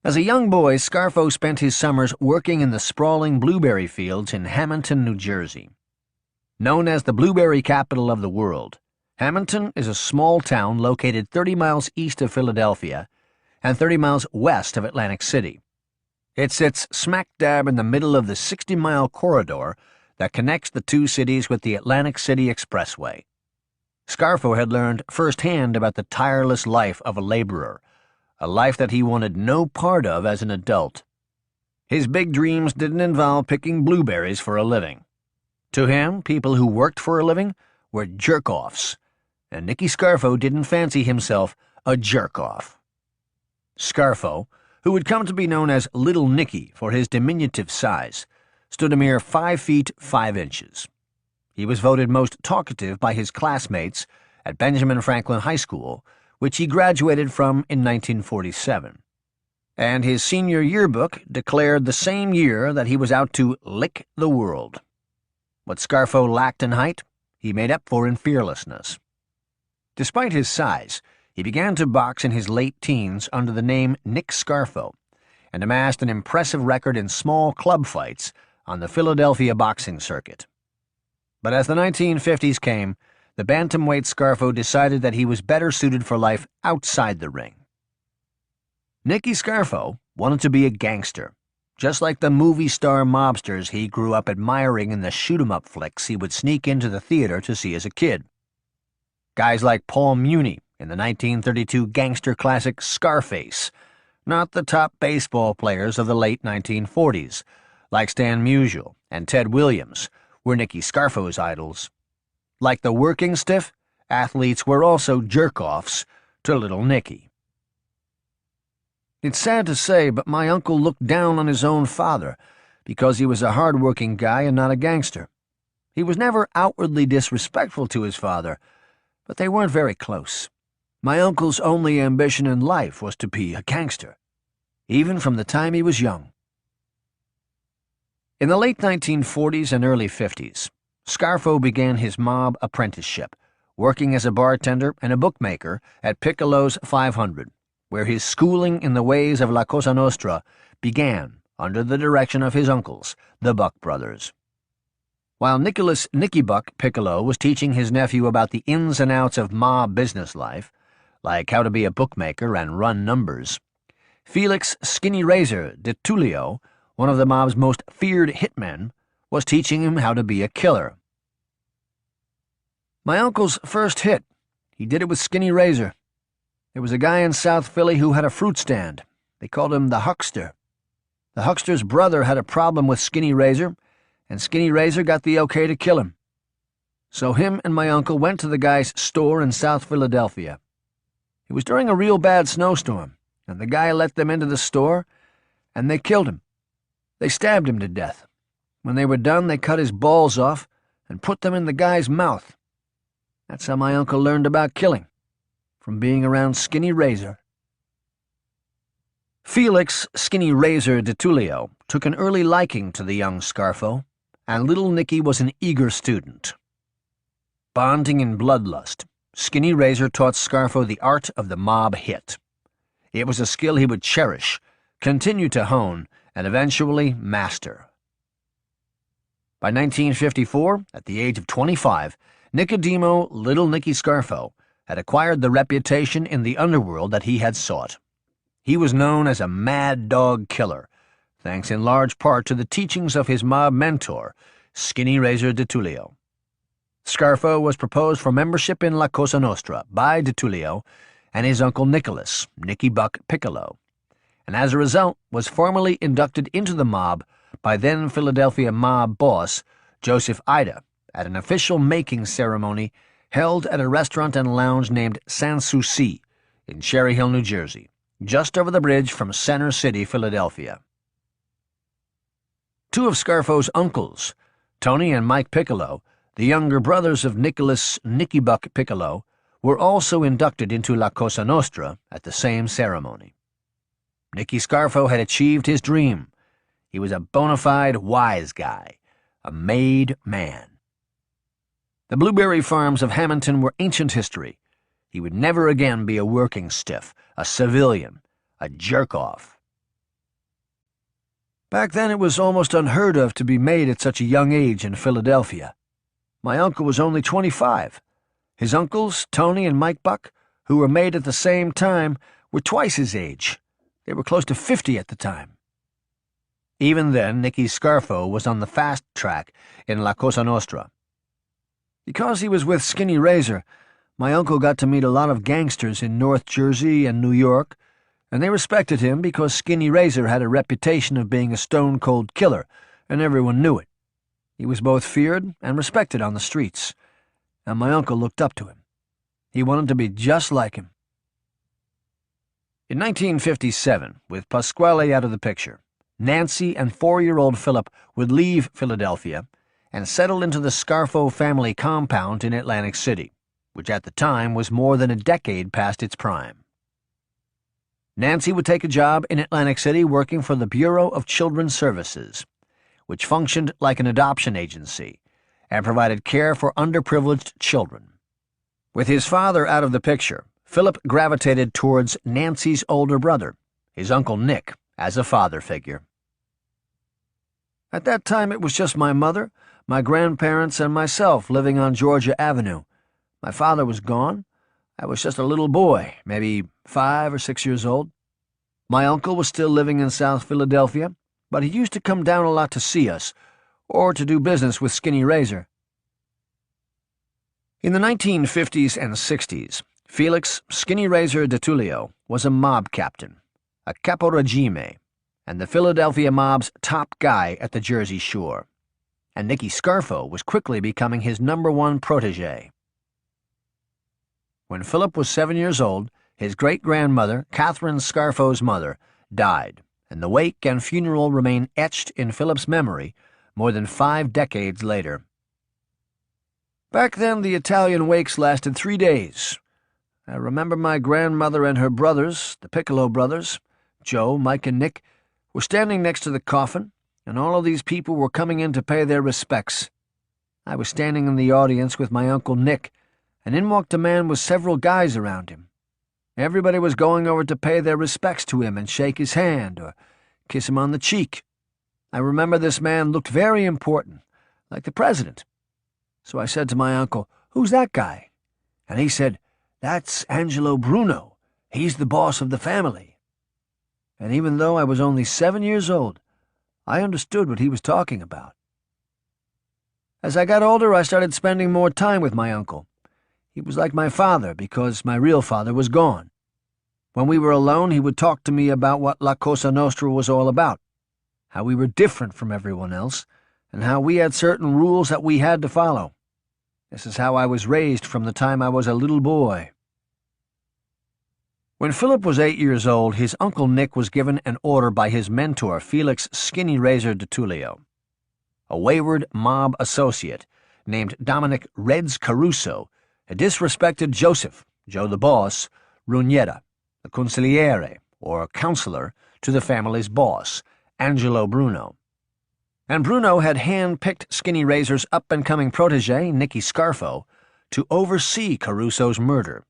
As a young boy, Scarfo spent his summers working in the sprawling blueberry fields in Hamilton, New Jersey. Known as the blueberry capital of the world, Hamilton is a small town located 30 miles east of Philadelphia and 30 miles west of Atlantic City. It sits smack dab in the middle of the 60-mile corridor that connects the two cities with the Atlantic City Expressway. Scarfo had learned firsthand about the tireless life of a laborer, a life that he wanted no part of as an adult. His big dreams didn't involve picking blueberries for a living. To him, people who worked for a living were jerk-offs, and Nicky Scarfo didn't fancy himself a jerk-off. Scarfo, who would come to be known as Little Nicky for his diminutive size, stood a mere 5 feet 5 inches. He was voted most talkative by his classmates at Benjamin Franklin High School, which he graduated from in 1947. And his senior yearbook declared the same year that he was out to lick the world. What Scarfo lacked in height, he made up for in fearlessness. Despite his size, he began to box in his late teens under the name Nick Scarfo and amassed an impressive record in small club fights on the Philadelphia boxing circuit. But as the 1950s came, the bantamweight Scarfo decided that he was better suited for life outside the ring. Nicky Scarfo wanted to be a gangster, just like the movie star mobsters he grew up admiring in the shoot-'em-up flicks he would sneak into the theater to see as a kid. Guys like Paul Muni in the 1932 gangster classic Scarface, not the top baseball players of the late 1940s, like Stan Musial and Ted Williams, were Nicky Scarfo's idols. Like the working stiff, athletes were also jerk-offs to Little Nicky. It's sad to say, but my uncle looked down on his own father because he was a hard-working guy and not a gangster. He was never outwardly disrespectful to his father, but they weren't very close. My uncle's only ambition in life was to be a gangster, even from the time he was young. In the late 1940s and early 50s, Scarfo began his mob apprenticeship, working as a bartender and a bookmaker at Piccolo's 500, where his schooling in the ways of La Cosa Nostra began under the direction of his uncles, the Buck brothers. While Nicholas Nicky Buck Piccolo was teaching his nephew about the ins and outs of mob business life, like how to be a bookmaker and run numbers, Felix Skinny Razor de Tullio, one of the mob's most feared hitmen, was teaching him how to be a killer. My uncle's first hit, he did it with Skinny Razor. There was a guy in South Philly who had a fruit stand. They called him the Huckster. The Huckster's brother had a problem with Skinny Razor, and Skinny Razor got the okay to kill him. So him and my uncle went to the guy's store in South Philadelphia. It was during a real bad snowstorm, and the guy let them into the store, and they killed him. They stabbed him to death. When they were done, they cut his balls off and put them in the guy's mouth. That's how my uncle learned about killing, from being around Skinny Razor. Felix Skinny Razor de Tullio took an early liking to the young Scarfo, and Little Nicky was an eager student. Bonding in bloodlust, Skinny Razor taught Scarfo the art of the mob hit. It was a skill he would cherish, continue to hone, and eventually master. By 1954, at the age of 25, Nicodemo Little Nicky Scarfo had acquired the reputation in the underworld that he had sought. He was known as a mad dog killer, thanks in large part to the teachings of his mob mentor, Skinny Razor de Tullio. Scarfo was proposed for membership in La Cosa Nostra by de Tullio and his uncle Nicholas, Nicky Buck Piccolo, and as a result was formally inducted into the mob by then Philadelphia mob boss Joseph Ida at an official making ceremony held at a restaurant and lounge named Sans Souci in Cherry Hill, New Jersey, just over the bridge from Center City, Philadelphia. Two of Scarfo's uncles, Tony and Mike Piccolo, the younger brothers of Nicholas Nicky Buck Piccolo, were also inducted into La Cosa Nostra at the same ceremony. Nicky Scarfo had achieved his dream. He was a bona fide wise guy, a made man. The blueberry farms of Hamilton were ancient history. He would never again be a working stiff, a civilian, a jerk-off. Back then it was almost unheard of to be made at such a young age in Philadelphia. My uncle was only 25. His uncles, Tony and Mike Buck, who were made at the same time, were twice his age. They were close to 50 at the time. Even then, Nicky Scarfo was on the fast track in La Cosa Nostra. Because he was with Skinny Razor, my uncle got to meet a lot of gangsters in North Jersey and New York, and they respected him because Skinny Razor had a reputation of being a stone-cold killer, and everyone knew it. He was both feared and respected on the streets, and my uncle looked up to him. He wanted to be just like him. In 1957, with Pasquale out of the picture, Nancy and 4-year-old Philip would leave Philadelphia and settle into the Scarfo family compound in Atlantic City, which at the time was more than a decade past its prime. Nancy would take a job in Atlantic City working for the Bureau of Children's Services, which functioned like an adoption agency and provided care for underprivileged children. With his father out of the picture, Philip gravitated towards Nancy's older brother, his Uncle Nick, as a father figure. At that time it was just my mother, my grandparents, and myself living on Georgia Avenue. My father was gone. I was just a little boy, maybe 5 or 6 years old. My uncle was still living in South Philadelphia, but he used to come down a lot to see us, or to do business with Skinny Razor. In the 1950s and 60s, Felix Skinny Razor DeTullio was a mob captain, a caporegime, and the Philadelphia mob's top guy at the Jersey Shore, and Nicky Scarfo was quickly becoming his #1 protege. When Philip was 7 years old, his great-grandmother, Catherine Scarfo's mother, died, and the wake and funeral remain etched in Philip's memory more than 5 decades later. Back then, the Italian wakes lasted 3 days. I remember my grandmother and her brothers, the Piccolo brothers, Joe, Mike, and Nick, were standing next to the coffin, and all of these people were coming in to pay their respects. I was standing in the audience with my Uncle Nick, and in walked a man with several guys around him. Everybody was going over to pay their respects to him and shake his hand or kiss him on the cheek. I remember this man looked very important, like the president. So I said to my uncle, "Who's that guy?" And he said, "That's Angelo Bruno. He's the boss of the family." And even though I was only 7 years old, I understood what he was talking about. As I got older, I started spending more time with my uncle. He was like my father because my real father was gone. When we were alone, he would talk to me about what La Cosa Nostra was all about, how we were different from everyone else, and how we had certain rules that we had to follow. This is how I was raised from the time I was a little boy. When Philip was 8 years old, his Uncle Nick was given an order by his mentor, Felix Skinny Razor DeTullio. A wayward mob associate named Dominic Reds Caruso had disrespected Joseph, Joe the Boss, Rugnetta, the consigliere, or counselor, to the family's boss, Angelo Bruno. And Bruno had hand-picked Skinny Razor's up-and-coming protege, Nicky Scarfo, to oversee Caruso's murder.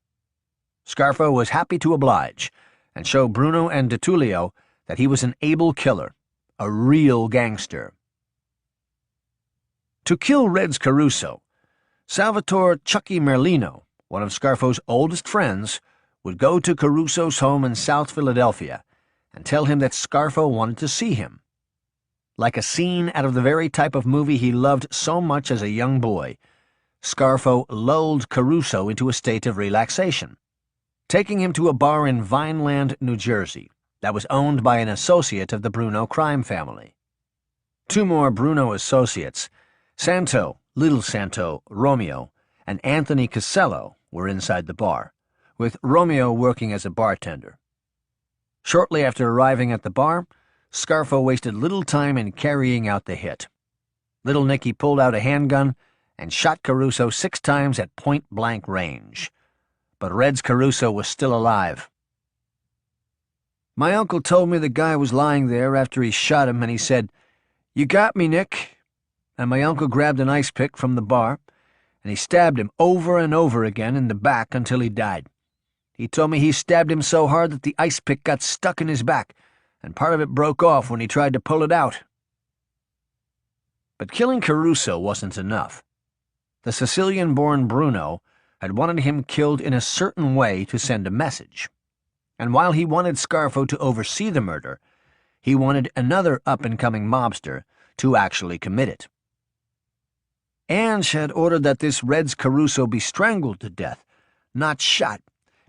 Scarfo was happy to oblige and show Bruno and DeTullio that he was an able killer, a real gangster. To kill Reds Caruso, Salvatore Chucky Merlino, one of Scarfo's oldest friends, would go to Caruso's home in South Philadelphia and tell him that Scarfo wanted to see him. Like a scene out of the very type of movie he loved so much as a young boy, Scarfo lulled Caruso into a state of relaxation, taking him to a bar in Vineland, New Jersey, that was owned by an associate of the Bruno crime family. 2 more Bruno associates, Santo, Little Santo, Romeo, and Anthony Casello, were inside the bar, with Romeo working as a bartender. Shortly after arriving at the bar, Scarfo wasted little time in carrying out the hit. Little Nicky pulled out a handgun and shot Caruso 6 times at point-blank range. But Reds Caruso was still alive. My uncle told me the guy was lying there after he shot him, and he said, "You got me, Nick." And my uncle grabbed an ice pick from the bar, and he stabbed him over and over again in the back until he died. He told me he stabbed him so hard that the ice pick got stuck in his back, and part of it broke off when he tried to pull it out. But killing Caruso wasn't enough. The Sicilian-born Bruno had wanted him killed in a certain way to send a message. And while he wanted Scarfo to oversee the murder, he wanted another up-and-coming mobster to actually commit it. Ange had ordered that this Reds Caruso be strangled to death, not shot,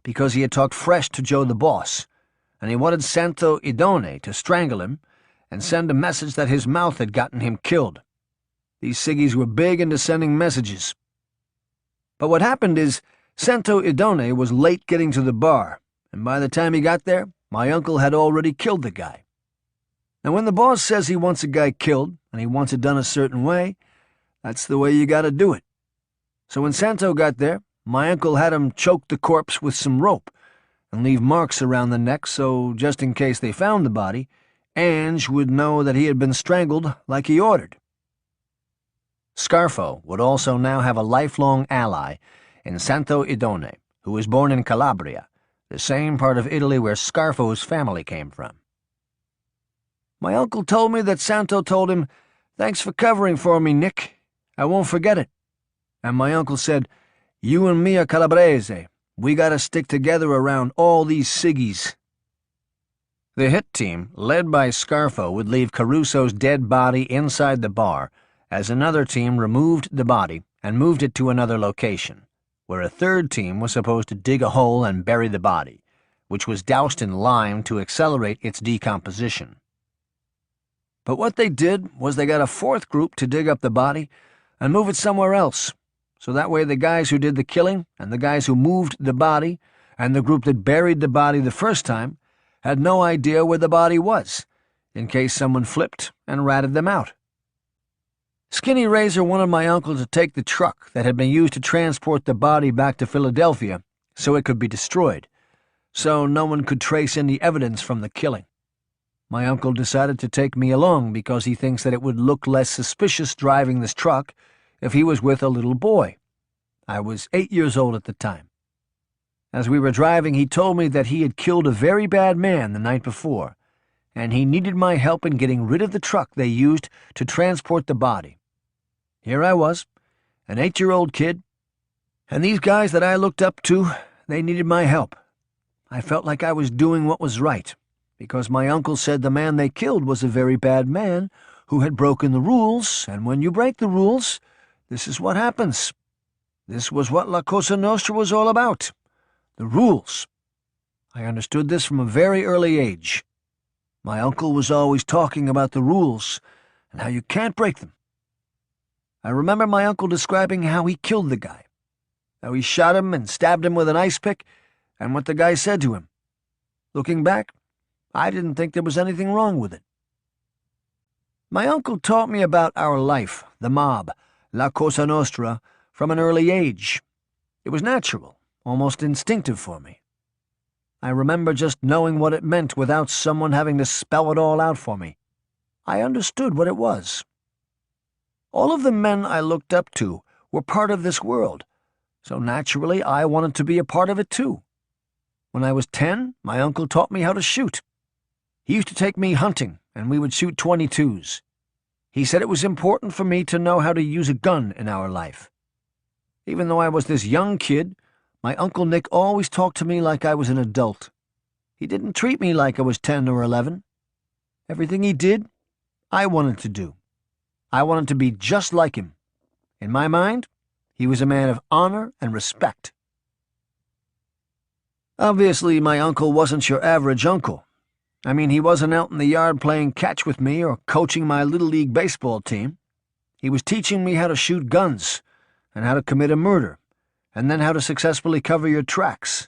because he had talked fresh to Joe the boss, and he wanted Santo Idone to strangle him and send a message that his mouth had gotten him killed. These ciggies were big into sending messages. But what happened is Santo Idone was late getting to the bar, and by the time he got there, my uncle had already killed the guy. Now, when the boss says he wants a guy killed, and he wants it done a certain way, that's the way you gotta do it. So when Santo got there, my uncle had him choke the corpse with some rope and leave marks around the neck so, just in case they found the body, Ange would know that he had been strangled like he ordered. Scarfo would also now have a lifelong ally in Santo Idone, who was born in Calabria, the same part of Italy where Scarfo's family came from. My uncle told me that Santo told him, "Thanks for covering for me, Nick. I won't forget it." And my uncle said, "You and me are Calabrese. We gotta stick together around all these ciggies." The hit team, led by Scarfo, would leave Caruso's dead body inside the bar as another team removed the body and moved it to another location, where a third team was supposed to dig a hole and bury the body, which was doused in lime to accelerate its decomposition. But what they did was they got a fourth group to dig up the body and move it somewhere else, so that way the guys who did the killing and the guys who moved the body and the group that buried the body the first time had no idea where the body was, in case someone flipped and ratted them out. Skinny Razor wanted my uncle to take the truck that had been used to transport the body back to Philadelphia so it could be destroyed, so no one could trace any evidence from the killing. My uncle decided to take me along because he thinks that it would look less suspicious driving this truck if he was with a little boy. I was 8 years old at the time. As we were driving, he told me that he had killed a very bad man the night before, and he needed my help in getting rid of the truck they used to transport the body. Here I was, an 8-year-old kid, and these guys that I looked up to, they needed my help. I felt like I was doing what was right, because my uncle said the man they killed was a very bad man who had broken the rules, and when you break the rules, this is what happens. This was what La Cosa Nostra was all about. The rules. I understood this from a very early age. My uncle was always talking about the rules and how you can't break them. I remember my uncle describing how he killed the guy, how he shot him and stabbed him with an ice pick, and what the guy said to him. Looking back, I didn't think there was anything wrong with it. My uncle taught me about our life, the mob, La Cosa Nostra, from an early age. It was natural, almost instinctive for me. I remember just knowing what it meant without someone having to spell it all out for me. I understood what it was. All of the men I looked up to were part of this world, so naturally I wanted to be a part of it too. When I was 10, my uncle taught me how to shoot. He used to take me hunting, and we would shoot .22s. He said it was important for me to know how to use a gun in our life. Even though I was this young kid, my Uncle Nick always talked to me like I was an adult. He didn't treat me like I was 10 or 11. Everything he did, I wanted to do. I wanted to be just like him. In my mind, he was a man of honor and respect. Obviously, my uncle wasn't your average uncle. I mean, he wasn't out in the yard playing catch with me or coaching my Little League baseball team. He was teaching me how to shoot guns and how to commit a murder, and then how to successfully cover your tracks.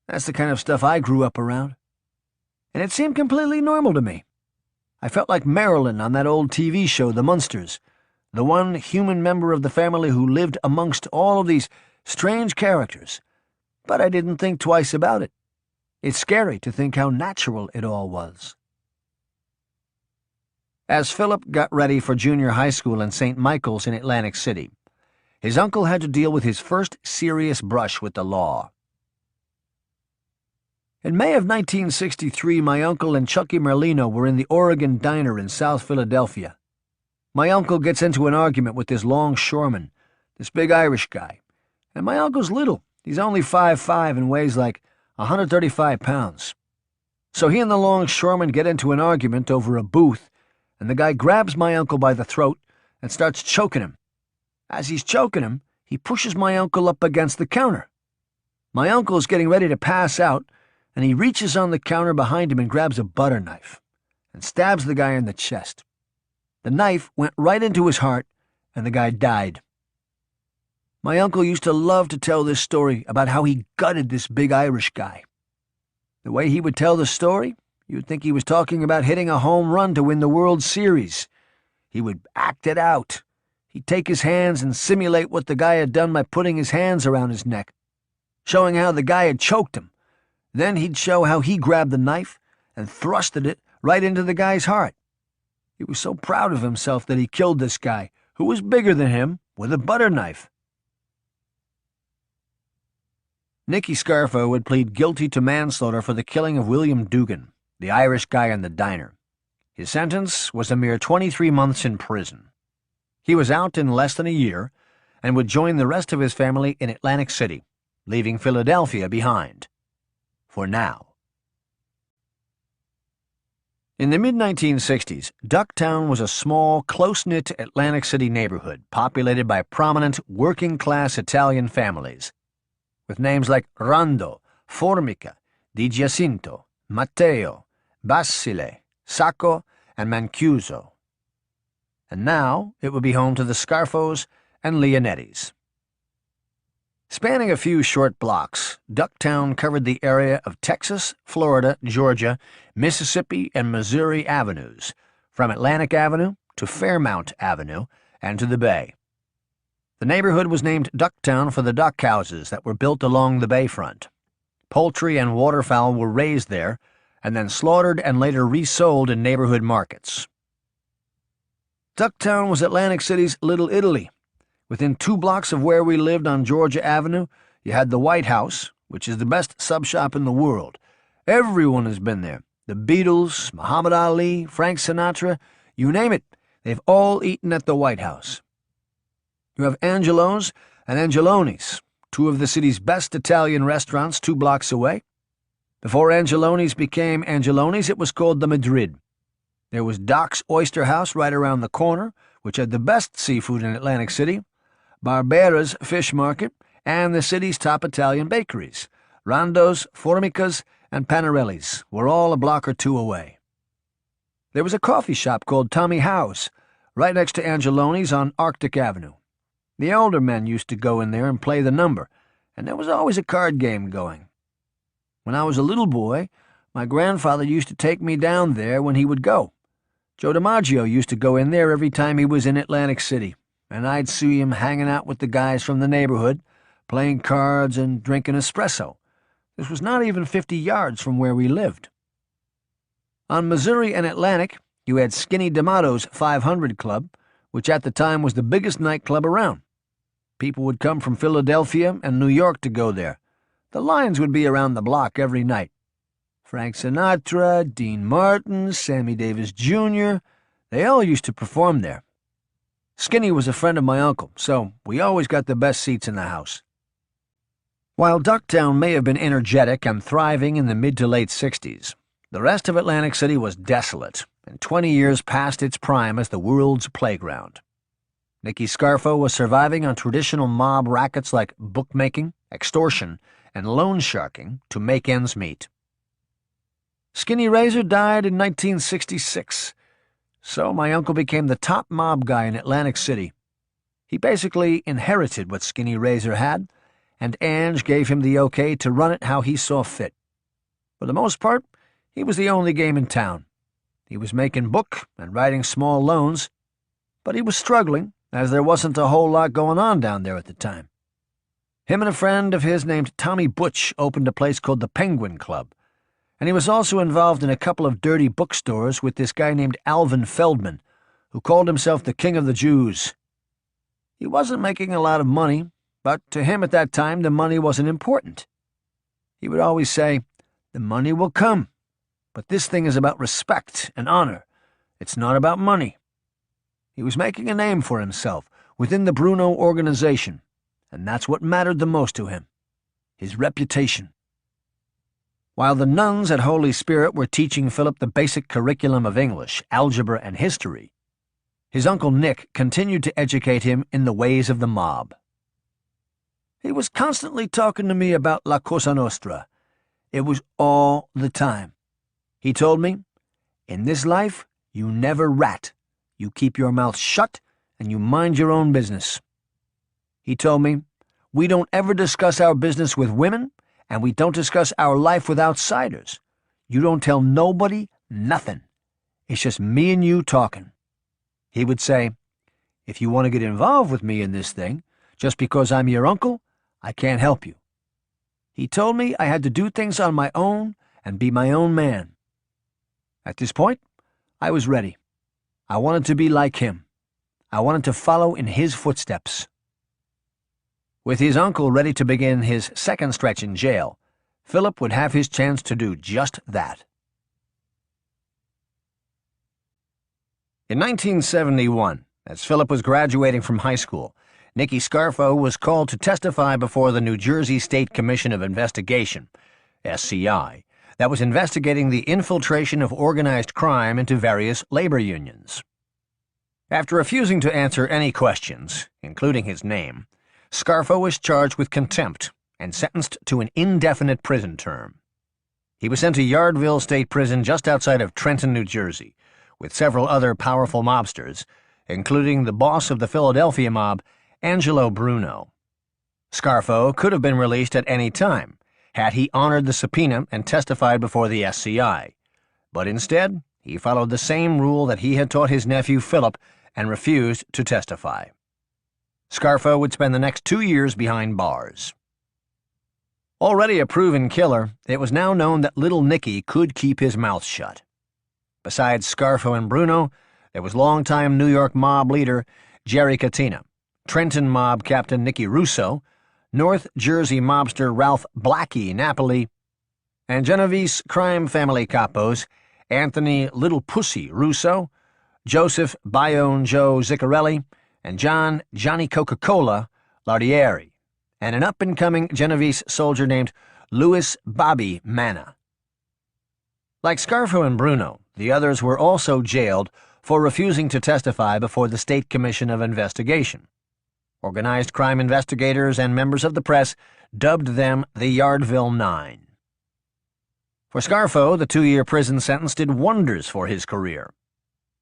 That's the kind of stuff I grew up around. And it seemed completely normal to me. I felt like Marilyn on that old TV show, The Munsters, the one human member of the family who lived amongst all of these strange characters. But I didn't think twice about it. It's scary to think how natural it all was. As Philip got ready for junior high school in St. Michael's in Atlantic City, his uncle had to deal with his first serious brush with the law. In May of 1963, my uncle and Chucky Merlino were in the Oregon Diner in South Philadelphia. My uncle gets into an argument with this longshoreman, this big Irish guy. And my uncle's little. He's only 5'5" and weighs like 135 pounds. So he and the longshoreman get into an argument over a booth, and the guy grabs my uncle by the throat and starts choking him. As he's choking him, he pushes my uncle up against the counter. My uncle is getting ready to pass out, and he reaches on the counter behind him and grabs a butter knife and stabs the guy in the chest. The knife went right into his heart, and the guy died. My uncle used to love to tell this story about how he gutted this big Irish guy. The way he would tell the story, you'd think he was talking about hitting a home run to win the World Series. He would act it out. He'd take his hands and simulate what the guy had done by putting his hands around his neck, showing how the guy had choked him. Then he'd show how he grabbed the knife and thrusted it right into the guy's heart. He was so proud of himself that he killed this guy, who was bigger than him, with a butter knife. Nicky Scarfo would plead guilty to manslaughter for the killing of William Dugan, the Irish guy in the diner. His sentence was a mere 23 months in prison. He was out in less than a year and would join the rest of his family in Atlantic City, leaving Philadelphia behind. For now. In the mid-1960s, Ducktown was a small, close-knit Atlantic City neighborhood populated by prominent working-class Italian families, with names like Rando, Formica, Di Giacinto, Matteo, Basile, Sacco, and Mancuso. And now it would be home to the Scarfos and Leonettis. Spanning a few short blocks, Ducktown covered the area of Texas, Florida, Georgia, Mississippi, and Missouri avenues, from Atlantic Avenue to Fairmount Avenue and to the Bay. The neighborhood was named Ducktown for the duck houses that were built along the bayfront. Poultry and waterfowl were raised there and then slaughtered and later resold in neighborhood markets. Ducktown was Atlantic City's Little Italy. Within 2 blocks of where we lived on Georgia Avenue, you had the White House, which is the best sub shop in the world. Everyone has been there. The Beatles, Muhammad Ali, Frank Sinatra, you name it, they've all eaten at the White House. You have Angelo's and Angeloni's, 2 of the city's best Italian restaurants 2 blocks away. Before Angeloni's became Angeloni's, it was called the Madrid. There was Doc's Oyster House right around the corner, which had the best seafood in Atlantic City, Barbera's Fish Market, and the city's top Italian bakeries. Rando's, Formica's, and Panarelli's were all a block or 2 away. There was a coffee shop called Tommy Howe's, right next to Angeloni's on Arctic Avenue. The older men used to go in there and play the number, and there was always a card game going. When I was a little boy, my grandfather used to take me down there when he would go. Joe DiMaggio used to go in there every time he was in Atlantic City, and I'd see him hanging out with the guys from the neighborhood, playing cards and drinking espresso. This was not even 50 yards from where we lived. On Missouri and Atlantic, you had Skinny D'Amato's 500 Club, which at the time was the biggest nightclub around. People would come from Philadelphia and New York to go there. The lines would be around the block every night. Frank Sinatra, Dean Martin, Sammy Davis Jr., they all used to perform there. Skinny was a friend of my uncle, so we always got the best seats in the house. While Ducktown may have been energetic and thriving in the mid to late 60s, the rest of Atlantic City was desolate, and 20 years past its prime as the world's playground. Nicky Scarfo was surviving on traditional mob rackets like bookmaking, extortion, and loan sharking to make ends meet. Skinny Razor died in 1966, so my uncle became the top mob guy in Atlantic City. He basically inherited what Skinny Razor had, and Ange gave him the okay to run it how he saw fit. For the most part, he was the only game in town. He was making book and writing small loans, but he was struggling, as there wasn't a whole lot going on down there at the time. Him and a friend of his named Tommy Butch opened a place called the Penguin Club, and he was also involved in a couple of dirty bookstores with this guy named Alvin Feldman, who called himself the King of the Jews. He wasn't making a lot of money, but to him at that time the money wasn't important. He would always say, The money will come, but this thing is about respect and honor. It's not about money. He was making a name for himself within the Bruno organization, and that's what mattered the most to him, his reputation. While the nuns at Holy Spirit were teaching Philip the basic curriculum of English, algebra, and history, his Uncle Nick continued to educate him in the ways of the mob. He was constantly talking to me about La Cosa Nostra. It was all the time. He told me, "In this life, you never rat. You keep your mouth shut and you mind your own business." He told me, "We don't ever discuss our business with women, and we don't discuss our life with outsiders. You don't tell nobody nothing. It's just me and you talking." He would say, "If you want to get involved with me in this thing, just because I'm your uncle, I can't help you." He told me I had to do things on my own and be my own man. At this point, I was ready. I wanted to be like him. I wanted to follow in his footsteps. With his uncle ready to begin his second stretch in jail, Philip would have his chance to do just that. In 1971, as Philip was graduating from high school, Nicky Scarfo was called to testify before the New Jersey State Commission of Investigation, SCI, that was investigating the infiltration of organized crime into various labor unions. After refusing to answer any questions, including his name, Scarfo was charged with contempt and sentenced to an indefinite prison term. He was sent to Yardville State Prison just outside of Trenton, New Jersey, with several other powerful mobsters, including the boss of the Philadelphia mob, Angelo Bruno. Scarfo could have been released at any time, had he honored the subpoena and testified before the SCI, but instead he followed the same rule that he had taught his nephew Philip and refused to testify. Scarfo would spend the next 2 years behind bars. Already a proven killer, it was now known that little Nicky could keep his mouth shut. Besides Scarfo and Bruno, there was longtime New York mob leader Jerry Catena, Trenton mob captain Nicky Russo, North Jersey mobster Ralph Blackie Napoli, and Genovese crime family capos Anthony Little Pussy Russo, Joseph Bayonne Joe Ziccarelli, and John Johnny Coca-Cola Lardieri, and an up-and-coming Genovese soldier named Louis Bobby Manna. Like Scarfo and Bruno, the others were also jailed for refusing to testify before the State Commission of Investigation. Organized crime investigators and members of the press dubbed them the Yardville Nine. For Scarfo, the 2-year prison sentence did wonders for his career.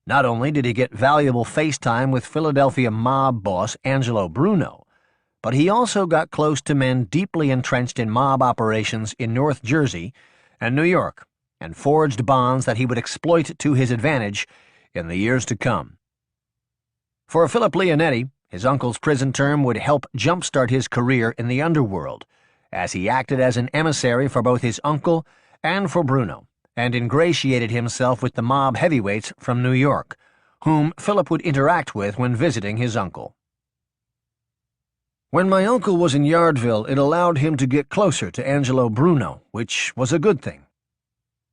Not only did he get valuable face time with Philadelphia mob boss Angelo Bruno, but he also got close to men deeply entrenched in mob operations in North Jersey and New York, and forged bonds that he would exploit to his advantage in the years to come. For Philip Leonetti, his uncle's prison term would help jumpstart his career in the underworld, as he acted as an emissary for both his uncle and for Bruno, and ingratiated himself with the mob heavyweights from New York, whom Philip would interact with when visiting his uncle. When my uncle was in Yardville, it allowed him to get closer to Angelo Bruno, which was a good thing.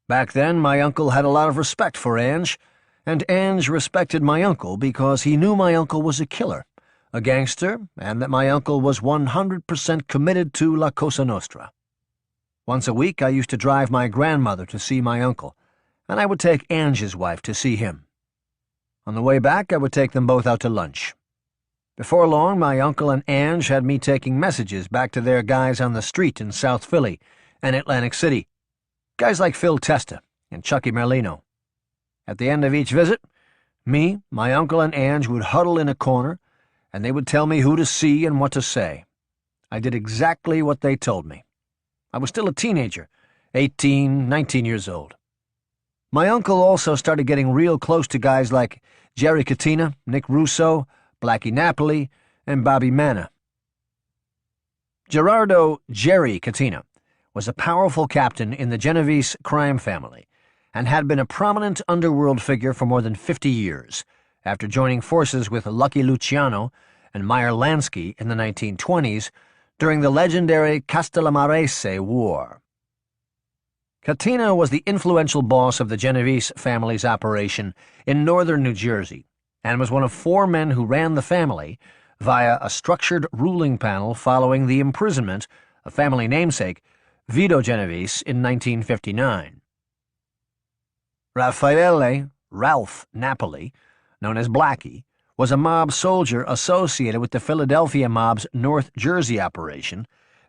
Back then, my uncle had a lot of respect for Ange, and Ange respected my uncle because he knew my uncle was a killer, a gangster, and that my uncle was 100% committed to La Cosa Nostra. Once a week, I used to drive my grandmother to see my uncle, and I would take Ange's wife to see him. On the way back, I would take them both out to lunch. Before long, my uncle and Ange had me taking messages back to their guys on the street in South Philly and Atlantic City, guys like Phil Testa and Chucky Merlino. At the end of each visit, me, my uncle, and Ange would huddle in a corner, and they would tell me who to see and what to say. I did exactly what they told me. I was still a teenager, 18, 19 years old. My uncle also started getting real close to guys like Jerry Catena, Nick Russo, Blackie Napoli, and Bobby Manna. Gerardo Jerry Catena was a powerful captain in the Genovese crime family and had been a prominent underworld figure for more than 50 years, after joining forces with Lucky Luciano and Meyer Lansky in the 1920s during the legendary Castellamarese War. Catena was the influential boss of the Genovese family's operation in northern New Jersey and was one of 4 men who ran the family via a structured ruling panel following the imprisonment of family namesake Vito Genovese in 1959. Raffaele Ralph Napoli, known as Blackie, was a mob soldier associated with the Philadelphia mob's North Jersey operation,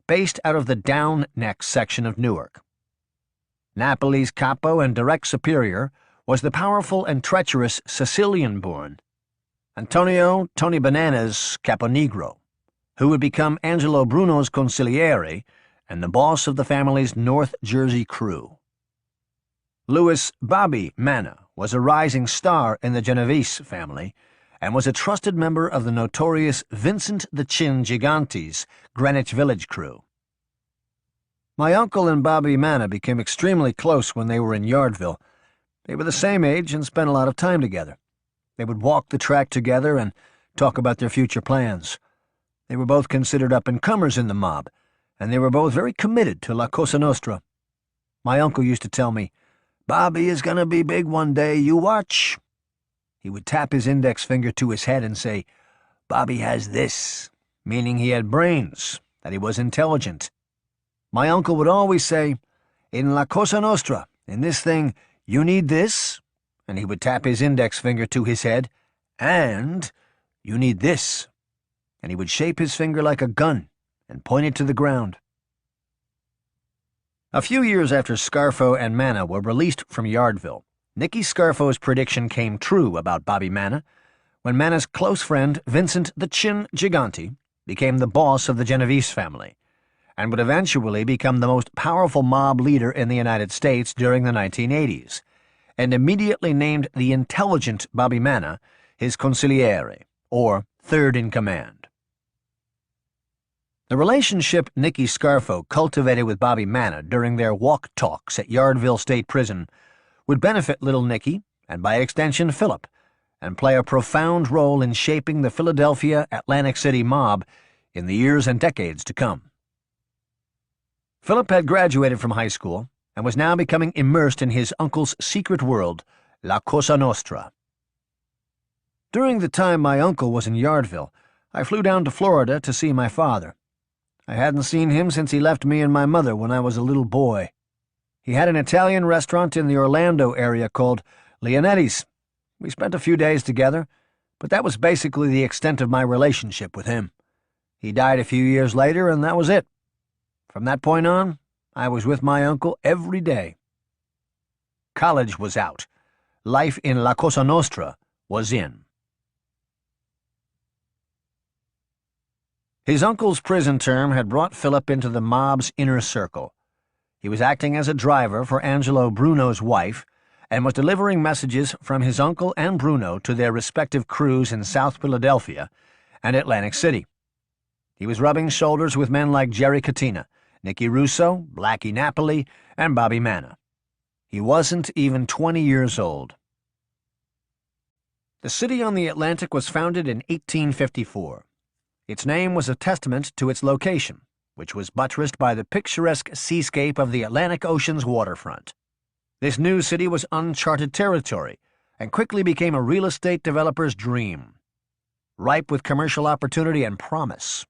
based out of the Down Neck section of Newark. Napoli's capo and direct superior was the powerful and treacherous Sicilian-born Antonio Tony Bananas Caponegro, who would become Angelo Bruno's consigliere and the boss of the family's North Jersey crew. Louis Bobby Manna was a rising star in the Genovese family and was a trusted member of the notorious Vincent the Chin Gigante's Greenwich Village crew. My uncle and Bobby Manna became extremely close when they were in Yardville. They were the same age and spent a lot of time together. They would walk the track together and talk about their future plans. They were both considered up-and-comers in the mob, and they were both very committed to La Cosa Nostra. My uncle used to tell me, "Bobby is going to be big one day, you watch." He would tap his index finger to his head and say, "Bobby has this," meaning he had brains, that he was intelligent. My uncle would always say, "In La Cosa Nostra, in this thing, you need this," and he would tap his index finger to his head, "and you need this," and he would shape his finger like a gun and point it to the ground. A few years after Scarfo and Manna were released from Yardville, Nicky Scarfo's prediction came true about Bobby Manna when Manna's close friend Vincent the Chin Gigante became the boss of the Genovese family and would eventually become the most powerful mob leader in the United States during the 1980s, and immediately named the intelligent Bobby Manna his consigliere, or third-in-command. The relationship Nicky Scarfo cultivated with Bobby Manna during their walk talks at Yardville State Prison would benefit little Nicky, and by extension Philip, and play a profound role in shaping the Philadelphia Atlantic City mob in the years and decades to come. Philip had graduated from high school and was now becoming immersed in his uncle's secret world, La Cosa Nostra. During the time my uncle was in Yardville, I flew down to Florida to see my father. I hadn't seen him since he left me and my mother when I was a little boy. He had an Italian restaurant in the Orlando area called Leonetti's. We spent a few days together, but that was basically the extent of my relationship with him. He died a few years later, and that was it. From that point on, I was with my uncle every day. College was out. Life in La Cosa Nostra was in. His uncle's prison term had brought Philip into the mob's inner circle. He was acting as a driver for Angelo Bruno's wife and was delivering messages from his uncle and Bruno to their respective crews in South Philadelphia and Atlantic City. He was rubbing shoulders with men like Jerry Catena, Nicky Russo, Blackie Napoli, and Bobby Manna. He wasn't even 20 years old. The city on the Atlantic was founded in 1854. Its name was a testament to its location, which was buttressed by the picturesque seascape of the Atlantic Ocean's waterfront. This new city was uncharted territory and quickly became a real estate developer's dream, ripe with commercial opportunity and promise.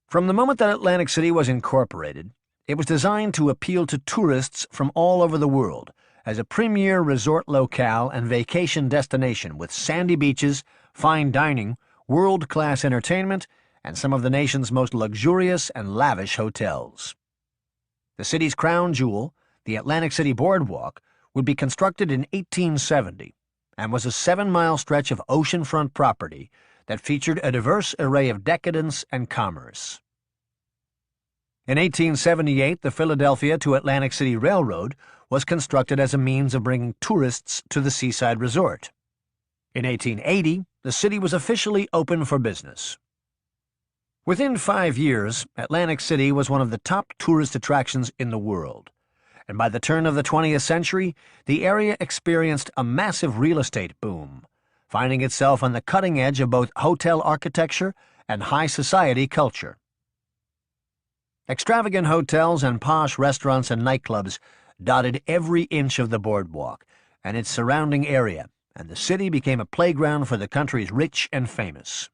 From the moment that Atlantic City was incorporated, it was designed to appeal to tourists from all over the world as a premier resort locale and vacation destination with sandy beaches, fine dining, world-class entertainment, and some of the nation's most luxurious and lavish hotels. The city's crown jewel, the Atlantic City Boardwalk, would be constructed in 1870 and was a 7-mile stretch of oceanfront property that featured a diverse array of decadence and commerce. In 1878, the Philadelphia to Atlantic City Railroad was constructed as a means of bringing tourists to the seaside resort. In 1880, the city was officially open for business. Within 5 years, Atlantic City was one of the top tourist attractions in the world, and by the turn of the 20th century, the area experienced a massive real estate boom, finding itself on the cutting edge of both hotel architecture and high society culture. Extravagant hotels and posh restaurants and nightclubs dotted every inch of the boardwalk and its surrounding area, and the city became a playground for the country's rich and famous.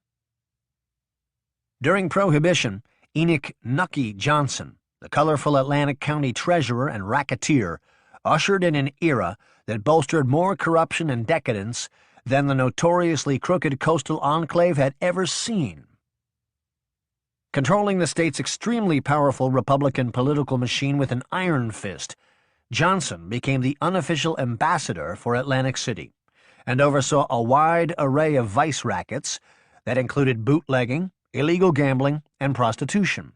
During Prohibition, Nicky Johnson, the colorful Atlantic County treasurer and racketeer, ushered in an era that bolstered more corruption and decadence than the notoriously crooked coastal enclave had ever seen. Controlling the state's extremely powerful Republican political machine with an iron fist, Johnson became the unofficial ambassador for Atlantic City and oversaw a wide array of vice rackets that included bootlegging, illegal gambling, and prostitution.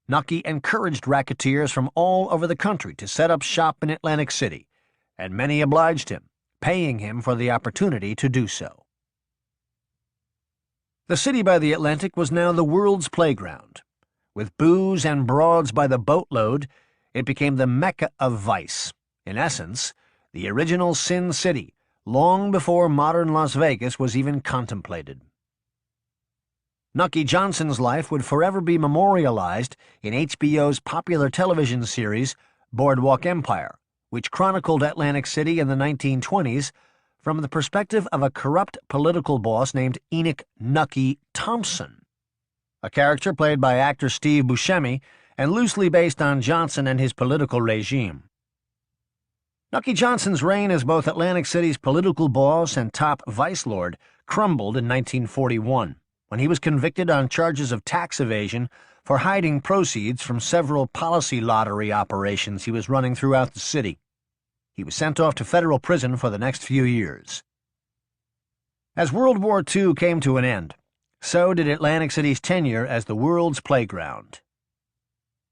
Nicky encouraged racketeers from all over the country to set up shop in Atlantic City, and many obliged him, paying him for the opportunity to do so. The city by the Atlantic was now the world's playground. With booze and broads by the boatload, it became the mecca of vice, in essence, the original Sin City, long before modern Las Vegas was even contemplated. Nicky Johnson's life would forever be memorialized in HBO's popular television series Boardwalk Empire, which chronicled Atlantic City in the 1920s from the perspective of a corrupt political boss named Nicky Thompson, a character played by actor Steve Buscemi and loosely based on Johnson and his political regime. Nicky Johnson's reign as both Atlantic City's political boss and top vice lord crumbled in 1941, when he was convicted on charges of tax evasion for hiding proceeds from several policy lottery operations he was running throughout the city. He was sent off to federal prison for the next few years. As World War II came to an end, so did Atlantic City's tenure as the world's playground.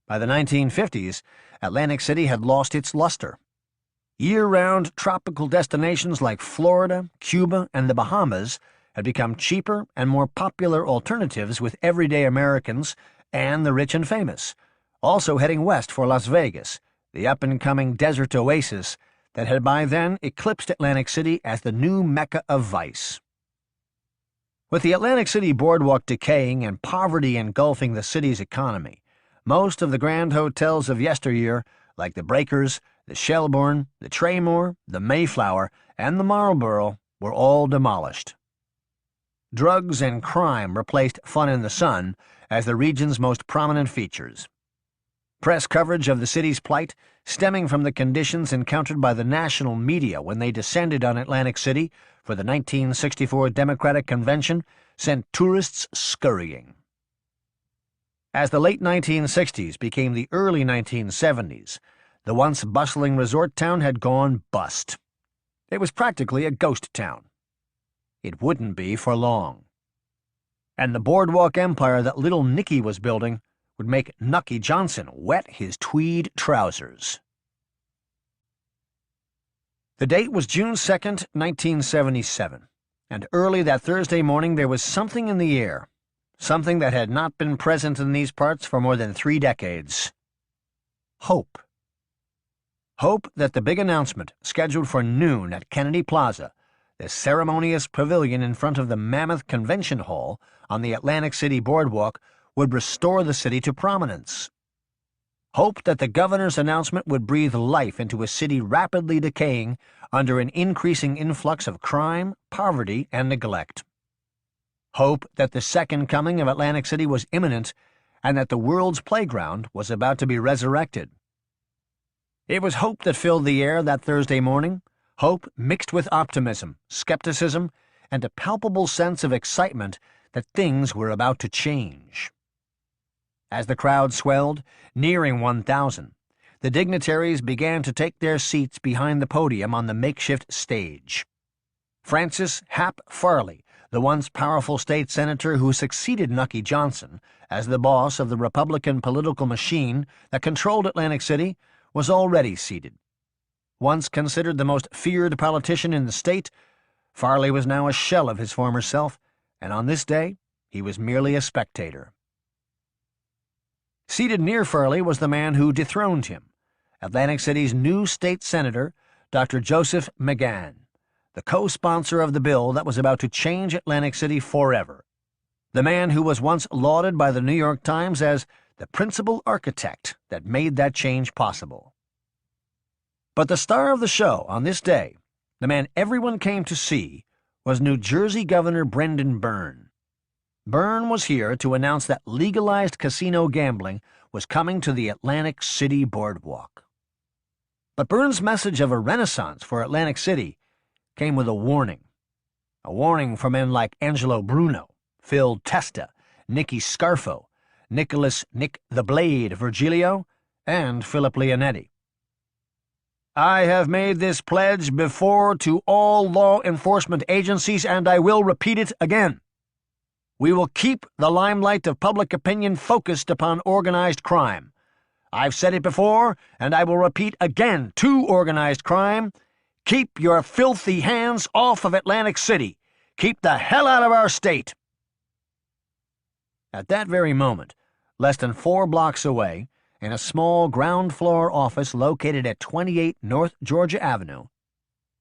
By the 1950s, Atlantic City had lost its luster. Year-round tropical destinations like Florida, Cuba, and the Bahamas had become cheaper and more popular alternatives with everyday Americans and the rich and famous, also heading west for Las Vegas, the up-and-coming desert oasis that had by then eclipsed Atlantic City as the new mecca of vice. With the Atlantic City boardwalk decaying and poverty engulfing the city's economy, most of the grand hotels of yesteryear, like the Breakers, the Shelbourne, the Traymore, the Mayflower, and the Marlborough, were all demolished. Drugs and crime replaced fun in the sun as the region's most prominent features. Press coverage of the city's plight, stemming from the conditions encountered by the national media when they descended on Atlantic City for the 1964 Democratic Convention, sent tourists scurrying. As the late 1960s became the early 1970s, the once bustling resort town had gone bust. It was practically a ghost town. It wouldn't be for long. And the boardwalk empire that little Nicky was building would make Nicky Johnson wet his tweed trousers. The date was June 2nd, 1977, and early that Thursday morning there was something in the air, something that had not been present in these parts for more than 3 decades. Hope. Hope that the big announcement, scheduled for noon at Kennedy Plaza, the ceremonious pavilion in front of the mammoth convention hall on the Atlantic City boardwalk, would restore the city to prominence. Hope that the governor's announcement would breathe life into a city rapidly decaying under an increasing influx of crime, poverty, and neglect. Hope that the second coming of Atlantic City was imminent and that the world's playground was about to be resurrected. It was hope that filled the air that Thursday morning, hope mixed with optimism, skepticism, and a palpable sense of excitement that things were about to change. As the crowd swelled, nearing 1,000, the dignitaries began to take their seats behind the podium on the makeshift stage. Francis Hap Farley, the once powerful state senator who succeeded Nicky Johnson as the boss of the Republican political machine that controlled Atlantic City, was already seated. Once considered the most feared politician in the state, Farley was now a shell of his former self, and on this day he was merely a spectator. Seated near Farley was the man who dethroned him, Atlantic City's new state senator, Dr. Joseph McGann, the co-sponsor of the bill that was about to change Atlantic City forever, the man who was once lauded by the New York Times as the principal architect that made that change possible. But the star of the show on this day, the man everyone came to see, was New Jersey Governor Brendan Byrne. Byrne was here to announce that legalized casino gambling was coming to the Atlantic City boardwalk. But Byrne's message of a renaissance for Atlantic City came with a warning for men like Angelo Bruno, Phil Testa, Nicky Scarfo, Nicholas Nick the Blade Virgilio, and Philip Leonetti. I have made this pledge before to all law enforcement agencies, and I will repeat it again. We will keep the limelight of public opinion focused upon organized crime. I've said it before, and I will repeat again to organized crime. Keep your filthy hands off of Atlantic City. Keep the hell out of our state. At that very moment, less than 4 blocks away, in a small ground-floor office located at 28 North Georgia Avenue,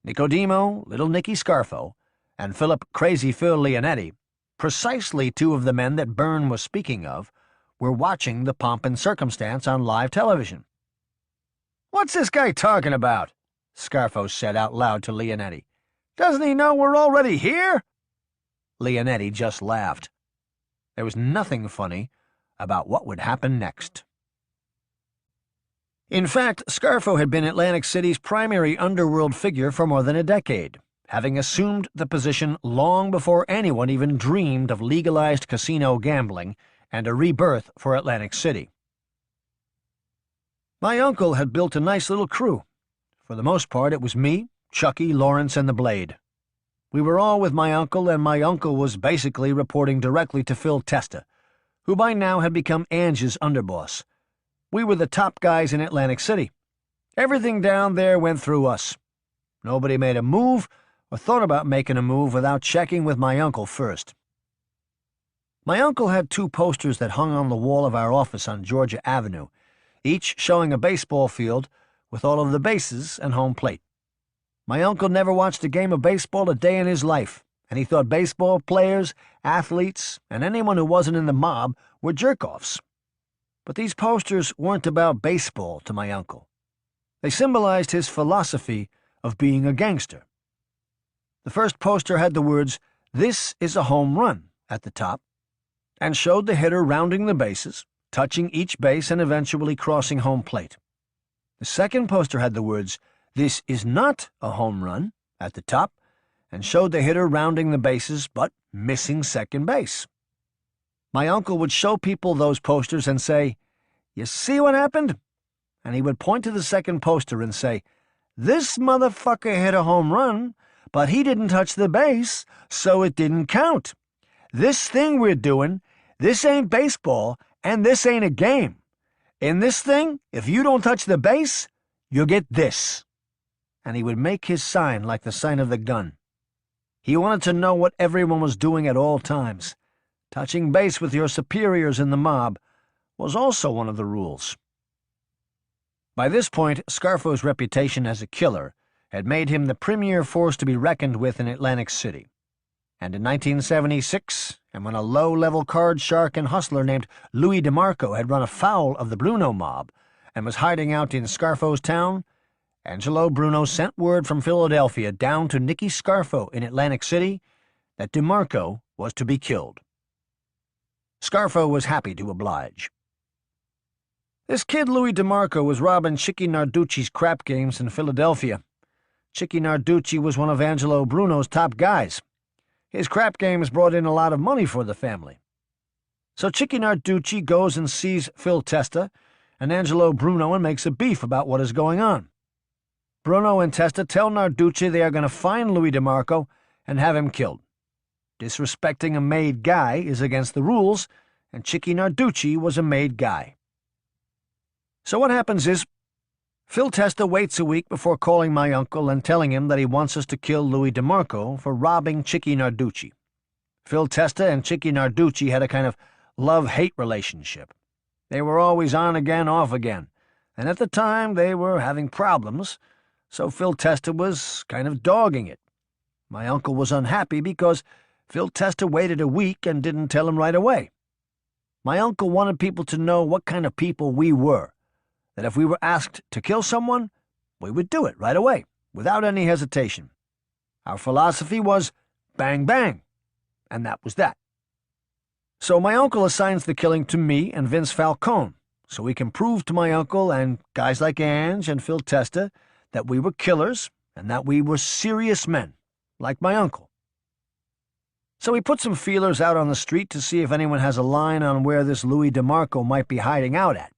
Nicodemo, Little Nicky Scarfo, and Philip Crazy Phil Leonetti, precisely 2 of the men that Byrne was speaking of, were watching the pomp and circumstance on live television. "What's this guy talking about?" Scarfo said out loud to Leonetti. "Doesn't he know we're already here?" Leonetti just laughed. There was nothing funny about what would happen next. In fact, Scarfo had been Atlantic City's primary underworld figure for more than a decade, having assumed the position long before anyone even dreamed of legalized casino gambling and a rebirth for Atlantic City. My uncle had built a nice little crew. For the most part, it was me, Chucky, Lawrence, and the Blade. We were all with my uncle, and my uncle was basically reporting directly to Phil Testa, who by now had become Ange's underboss. We were the top guys in Atlantic City. Everything down there went through us. Nobody made a move or thought about making a move without checking with my uncle first. My uncle had 2 posters that hung on the wall of our office on Georgia Avenue, each showing a baseball field with all of the bases and home plate. My uncle never watched a game of baseball a day in his life, and he thought baseball players, athletes, and anyone who wasn't in the mob were jerk-offs. But these posters weren't about baseball to my uncle. They symbolized his philosophy of being a gangster. The first poster had the words, "This is a home run," at the top, and showed the hitter rounding the bases, touching each base and eventually crossing home plate. The second poster had the words, "This is not a home run," at the top, and showed the hitter rounding the bases but missing second base. My uncle would show people those posters and say, "You see what happened?" And he would point to the second poster and say, "This motherfucker hit a home run, but he didn't touch the base, so it didn't count. This thing we're doing, this ain't baseball, and this ain't a game. In this thing, if you don't touch the base, you'll get this." And he would make his sign like the sign of the gun. He wanted to know what everyone was doing at all times. Touching base with your superiors in the mob was also one of the rules. By this point, Scarfo's reputation as a killer had made him the premier force to be reckoned with in Atlantic City. And in 1976, and when a low-level card shark and hustler named Louis DeMarco had run afoul of the Bruno mob and was hiding out in Scarfo's town, Angelo Bruno sent word from Philadelphia down to Nicky Scarfo in Atlantic City that DeMarco was to be killed. Scarfo was happy to oblige. This kid Louis DeMarco was robbing Chicky Narducci's crap games in Philadelphia. Chicky Narducci was one of Angelo Bruno's top guys. His crap games brought in a lot of money for the family. So Chicky Narducci goes and sees Phil Testa and Angelo Bruno and makes a beef about what is going on. Bruno and Testa tell Narducci they are going to find Louis DeMarco and have him killed. Disrespecting a made guy is against the rules, and Chicky Narducci was a made guy. So what happens is, Phil Testa waits a week before calling my uncle and telling him that he wants us to kill Louis DeMarco for robbing Chicky Narducci. Phil Testa and Chicky Narducci had a kind of love-hate relationship. They were always on again, off again, and at the time they were having problems, so Phil Testa was kind of dogging it. My uncle was unhappy because Phil Testa waited a week and didn't tell him right away. My uncle wanted people to know what kind of people we were, that if we were asked to kill someone, we would do it right away, without any hesitation. Our philosophy was bang, bang, and that was that. So my uncle assigns the killing to me and Vince Falcone, so we can prove to my uncle and guys like Ange and Phil Testa that we were killers and that we were serious men, like my uncle. So we put some feelers out on the street to see if anyone has a line on where this Louis DeMarco might be hiding out at.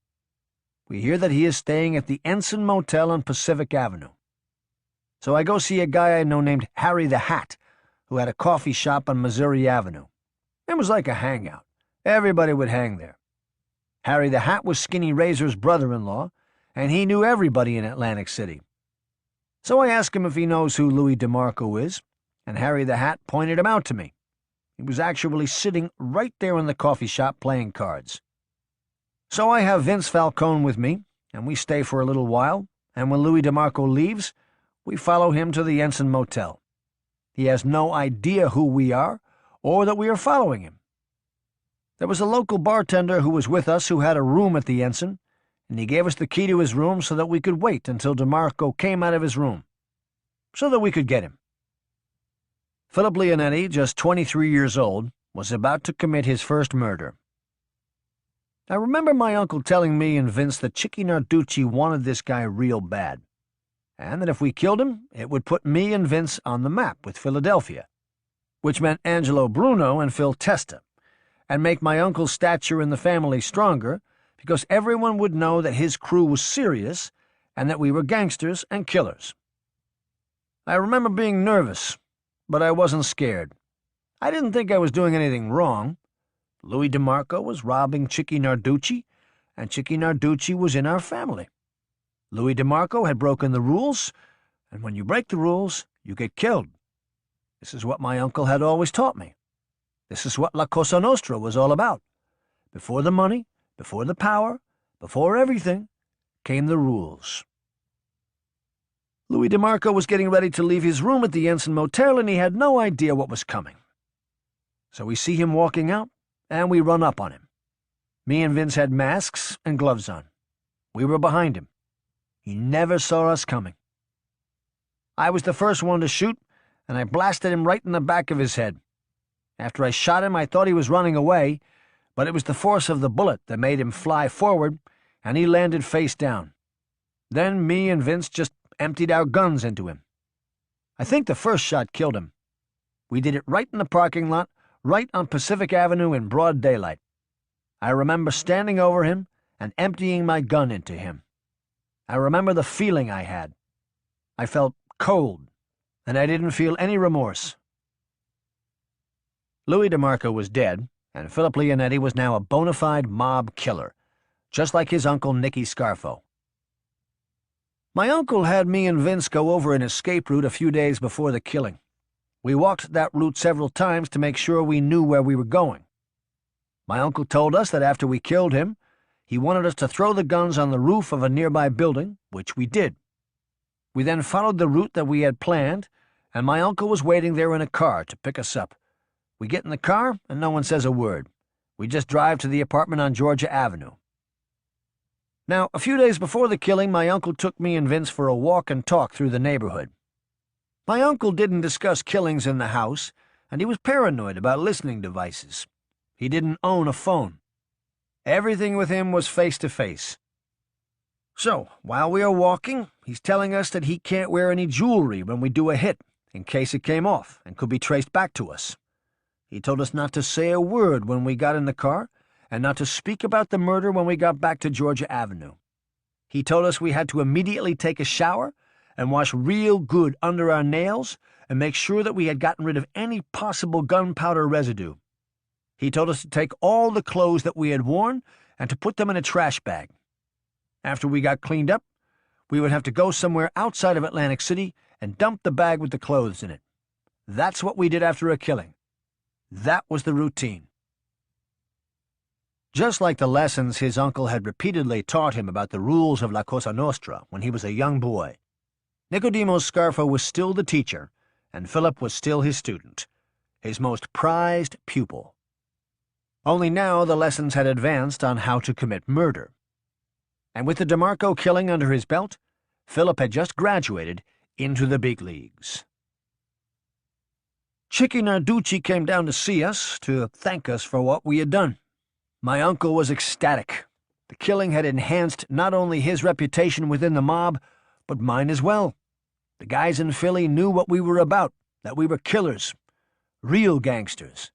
We hear that he is staying at the Ensign Motel on Pacific Avenue. So I go see a guy I know named Harry the Hat, who had a coffee shop on Missouri Avenue. It was like a hangout. Everybody would hang there. Harry the Hat was Skinny Razor's brother-in-law, and he knew everybody in Atlantic City. So I asked him if he knows who Louis DeMarco is, and Harry the Hat pointed him out to me. He was actually sitting right there in the coffee shop playing cards. So I have Vince Falcone with me, and we stay for a little while, and when Louis DeMarco leaves, we follow him to the Ensign Motel. He has no idea who we are, or that we are following him. There was a local bartender who was with us who had a room at the Ensign, and he gave us the key to his room so that we could wait until DeMarco came out of his room, so that we could get him. Philip Leonetti, just 23 years old, was about to commit his first murder. I remember my uncle telling me and Vince that Chicky Narducci wanted this guy real bad, and that if we killed him, it would put me and Vince on the map with Philadelphia, which meant Angelo Bruno and Phil Testa, and make my uncle's stature in the family stronger, because everyone would know that his crew was serious and that we were gangsters and killers. I remember being nervous, but I wasn't scared. I didn't think I was doing anything wrong. Louis DeMarco was robbing Chicky Narducci, and Chicky Narducci was in our family. Louis DeMarco had broken the rules, and when you break the rules, you get killed. This is what my uncle had always taught me. This is what La Cosa Nostra was all about. Before the money, before the power, before everything, came the rules. Louis DeMarco was getting ready to leave his room at the Ensign Motel, and he had no idea what was coming. So we see him walking out, and we run up on him. Me and Vince had masks and gloves on. We were behind him. He never saw us coming. I was the first one to shoot, and I blasted him right in the back of his head. After I shot him, I thought he was running away, but it was the force of the bullet that made him fly forward, and he landed face down. Then me and Vince just emptied our guns into him. I think the first shot killed him. We did it right in the parking lot, right on Pacific Avenue in broad daylight. I remember standing over him and emptying my gun into him. I remember the feeling I had. I felt cold, and I didn't feel any remorse. Louis DeMarco was dead, and Philip Leonetti was now a bona fide mob killer, just like his uncle Nicky Scarfo. My uncle had me and Vince go over an escape route a few days before the killing. We walked that route several times to make sure we knew where we were going. My uncle told us that after we killed him, he wanted us to throw the guns on the roof of a nearby building, which we did. We then followed the route that we had planned, and my uncle was waiting there in a car to pick us up. We get in the car, and no one says a word. We just drive to the apartment on Georgia Avenue. Now, a few days before the killing, my uncle took me and Vince for a walk and talk through the neighborhood. My uncle didn't discuss killings in the house, and he was paranoid about listening devices. He didn't own a phone. Everything with him was face-to-face. So, while we are walking, he's telling us that he can't wear any jewelry when we do a hit, in case it came off and could be traced back to us. He told us not to say a word when we got in the car, and not to speak about the murder when we got back to Georgia Avenue. He told us we had to immediately take a shower and wash real good under our nails and make sure that we had gotten rid of any possible gunpowder residue. He told us to take all the clothes that we had worn and to put them in a trash bag. After we got cleaned up, we would have to go somewhere outside of Atlantic City and dump the bag with the clothes in it. That's what we did after a killing. That was the routine. Just like the lessons his uncle had repeatedly taught him about the rules of La Cosa Nostra when he was a young boy, Nicodemo Scarfo was still the teacher, and Philip was still his student, his most prized pupil. Only now the lessons had advanced on how to commit murder. And with the DeMarco killing under his belt, Philip had just graduated into the big leagues. Chicky Narducci came down to see us, to thank us for what we had done. My uncle was ecstatic. The killing had enhanced not only his reputation within the mob, but mine as well. The guys in Philly knew what we were about, that we were killers, real gangsters.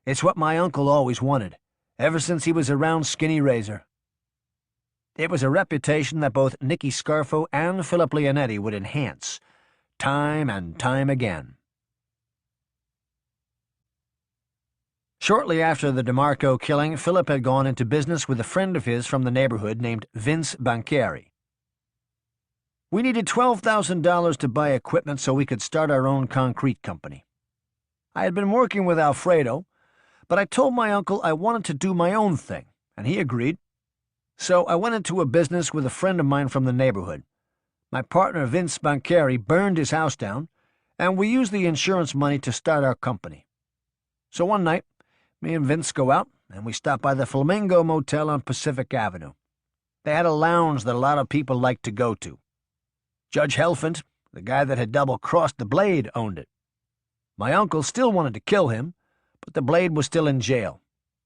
It's what my uncle always wanted, ever since he was around Skinny Razor. It was a reputation that both Nicky Scarfo and Philip Leonetti would enhance, time and time again. Shortly after the DeMarco killing, Philip had gone into business with a friend of his from the neighborhood named Vince Banchieri. We needed $12,000 to buy equipment so we could start our own concrete company. I had been working with Alfredo, but I told my uncle I wanted to do my own thing, and he agreed. So I went into a business with a friend of mine from the neighborhood. My partner Vince Banchieri burned his house down, and we used the insurance money to start our company. So one night, me and Vince go out, and we stop by the Flamingo Motel on Pacific Avenue. They had a lounge that a lot of people liked to go to. Judge Helfand, the guy that had double-crossed the Blade, owned it. My uncle still wanted to kill him, but the Blade was still in jail,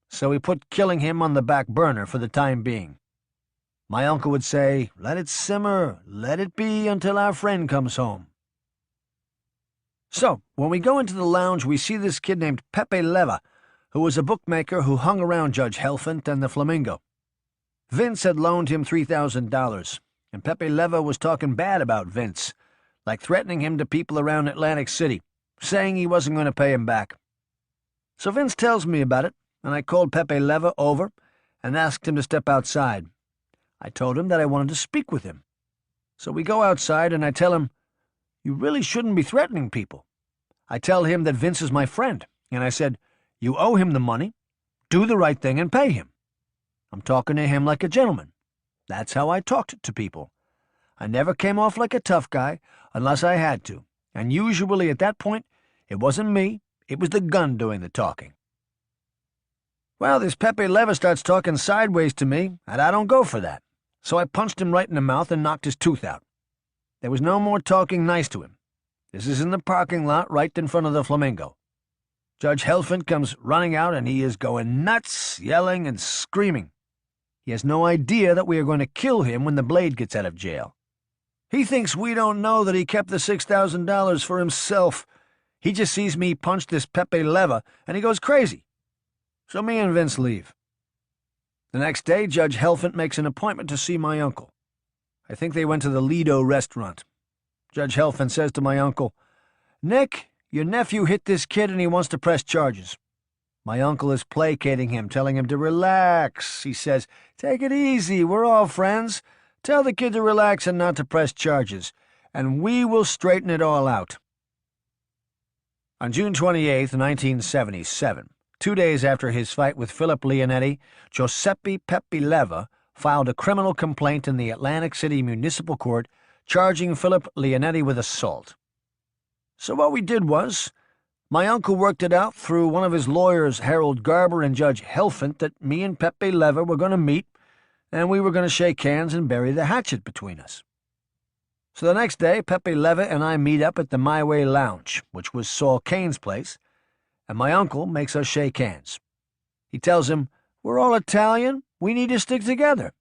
so we put killing him on the back burner for the time being. My uncle would say, "Let it simmer, let it be until our friend comes home." So, when we go into the lounge, we see this kid named Pepe Leva, who was a bookmaker who hung around Judge Helfand and the Flamingo. Vince had loaned him $3,000, and Pepe Leva was talking bad about Vince, like threatening him to people around Atlantic City, saying he wasn't going to pay him back. So Vince tells me about it, and I called Pepe Leva over and asked him to step outside. I told him that I wanted to speak with him. So we go outside, and I tell him, "You really shouldn't be threatening people." I tell him that Vince is my friend, and I said, "You owe him the money. Do the right thing and pay him." I'm talking to him like a gentleman. That's how I talked to people. I never came off like a tough guy unless I had to, and usually at that point, it wasn't me, it was the gun doing the talking. Well, this Pepe Leva starts talking sideways to me, and I don't go for that, so I punched him right in the mouth and knocked his tooth out. There was no more talking nice to him. This is in the parking lot right in front of the Flamingo. Judge Helfand comes running out, and he is going nuts, yelling and screaming. He has no idea that we are going to kill him when the Blade gets out of jail. He thinks we don't know that he kept the $6,000 for himself. He just sees me punch this Pepe Leva, and he goes crazy. So me and Vince leave. The next day, Judge Helfand makes an appointment to see my uncle. I think they went to the Lido restaurant. Judge Helfand says to my uncle, "Nick, your nephew hit this kid and he wants to press charges." My uncle is placating him, telling him to relax. He says, "Take it easy, we're all friends. Tell the kid to relax and not to press charges, and we will straighten it all out." On June 28, 1977, 2 days after his fight with Philip Leonetti, Giuseppe Pepe Leva filed a criminal complaint in the Atlantic City Municipal Court charging Philip Leonetti with assault. So what we did was, my uncle worked it out through one of his lawyers, Harold Garber and Judge Helfand, that me and Pepe Leva were going to meet, and we were going to shake hands and bury the hatchet between us. So the next day, Pepe Leva and I meet up at the My Way Lounge, which was Saul Kane's place, and my uncle makes us shake hands. He tells him, "We're all Italian, we need to stick together."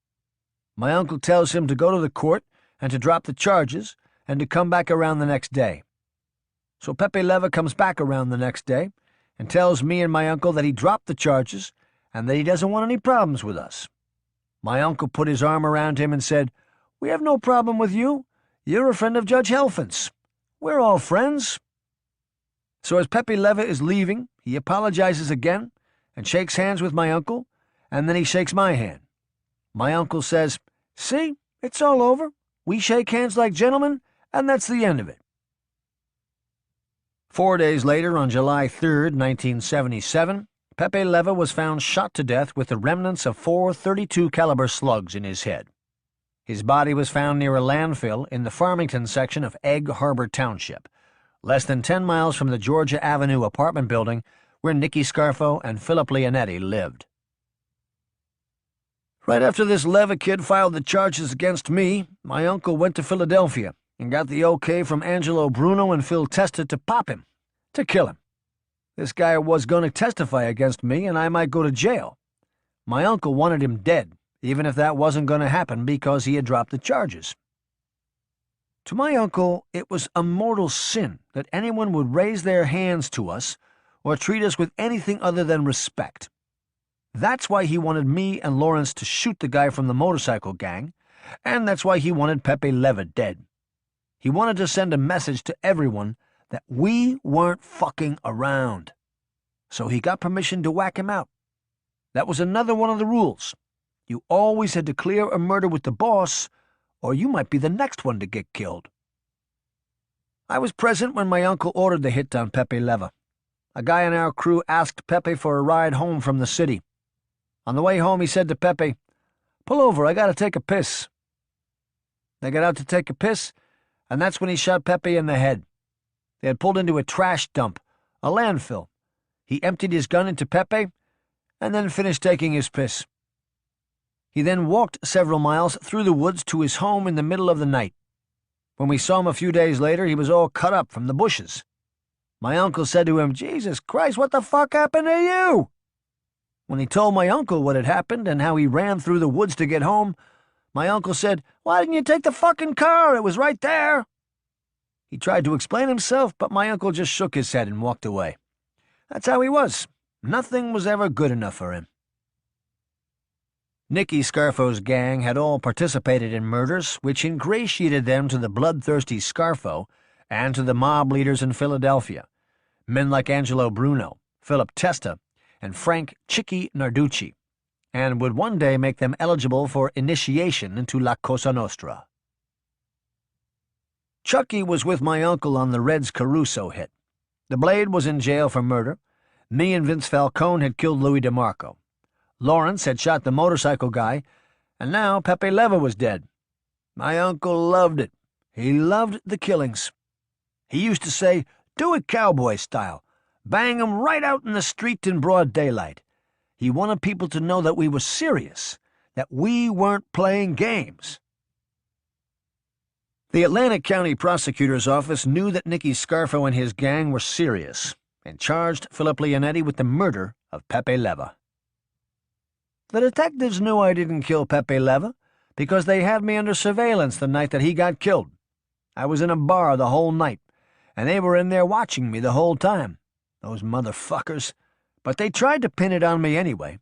My uncle tells him to go to the court and to drop the charges and to come back around the next day. So Pepe Leva comes back around the next day and tells me and my uncle that he dropped the charges and that he doesn't want any problems with us. My uncle put his arm around him and said, "We have no problem with you. You're a friend of Judge Helfand's. We're all friends." So as Pepe Leva is leaving, he apologizes again and shakes hands with my uncle, and then he shakes my hand. My uncle says, "See, it's all over. We shake hands like gentlemen, and that's the end of it." 4 days later, on July 3rd, 1977, Pepe Leva was found shot to death with the remnants of 4 .32 caliber slugs in his head. His body was found near a landfill in the Farmington section of Egg Harbor Township, less than 10 miles from the Georgia Avenue apartment building where Nicky Scarfo and Philip Leonetti lived. Right after this Leva kid filed the charges against me, my uncle went to Philadelphia and got the okay from Angelo Bruno and Phil Testa to pop him, to kill him. This guy was going to testify against me and I might go to jail. My uncle wanted him dead, even if that wasn't going to happen because he had dropped the charges. To my uncle, it was a mortal sin that anyone would raise their hands to us or treat us with anything other than respect. That's why he wanted me and Lawrence to shoot the guy from the motorcycle gang, and that's why he wanted Pepe Leva dead. He wanted to send a message to everyone that we weren't fucking around. So he got permission to whack him out. That was another one of the rules. You always had to clear a murder with the boss, or you might be the next one to get killed. I was present when my uncle ordered the hit on Pepe Leva. A guy in our crew asked Pepe for a ride home from the city. On the way home, he said to Pepe, "Pull over, I gotta take a piss." They got out to take a piss, and that's when he shot Pepe in the head. They had pulled into a trash dump, a landfill. He emptied his gun into Pepe, and then finished taking his piss. He then walked several miles through the woods to his home in the middle of the night. When we saw him a few days later, he was all cut up from the bushes. My uncle said to him, "Jesus Christ, what the fuck happened to you?" When he told my uncle what had happened and how he ran through the woods to get home, my uncle said, "Why didn't you take the fucking car? It was right there." He tried to explain himself, but my uncle just shook his head and walked away. That's how he was. Nothing was ever good enough for him. Nicky Scarfo's gang had all participated in murders which ingratiated them to the bloodthirsty Scarfo and to the mob leaders in Philadelphia, men like Angelo Bruno, Philip Testa, and Frank Chicky Narducci, and would one day make them eligible for initiation into La Cosa Nostra. Chucky was with my uncle on the Reds Caruso hit. The Blade was in jail for murder. Me and Vince Falcone had killed Louis DeMarco. Lawrence had shot the motorcycle guy, and now Pepe Leva was dead. My uncle loved it. He loved the killings. He used to say, "Do it cowboy style. Bang 'em right out in the street in broad daylight." He wanted people to know that we were serious, that we weren't playing games. The Atlantic County Prosecutor's Office knew that Nicky Scarfo and his gang were serious and charged Philip Leonetti with the murder of Pepe Leva. The detectives knew I didn't kill Pepe Leva because they had me under surveillance the night that he got killed. I was in a bar the whole night, and they were in there watching me the whole time. Those motherfuckers. But they tried to pin it on me anyway.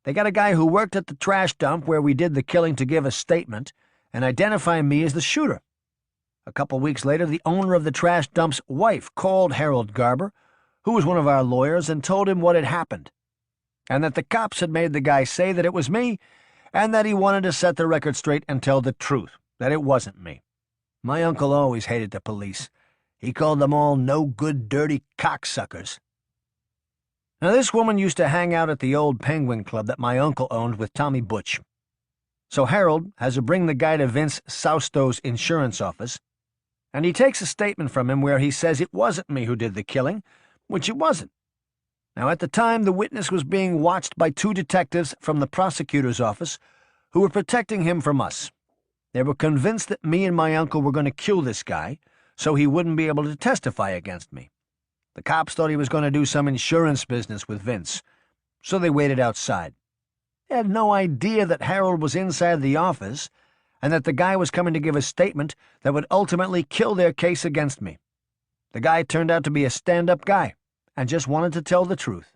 They got a guy who worked at the trash dump where we did the killing to give a statement and identify me as the shooter. A couple weeks later, the owner of the trash dump's wife called Harold Garber, who was one of our lawyers, and told him what had happened, and that the cops had made the guy say that it was me, and that he wanted to set the record straight and tell the truth, that it wasn't me. My uncle always hated the police. He called them all no-good, dirty cocksuckers. Now, this woman used to hang out at the old Penguin Club that my uncle owned with Tommy Butch. So Harold has to bring the guy to Vince Sausto's insurance office, and he takes a statement from him where he says it wasn't me who did the killing, which it wasn't. Now, at the time, the witness was being watched by two detectives from the prosecutor's office who were protecting him from us. They were convinced that me and my uncle were going to kill this guy so he wouldn't be able to testify against me. The cops thought he was going to do some insurance business with Vince, so they waited outside. They had no idea that Harold was inside the office and that the guy was coming to give a statement that would ultimately kill their case against me. The guy turned out to be a stand-up guy and just wanted to tell the truth.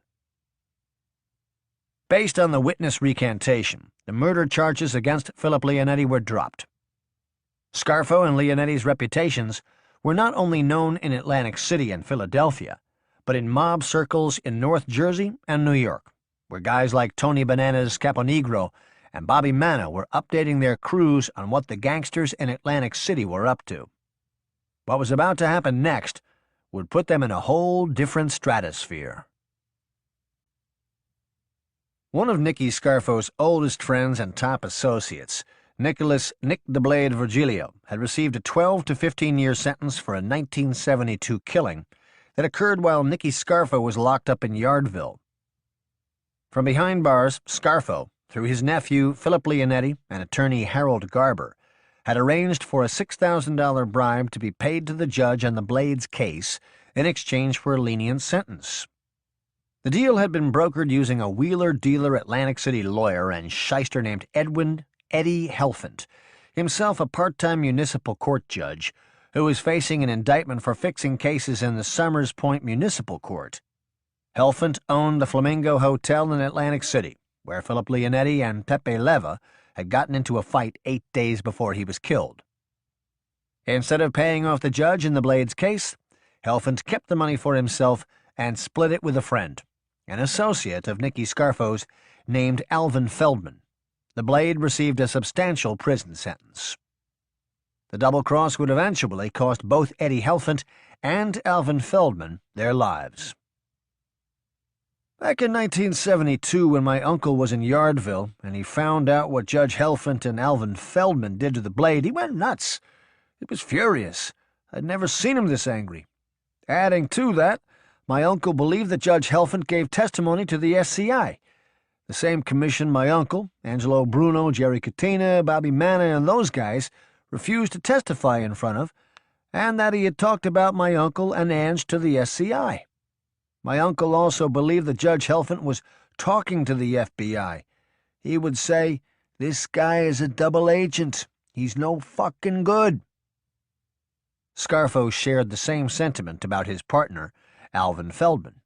Based on the witness recantation, the murder charges against Philip Leonetti were dropped. Scarfo and Leonetti's reputations were not only known in Atlantic City and Philadelphia, but in mob circles in North Jersey and New York, where guys like Tony Bananas Caponegro and Bobby Manna were updating their crews on what the gangsters in Atlantic City were up to. What was about to happen next would put them in a whole different stratosphere. One of Nicky Scarfo's oldest friends and top associates, Nicholas Nick the Blade Virgilio, had received a 12 to 15-year sentence for a 1972 killing It occurred while Nicky Scarfo was locked up in Yardville. From behind bars, Scarfo, through his nephew Philip Leonetti and attorney Harold Garber, had arranged for a $6,000 bribe to be paid to the judge on the Blades case in exchange for a lenient sentence. The deal had been brokered using a wheeler-dealer Atlantic City lawyer and shyster named Eddie Helfant, himself a part-time municipal court judge who was facing an indictment for fixing cases in the Summers Point Municipal Court. Helfant owned the Flamingo Hotel in Atlantic City, where Philip Leonetti and Pepe Leva had gotten into a fight 8 days before he was killed. Instead of paying off the judge in the Blades case, Helfant kept the money for himself and split it with a friend, an associate of Nicky Scarfo's named Alvin Feldman. The Blade received a substantial prison sentence. The double-cross would eventually cost both Eddie Helfant and Alvin Feldman their lives. Back in 1972, when my uncle was in Yardville and he found out what Judge Helfant and Alvin Feldman did to the Blade, he went nuts. He was furious. I'd never seen him this angry. Adding to that, my uncle believed that Judge Helfant gave testimony to the SCI, the same commission my uncle, Angelo Bruno, Jerry Catena, Bobby Manna, and those guys refused to testify in front of, and that he had talked about my uncle and Ange to the SCI. My uncle also believed that Judge Helfant was talking to the FBI. He would say, "This guy is a double agent. He's no fucking good." Scarfo shared the same sentiment about his partner, Alvin Feldman.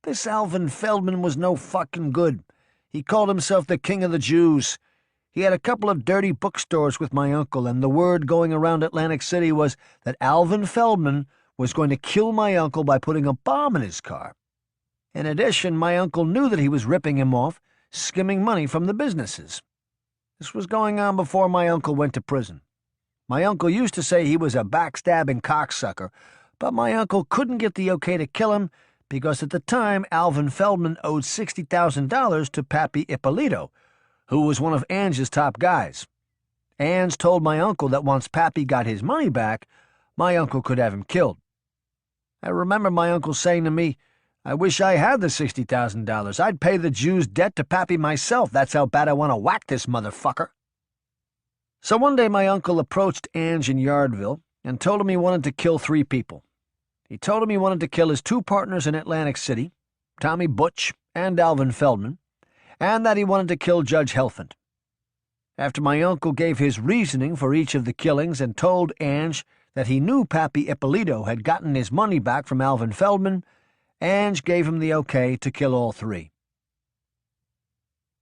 This Alvin Feldman was no fucking good. He called himself the King of the Jews. He had a couple of dirty bookstores with my uncle, and the word going around Atlantic City was that Alvin Feldman was going to kill my uncle by putting a bomb in his car. In addition, my uncle knew that he was ripping him off, skimming money from the businesses. This was going on before my uncle went to prison. My uncle used to say he was a backstabbing cocksucker, but my uncle couldn't get the okay to kill him because at the time Alvin Feldman owed $60,000 to Pappy Ippolito, who was one of Ange's top guys. Ange told my uncle that once Pappy got his money back, my uncle could have him killed. I remember my uncle saying to me, "I wish I had the $60,000. I'd pay the Jew's debt to Pappy myself. That's how bad I want to whack this motherfucker." So one day my uncle approached Ange in Yardville and told him he wanted to kill 3 people. He told him he wanted to kill his 2 partners in Atlantic City, Tommy Butch and Alvin Feldman, and that he wanted to kill Judge Helfant. After my uncle gave his reasoning for each of the killings and told Ange that he knew Pappy Ippolito had gotten his money back from Alvin Feldman, Ange gave him the okay to kill all 3.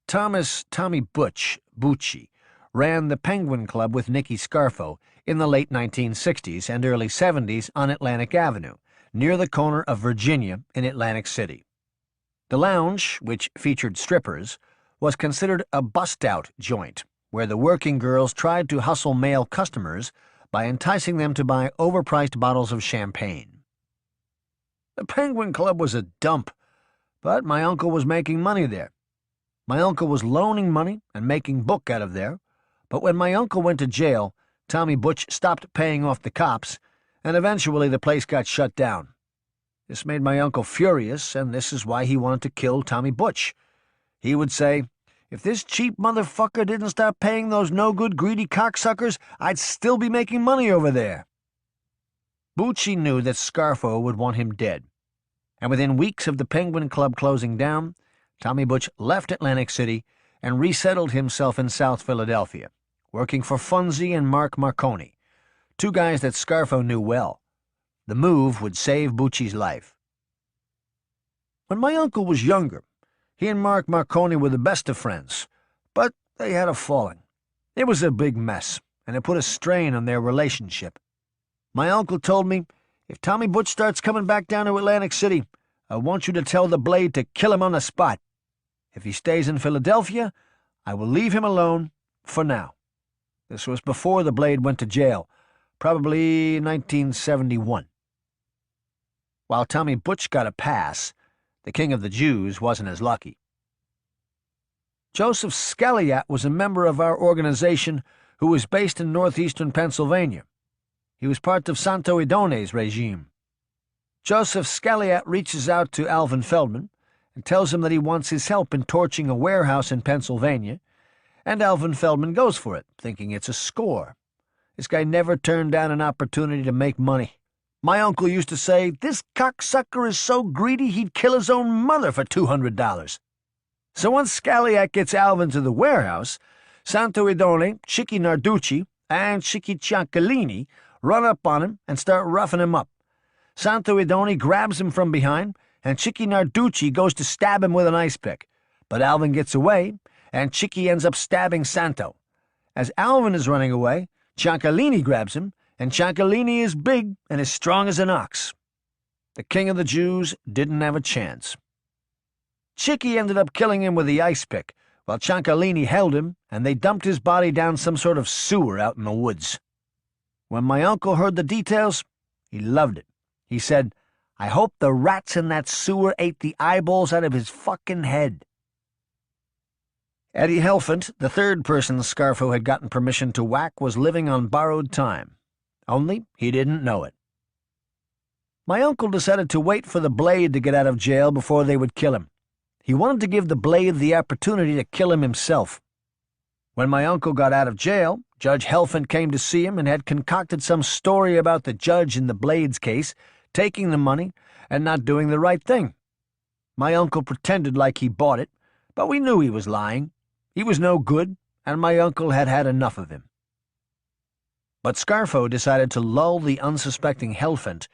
Tommy Butch, Bucci, ran the Penguin Club with Nicky Scarfo in the late 1960s and early 70s on Atlantic Avenue, near the corner of Virginia in Atlantic City. The lounge, which featured strippers, was considered a bust-out joint, where the working girls tried to hustle male customers by enticing them to buy overpriced bottles of champagne. The Penguin Club was a dump, but my uncle was making money there. My uncle was loaning money and making book out of there, but when my uncle went to jail, Tommy Butch stopped paying off the cops, and eventually the place got shut down. This made my uncle furious, and this is why he wanted to kill Tommy Butch. He would say, "If this cheap motherfucker didn't stop paying those no-good greedy cocksuckers, I'd still be making money over there." Bucci knew that Scarfo would want him dead, and within weeks of the Penguin Club closing down, Tommy Butch left Atlantic City and resettled himself in South Philadelphia, working for Funzie and Mark Marconi, 2 guys that Scarfo knew well. The move would save Bucci's life. When my uncle was younger, he and Mark Marconi were the best of friends, but they had a falling. It was a big mess, and it put a strain on their relationship. My uncle told me, "If Tommy Butch starts coming back down to Atlantic City, I want you to tell the Blade to kill him on the spot. If he stays in Philadelphia, I will leave him alone for now." This was before the Blade went to jail, probably 1971. While Tommy Butch got a pass, the King of the Jews wasn't as lucky. Joseph Scaliat was a member of our organization who was based in northeastern Pennsylvania. He was part of Santo Idone's regime. Joseph Scaliat reaches out to Alvin Feldman and tells him that he wants his help in torching a warehouse in Pennsylvania, and Alvin Feldman goes for it, thinking it's a score. This guy never turned down an opportunity to make money. My uncle used to say, "This cocksucker is so greedy he'd kill his own mother for $200. So once Scaliat gets Alvin to the warehouse, Santoidone, Chicky Narducci, and Chicky Ciancalini run up on him and start roughing him up. Santoidone grabs him from behind, and Chicky Narducci goes to stab him with an ice pick. But Alvin gets away, and Chicky ends up stabbing Santo. As Alvin is running away, Ciancalini grabs him, and Ciancalini is big and as strong as an ox. The king of the Jews didn't have a chance. Chicky ended up killing him with the ice pick, while Ciancalini held him, and they dumped his body down some sort of sewer out in the woods. When my uncle heard the details, he loved it. He said, "I hope the rats in that sewer ate the eyeballs out of his fucking head." Eddie Helfant, the third person Scarfo had gotten permission to whack, was living on borrowed time. Only he didn't know it. My uncle decided to wait for the Blade to get out of jail before they would kill him. He wanted to give the Blade the opportunity to kill him himself. When my uncle got out of jail, Judge Helfant came to see him and had concocted some story about the judge in the Blade's case taking the money and not doing the right thing. My uncle pretended like he bought it, but we knew he was lying. He was no good, and my uncle had had enough of him. But Scarfo decided to lull the unsuspecting Helfant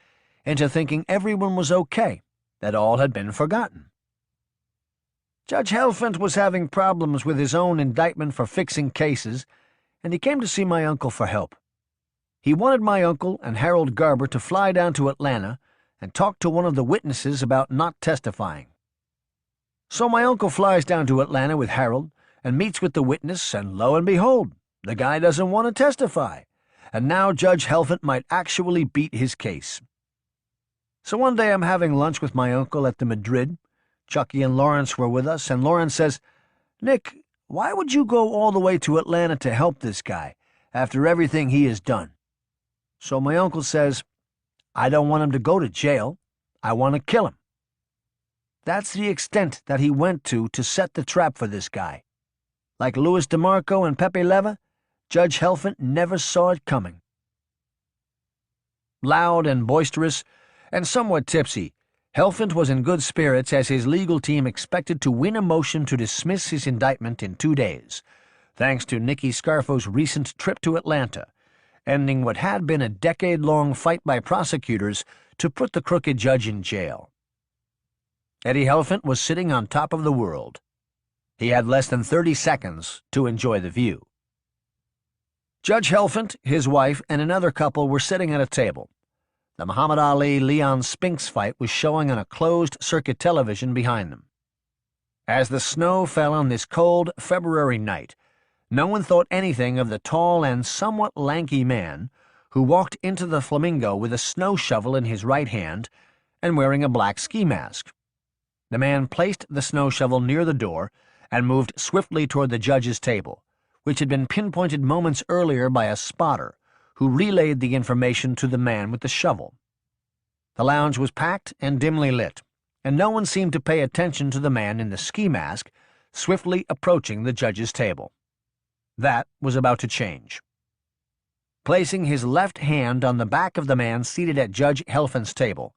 into thinking everyone was okay, that all had been forgotten. Judge Helfant was having problems with his own indictment for fixing cases, and he came to see my uncle for help. He wanted my uncle and Harold Garber to fly down to Atlanta and talk to one of the witnesses about not testifying. So my uncle flies down to Atlanta with Harold and meets with the witness, and lo and behold, the guy doesn't want to testify, and now Judge Helfant might actually beat his case. So one day I'm having lunch with my uncle at the Madrid. Chucky and Lawrence were with us, and Lawrence says, "Nick, why would you go all the way to Atlanta to help this guy after everything he has done?" So my uncle says, "I don't want him to go to jail. I want to kill him." That's the extent that he went to set the trap for this guy. Like Louis DeMarco and Pepe Leva, Judge Helfant never saw it coming. Loud and boisterous, and somewhat tipsy, Helfant was in good spirits as his legal team expected to win a motion to dismiss his indictment in 2 days, thanks to Nicky Scarfo's recent trip to Atlanta, ending what had been a decade-long fight by prosecutors to put the crooked judge in jail. Eddie Helfant was sitting on top of the world. He had less than 30 seconds to enjoy the view. Judge Helfant, his wife, and another couple were sitting at a table. The Muhammad Ali-Leon Spinks fight was showing on a closed-circuit television behind them. As the snow fell on this cold February night, no one thought anything of the tall and somewhat lanky man who walked into the Flamingo with a snow shovel in his right hand and wearing a black ski mask. The man placed the snow shovel near the door and moved swiftly toward the judge's table, which had been pinpointed moments earlier by a spotter who relayed the information to the man with the shovel. The lounge was packed and dimly lit, and no one seemed to pay attention to the man in the ski mask swiftly approaching the judge's table. That was about to change. Placing his left hand on the back of the man seated at Judge Helfant's table,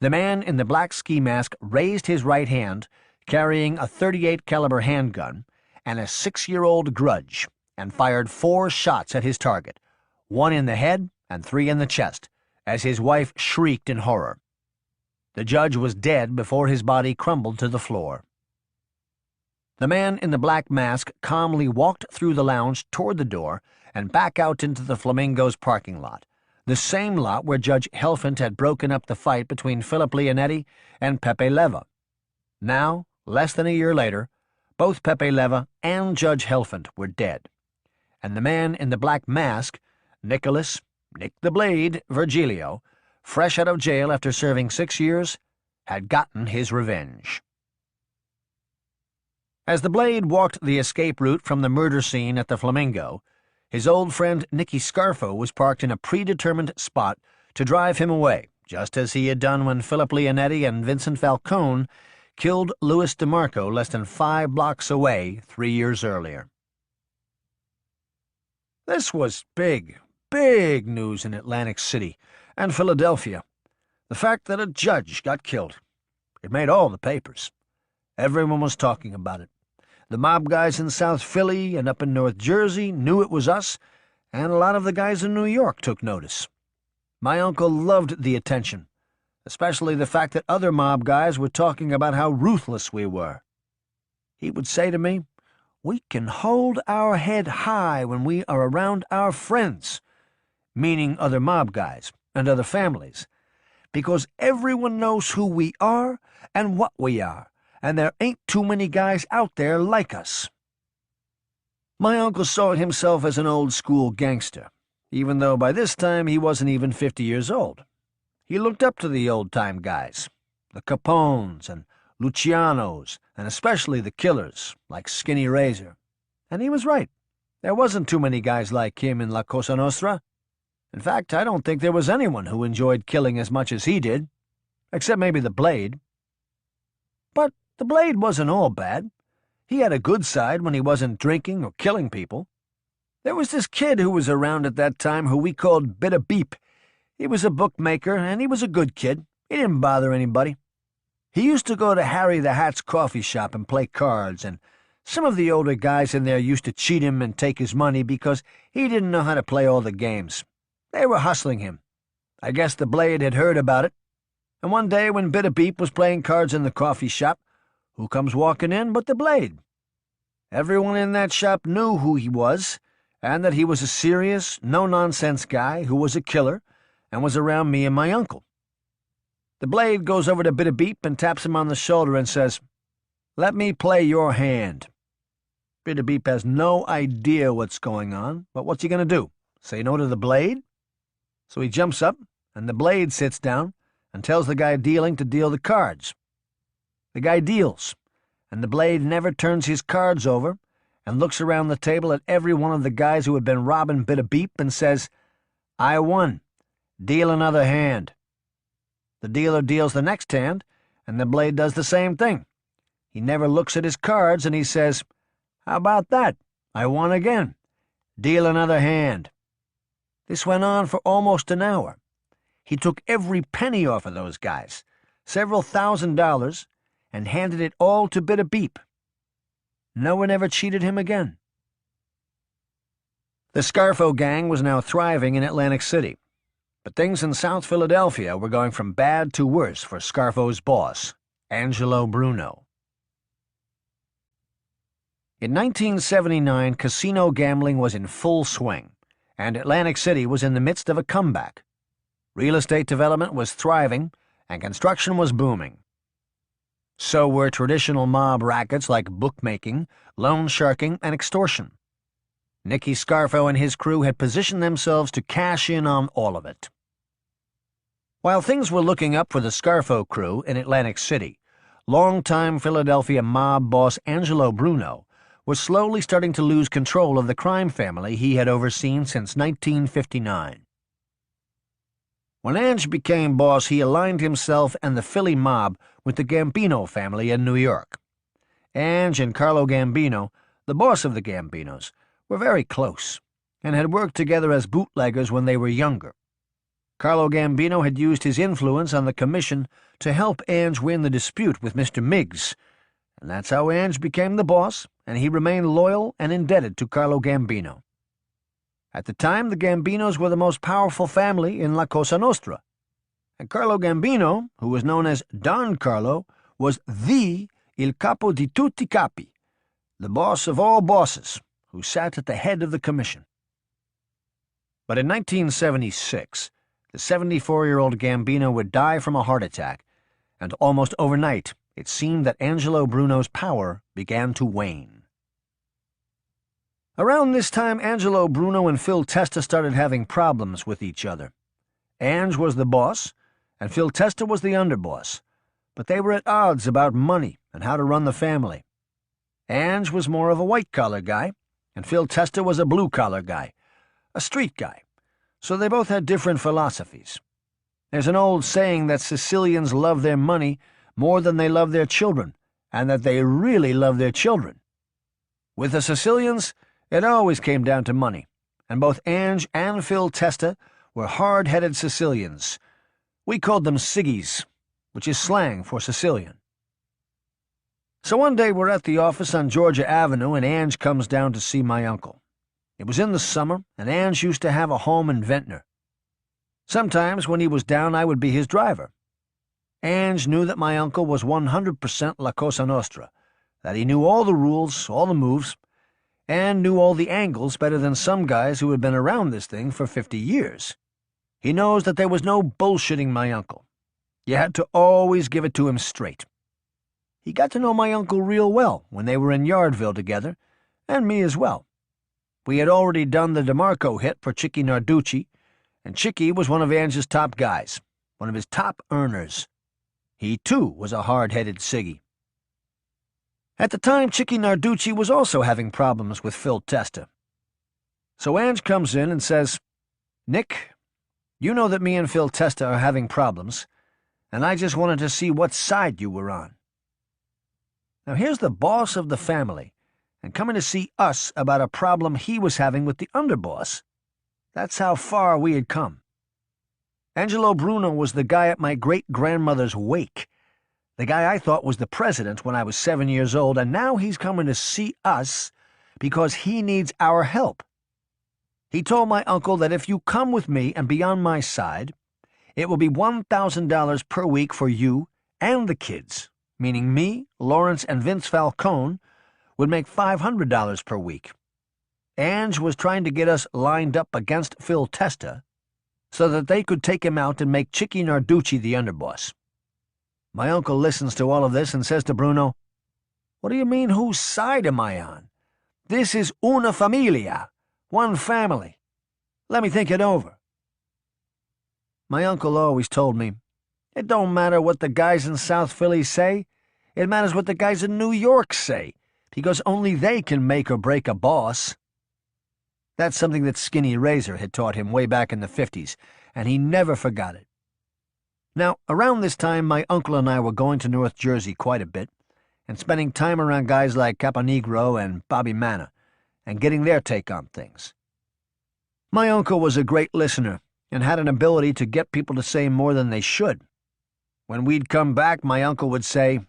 the man in the black ski mask raised his right hand, carrying a .38 caliber handgun and a 6-year-old grudge, and fired 4 shots at his target, 1 in the head and 3 in the chest, as his wife shrieked in horror. The judge was dead before his body crumbled to the floor. The man in the black mask calmly walked through the lounge toward the door and back out into the Flamingo's parking lot, the same lot where Judge Helfant had broken up the fight between Philip Leonetti and Pepe Leva. Now, less than a year later, both Pepe Leva and Judge Helfant were dead, and the man in the black mask, Nick the Blade Virgilio, fresh out of jail after serving 6 years, had gotten his revenge. As the Blade walked the escape route from the murder scene at the Flamingo, his old friend Nicky Scarfo was parked in a predetermined spot to drive him away, just as he had done when Philip Leonetti and Vincent Falcone killed Louis DeMarco less than 5 blocks away 3 years earlier. This was big, big news in Atlantic City and Philadelphia. The fact that a judge got killed. It made all the papers. Everyone was talking about it. The mob guys in South Philly and up in North Jersey knew it was us, and a lot of the guys in New York took notice. My uncle loved the attention, especially the fact that other mob guys were talking about how ruthless we were. He would say to me, "We can hold our head high when we are around our friends," meaning other mob guys and other families, "because everyone knows who we are and what we are, and there ain't too many guys out there like us." My uncle saw himself as an old-school gangster, even though by this time he wasn't even 50 years old. He looked up to the old-time guys, the Capones and Lucianos, and especially the killers, like Skinny Razor. And he was right. There wasn't too many guys like him in La Cosa Nostra. In fact, I don't think there was anyone who enjoyed killing as much as he did, except maybe the Blade. But the Blade wasn't all bad. He had a good side when he wasn't drinking or killing people. There was this kid who was around at that time who we called Bit a Beep. He was a bookmaker, and he was a good kid. He didn't bother anybody. He used to go to Harry the Hat's coffee shop and play cards, and some of the older guys in there used to cheat him and take his money because he didn't know how to play all the games. They were hustling him. I guess the Blade had heard about it, and one day when Bit a Beep was playing cards in the coffee shop, who comes walking in but the Blade? Everyone in that shop knew who he was, and that he was a serious, no-nonsense guy who was a killer and was around me and my uncle. The Blade goes over to Bit a Beep and taps him on the shoulder and says, "Let me play your hand." Bit a Beep has no idea what's going on, but what's he going to do? Say no to the Blade? So he jumps up, and the Blade sits down and tells the guy dealing to deal the cards. The guy deals, and the Blade never turns his cards over and looks around the table at every one of the guys who had been robbing Bit a Beep and says, "I won. Deal another hand." The dealer deals the next hand, and the Blade does the same thing. He never looks at his cards, and he says, "How about that? I won again. Deal another hand." This went on for almost an hour. He took every penny off of those guys, several $1,000s, and handed it all to Bit a Beep. No one ever cheated him again. The Scarfo gang was now thriving in Atlantic City, but things in South Philadelphia were going from bad to worse for Scarfo's boss, Angelo Bruno. In 1979, casino gambling was in full swing, and Atlantic City was in the midst of a comeback. Real estate development was thriving, and construction was booming. So were traditional mob rackets like bookmaking, loan sharking, and extortion. Nicky Scarfo and his crew had positioned themselves to cash in on all of it. While things were looking up for the Scarfo crew in Atlantic City, longtime Philadelphia mob boss Angelo Bruno was slowly starting to lose control of the crime family he had overseen since 1959. When Ange became boss, he aligned himself and the Philly mob with the Gambino family in New York. Ange and Carlo Gambino, the boss of the Gambinos, were very close and had worked together as bootleggers when they were younger. Carlo Gambino had used his influence on the commission to help Ange win the dispute with Mr. Miggs, and that's how Ange became the boss, and he remained loyal and indebted to Carlo Gambino. At the time, the Gambinos were the most powerful family in La Cosa Nostra, and Carlo Gambino, who was known as Don Carlo, was il capo di tutti capi, the boss of all bosses, who sat at the head of the commission. But in 1976, the 74-year-old Gambino would die from a heart attack, and almost overnight it seemed that Angelo Bruno's power began to wane. Around this time, Angelo Bruno and Phil Testa started having problems with each other. Ange was the boss, and Phil Testa was the underboss, but they were at odds about money and how to run the family. Ange was more of a white-collar guy, and Phil Testa was a blue-collar guy, a street guy, so they both had different philosophies. There's an old saying that Sicilians love their money more than they love their children, and that they really love their children. With the Sicilians, it always came down to money, and both Ange and Phil Testa were hard-headed Sicilians. We called them Siggies, which is slang for Sicilian. So one day we're at the office on Georgia Avenue, and Ange comes down to see my uncle. It was in the summer, and Ange used to have a home in Ventnor. Sometimes when he was down, I would be his driver. Ange knew that my uncle was 100% La Cosa Nostra, that he knew all the rules, all the moves, and knew all the angles better than some guys who had been around this thing for 50 years. He knows that there was no bullshitting my uncle. You had to always give it to him straight. He got to know my uncle real well when they were in Yardville together, and me as well. We had already done the DeMarco hit for Chicky Narducci, and Chicky was one of Ange's top guys, one of his top earners. He, too, was a hard-headed Siggy. At the time, Chicky Narducci was also having problems with Phil Testa. So Ange comes in and says, "Nick, you know that me and Phil Testa are having problems, and I just wanted to see what side you were on." Now here's the boss of the family, and coming to see us about a problem he was having with the underboss. That's how far we had come. Angelo Bruno was the guy at my great-grandmother's wake, the guy I thought was the president when I was 7 years old, and now he's coming to see us because he needs our help. He told my uncle that if you come with me and be on my side, it will be $1,000 per week for you and the kids, meaning me, Lawrence, and Vince Falcone would make $500 per week. Ange was trying to get us lined up against Phil Testa so that they could take him out and make Chicky Narducci the underboss. My uncle listens to all of this and says to Bruno, "What do you mean, whose side am I on? This is una familia, one family. Let me think it over." My uncle always told me, "It don't matter what the guys in South Philly say, it matters what the guys in New York say, because only they can make or break a boss." That's something that Skinny Razor had taught him way back in the 50s, and he never forgot it. Now, around this time, my uncle and I were going to North Jersey quite a bit, and spending time around guys like Caponegro and Bobby Manna, and getting their take on things. My uncle was a great listener, and had an ability to get people to say more than they should. When we'd come back, my uncle would say,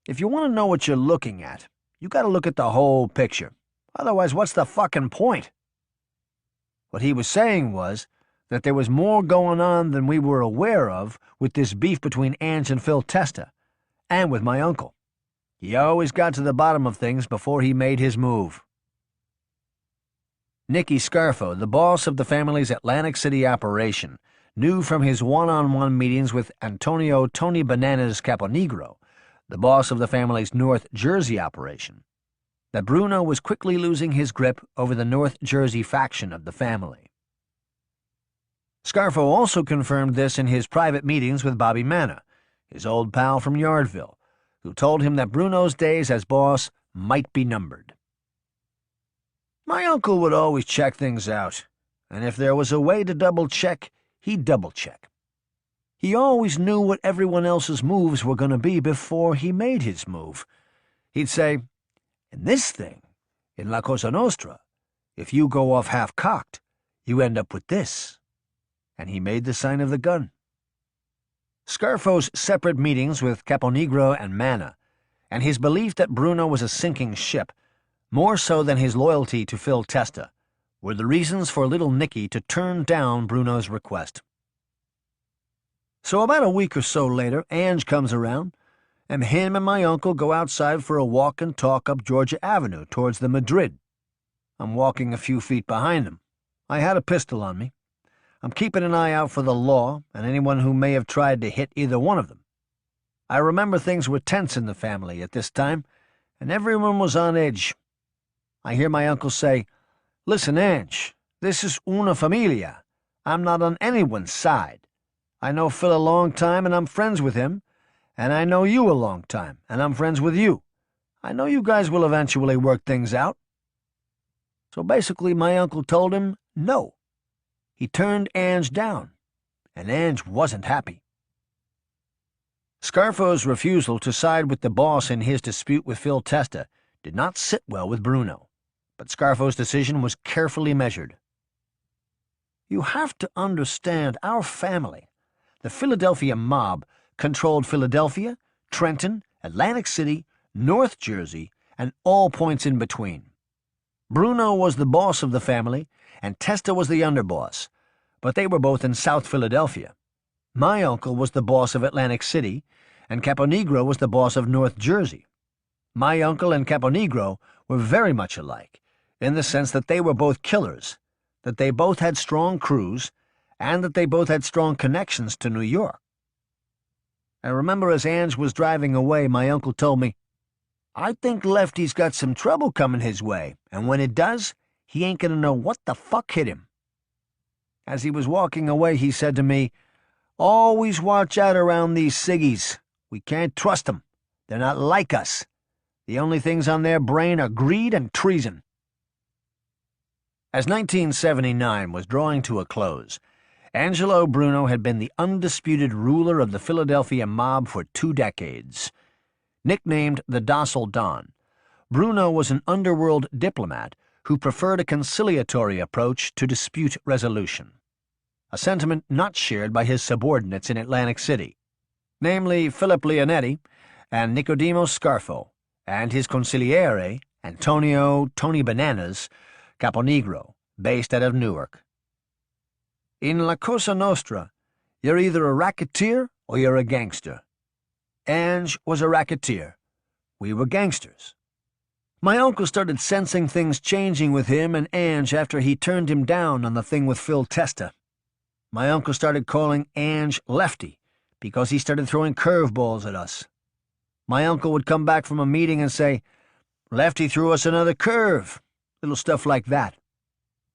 "If you want to know what you're looking at, you got to look at the whole picture. Otherwise, what's the fucking point?" What he was saying was that there was more going on than we were aware of with this beef between Ange and Phil Testa, and with my uncle. He always got to the bottom of things before he made his move. Nicky Scarfo, the boss of the family's Atlantic City operation, knew from his one-on-one meetings with Antonio Tony Bananas Caponegro, the boss of the family's North Jersey operation, that Bruno was quickly losing his grip over the North Jersey faction of the family. Scarfo also confirmed this in his private meetings with Bobby Manna, his old pal from Yardville, who told him that Bruno's days as boss might be numbered. My uncle would always check things out, and if there was a way to double-check, he'd double-check. He always knew what everyone else's moves were going to be before he made his move. He'd say, "In this thing, in La Cosa Nostra, if you go off half-cocked, you end up with this." And he made the sign of the gun. Scarfo's separate meetings with Caponegro and Manna, and his belief that Bruno was a sinking ship, more so than his loyalty to Phil Testa, were the reasons for little Nicky to turn down Bruno's request. So about a week or so later, Ange comes around, and him and my uncle go outside for a walk and talk up Georgia Avenue towards the Madrid. I'm walking a few feet behind them. I had a pistol on me. I'm keeping an eye out for the law and anyone who may have tried to hit either one of them. I remember things were tense in the family at this time, and everyone was on edge. I hear my uncle say, "Listen, Ange, this is una familia. I'm not on anyone's side. I know Phil a long time, and I'm friends with him, and I know you a long time, and I'm friends with you. I know you guys will eventually work things out." So basically my uncle told him no. He turned Ange down. and Ange wasn't happy. Scarfo's refusal to side with the boss in his dispute with Phil Testa did not sit well with Bruno, but Scarfo's decision was carefully measured. "You have to understand our family. The Philadelphia mob controlled Philadelphia, Trenton, Atlantic City, North Jersey, and all points in between. Bruno was the boss of the family, and Testa was the underboss, but they were both in South Philadelphia. My uncle was the boss of Atlantic City, and Caponegro was the boss of North Jersey. My uncle and Caponegro were very much alike, in the sense that they were both killers, that they both had strong crews, and that they both had strong connections to New York. I remember as Ange was driving away, my uncle told me, 'I think Lefty's got some trouble coming his way, and when it does, he ain't gonna know what the fuck hit him.' As he was walking away, he said to me, 'Always watch out around these ciggies. We can't trust them. They're not like us. The only things on their brain are greed and treason.'" As 1979 was drawing to a close, Angelo Bruno had been the undisputed ruler of the Philadelphia mob for 2 decades. Nicknamed the Docile Don, Bruno was an underworld diplomat who preferred a conciliatory approach to dispute resolution, a sentiment not shared by his subordinates in Atlantic City, namely Philip Leonetti and Nicodemo Scarfo, and his consigliere, Antonio Tony Bananas Caponegro, based out of Newark. In La Cosa Nostra, you're either a racketeer or you're a gangster. Ange was a racketeer. We were gangsters. My uncle started sensing things changing with him and Ange after he turned him down on the thing with Phil Testa. My uncle started calling Ange Lefty because he started throwing curveballs at us. My uncle would come back from a meeting and say, "Lefty threw us another curve," little stuff like that.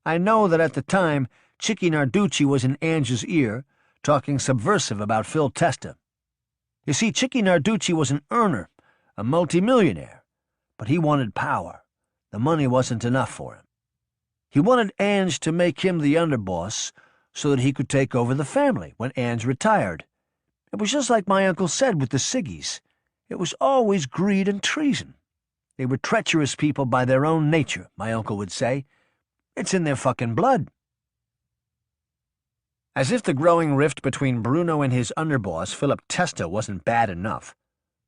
I know that at the time, Chicky Narducci was in Ange's ear, talking subversive about Phil Testa. You see, Chicky Narducci was an earner, a multimillionaire, but he wanted power. The money wasn't enough for him. He wanted Ange to make him the underboss so that he could take over the family when Ange retired. It was just like my uncle said with the Siggies. It was always greed and treason. They were treacherous people by their own nature, my uncle would say. It's in their fucking blood. As if the growing rift between Bruno and his underboss, Philip Testa, wasn't bad enough,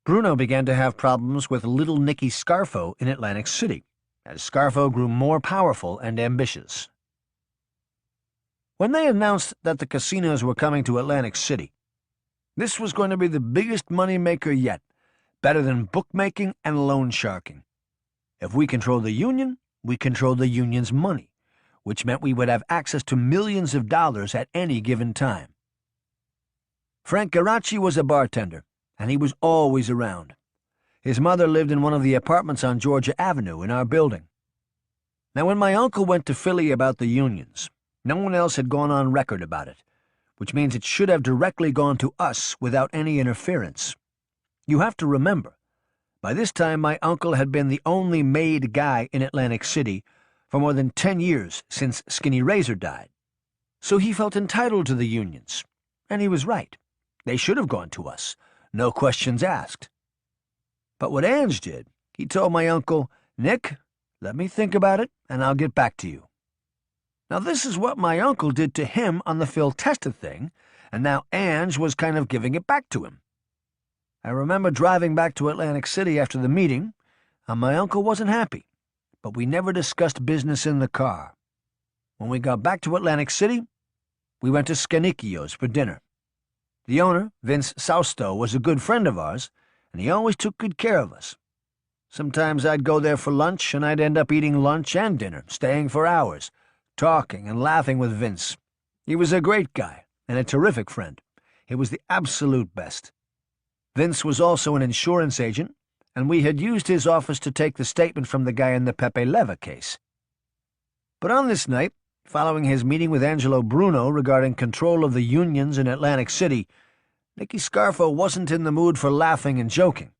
Bruno began to have problems with little Nicky Scarfo in Atlantic City, as Scarfo grew more powerful and ambitious. When they announced that the casinos were coming to Atlantic City, this was going to be the biggest money-maker yet, better than bookmaking and loan sharking. If we controlled the union, we controlled the union's money, which meant we would have access to millions of dollars at any given time. Frank Garacci was a bartender, and he was always around. His mother lived in one of the apartments on Georgia Avenue in our building. Now, when my uncle went to Philly about the unions, no one else had gone on record about it, which means it should have directly gone to us without any interference. You have to remember, by this time my uncle had been the only made guy in Atlantic City for more than 10 years since Skinny Razor died. So he felt entitled to the unions, and he was right. They should have gone to us, no questions asked. But what Ange did, he told my uncle, "Nick, let me think about it, and I'll get back to you." Now this is what my uncle did to him on the Phil Testa thing, and now Ange was kind of giving it back to him. I remember driving back to Atlantic City after the meeting, and my uncle wasn't happy, but we never discussed business in the car. When we got back to Atlantic City, we went to Scanicchio's for dinner. The owner, Vince Sausto, was a good friend of ours, and he always took good care of us. Sometimes I'd go there for lunch, and I'd end up eating lunch and dinner, staying for hours, talking and laughing with Vince. He was a great guy and a terrific friend. He was the absolute best. Vince was also an insurance agent, and we had used his office to take the statement from the guy in the Pepe Leva case. But on this night, following his meeting with Angelo Bruno regarding control of the unions in Atlantic City, Nicky Scarfo wasn't in the mood for laughing and joking.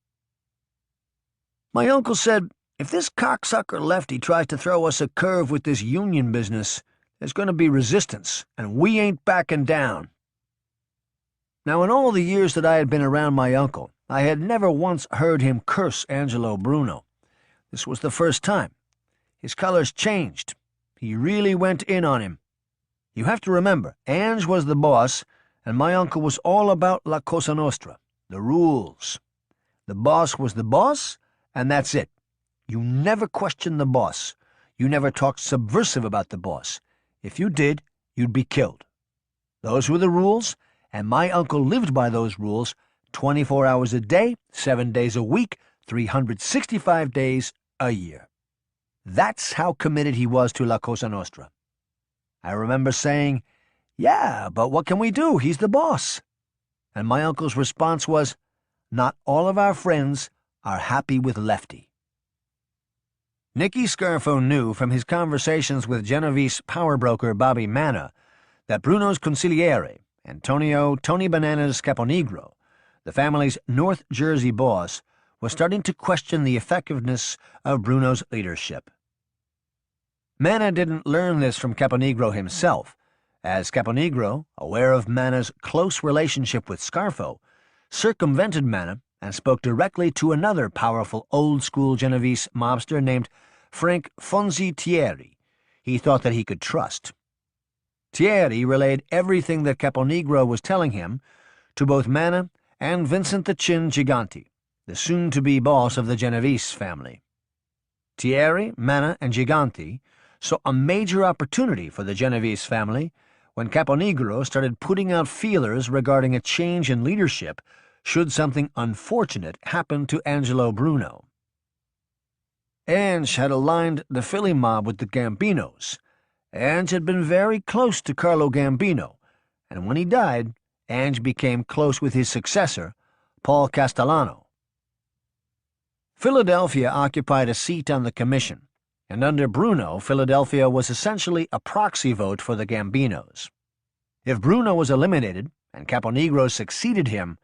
My uncle said, "If this cocksucker Lefty tries to throw us a curve with this union business, there's going to be resistance, and we ain't backing down." Now, in all the years that I had been around my uncle, I had never once heard him curse Angelo Bruno. This was the first time. His colors changed. He really went in on him. You have to remember, Ange was the boss, and my uncle was all about la Cosa Nostra, the rules. The boss was the boss, and that's it. You never questioned the boss. You never talked subversive about the boss. If you did, you'd be killed. Those were the rules, and my uncle lived by those rules 24 hours a day, 7 days a week, 365 days a year. That's how committed he was to la Cosa Nostra. I remember saying, "Yeah, but what can we do? He's the boss." And my uncle's response was, "Not all of our friends are happy with Lefty." Nicky Scarfo knew from his conversations with Genovese power broker Bobby Manna that Bruno's consigliere, Antonio Tony Bananas Caponegro, the family's North Jersey boss, was starting to question the effectiveness of Bruno's leadership. Manna didn't learn this from Caponegro himself, as Caponegro, aware of Manna's close relationship with Scarfo, circumvented Manna and spoke directly to another powerful old-school Genovese mobster named Frank Fonzi Thierry he thought that he could trust. Thierry relayed everything that Caponegro was telling him to both Manna and Vincent the Chin Gigante, the soon-to-be boss of the Genovese family. Thierry, Manna, and Gigante saw a major opportunity for the Genovese family when Caponegro started putting out feelers regarding a change in leadership should something unfortunate happen to Angelo Bruno. Ange had aligned the Philly mob with the Gambinos. Ange had been very close to Carlo Gambino, and when he died, Ange became close with his successor, Paul Castellano. Philadelphia occupied a seat on the commission, and under Bruno, Philadelphia was essentially a proxy vote for the Gambinos. If Bruno was eliminated and Caponegro succeeded him,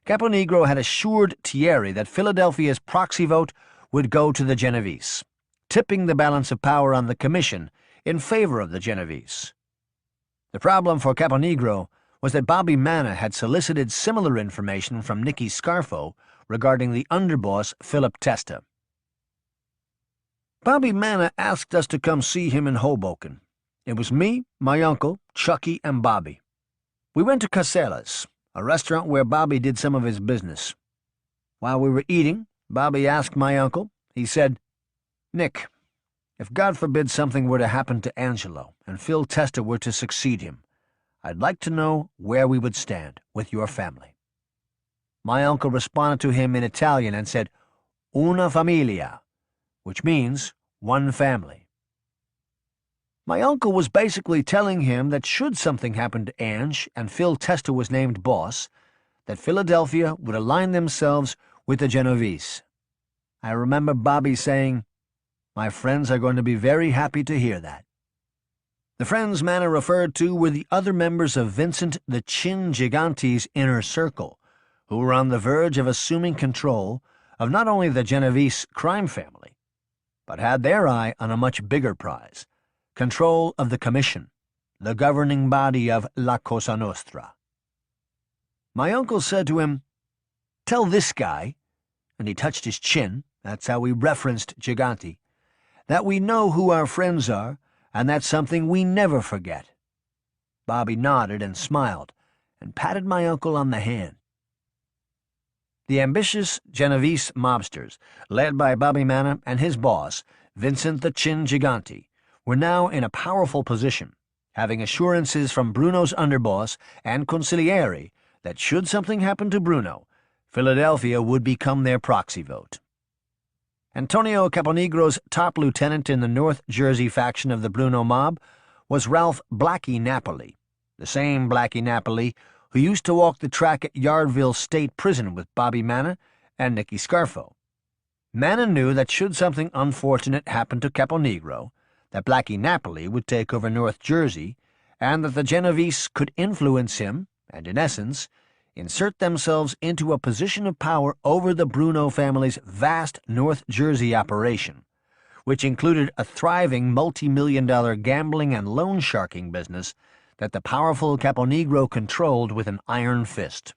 Caponegro had assured Thierry that Philadelphia's proxy vote would go to the Genovese, tipping the balance of power on the commission in favor of the Genovese. The problem for Caponegro was that Bobby Manna had solicited similar information from Nicky Scarfo regarding the underboss Philip Testa. Bobby Manna asked us to come see him in Hoboken. It was me, my uncle, Chucky, and Bobby. We went to Casella's, a restaurant where Bobby did some of his business. While we were eating, Bobby asked my uncle. He said, "Nick, if God forbid something were to happen to Angelo and Phil Testa were to succeed him, I'd like to know where we would stand with your family." My uncle responded to him in Italian and said, "Una familia," which means one family. My uncle was basically telling him that should something happen to Ange and Phil Testa was named boss, that Philadelphia would align themselves with the Genovese. I remember Bobby saying, "My friends are going to be very happy to hear that." The friends Manna referred to were the other members of Vincent the Chin Gigante's inner circle, who were on the verge of assuming control of not only the Genovese crime family, but had their eye on a much bigger prize, control of the Commission, the governing body of La Cosa Nostra. My uncle said to him, "Tell this guy," and he touched his chin, that's how we referenced Gigante, "that we know who our friends are, and that's something we never forget." Bobby nodded and smiled, and patted my uncle on the hand. The ambitious Genovese mobsters, led by Bobby Manna and his boss, Vincent the Chin Gigante, were now in a powerful position, having assurances from Bruno's underboss and consigliere that should something happen to Bruno, Philadelphia would become their proxy vote. Antonio Caponegro's top lieutenant in the North Jersey faction of the Bruno mob was Ralph Blackie Napoli, the same Blackie Napoli who used to walk the track at Yardville State Prison with Bobby Manna and Nicky Scarfo. Manna knew that should something unfortunate happen to Caponegro, that Blackie Napoli would take over North Jersey, and that the Genovese could influence him, and in essence, insert themselves into a position of power over the Bruno family's vast North Jersey operation, which included a thriving multi-million-dollar gambling and loan sharking business that the powerful Caponegro controlled with an iron fist.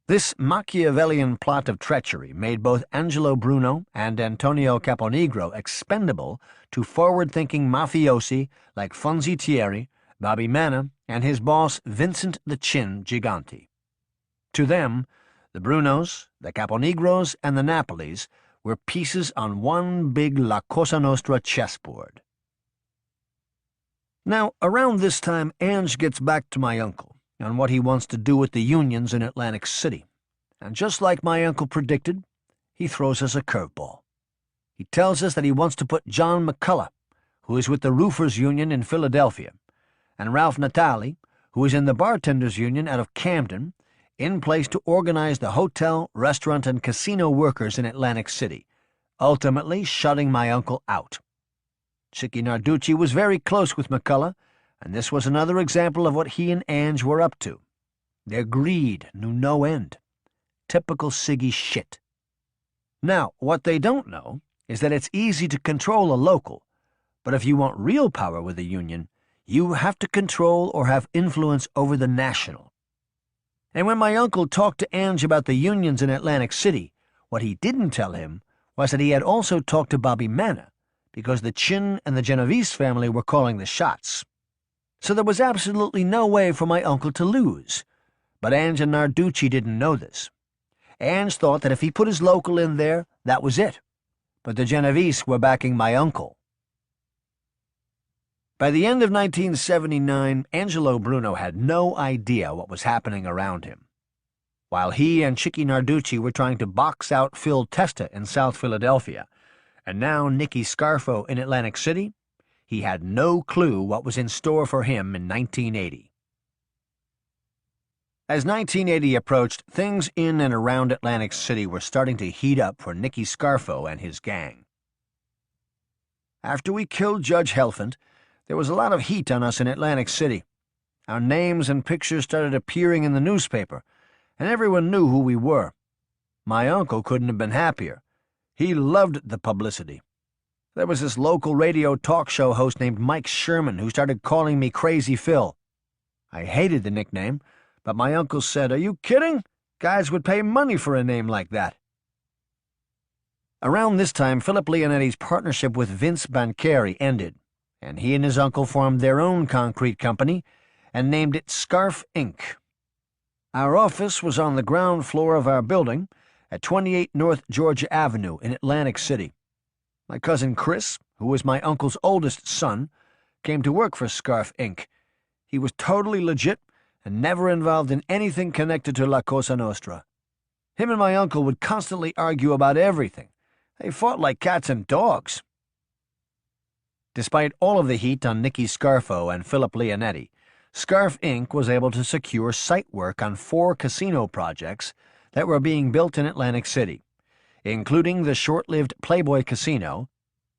This Machiavellian plot of treachery made both Angelo Bruno and Antonio Caponegro expendable to forward-thinking mafiosi like Fonzie Thierry, Bobby Manna, and his boss Vincent the Chin Gigante. To them, the Brunos, the Caponegros, and the Napolis were pieces on one big La Cosa Nostra chessboard. Now, around this time, Ange gets back to my uncle on what he wants to do with the unions in Atlantic City. And just like my uncle predicted, he throws us a curveball. He tells us that he wants to put John McCullough, who is with the Roofers Union in Philadelphia, and Ralph Natali, who is in the Bartenders Union out of Camden, in place to organize the hotel, restaurant, and casino workers in Atlantic City, ultimately shutting my uncle out. Nicky Narducci was very close with McCullough, and this was another example of what he and Ange were up to. Their greed knew no end. Typical Siggy shit. Now, what they don't know is that it's easy to control a local, but if you want real power with a union, you have to control or have influence over the national. And when my uncle talked to Ange about the unions in Atlantic City, what he didn't tell him was that he had also talked to Bobby Manna, because the Chin and the Genovese family were calling the shots. So there was absolutely no way for my uncle to lose. But Ange and Narducci didn't know this. Ange thought that if he put his local in there, that was it. But the Genovese were backing my uncle. By the end of 1979, Angelo Bruno had no idea what was happening around him. While he and Nicky Narducci were trying to box out Phil Testa in South Philadelphia, and now Nicky Scarfo in Atlantic City, he had no clue what was in store for him in 1980. As 1980 approached, things in and around Atlantic City were starting to heat up for Nicky Scarfo and his gang. After we killed Judge Helfand, there was a lot of heat on us in Atlantic City. Our names and pictures started appearing in the newspaper, and everyone knew who we were. My uncle couldn't have been happier. He loved the publicity. There was this local radio talk show host named Mike Sherman who started calling me Crazy Phil. I hated the nickname, but my uncle said, "Are you kidding? Guys would pay money for a name like that." Around this time, Philip Leonetti's partnership with Vince Banchieri ended, and he and his uncle formed their own concrete company and named it Scarf Inc. Our office was on the ground floor of our building at 28 North Georgia Avenue in Atlantic City. My cousin Chris, who was my uncle's oldest son, came to work for Scarf Inc. He was totally legit and never involved in anything connected to La Cosa Nostra. Him and my uncle would constantly argue about everything. They fought like cats and dogs. Despite all of the heat on Nicky Scarfo and Philip Leonetti, Scarf Inc. was able to secure site work on 4 casino projects that were being built in Atlantic City, including the short-lived Playboy Casino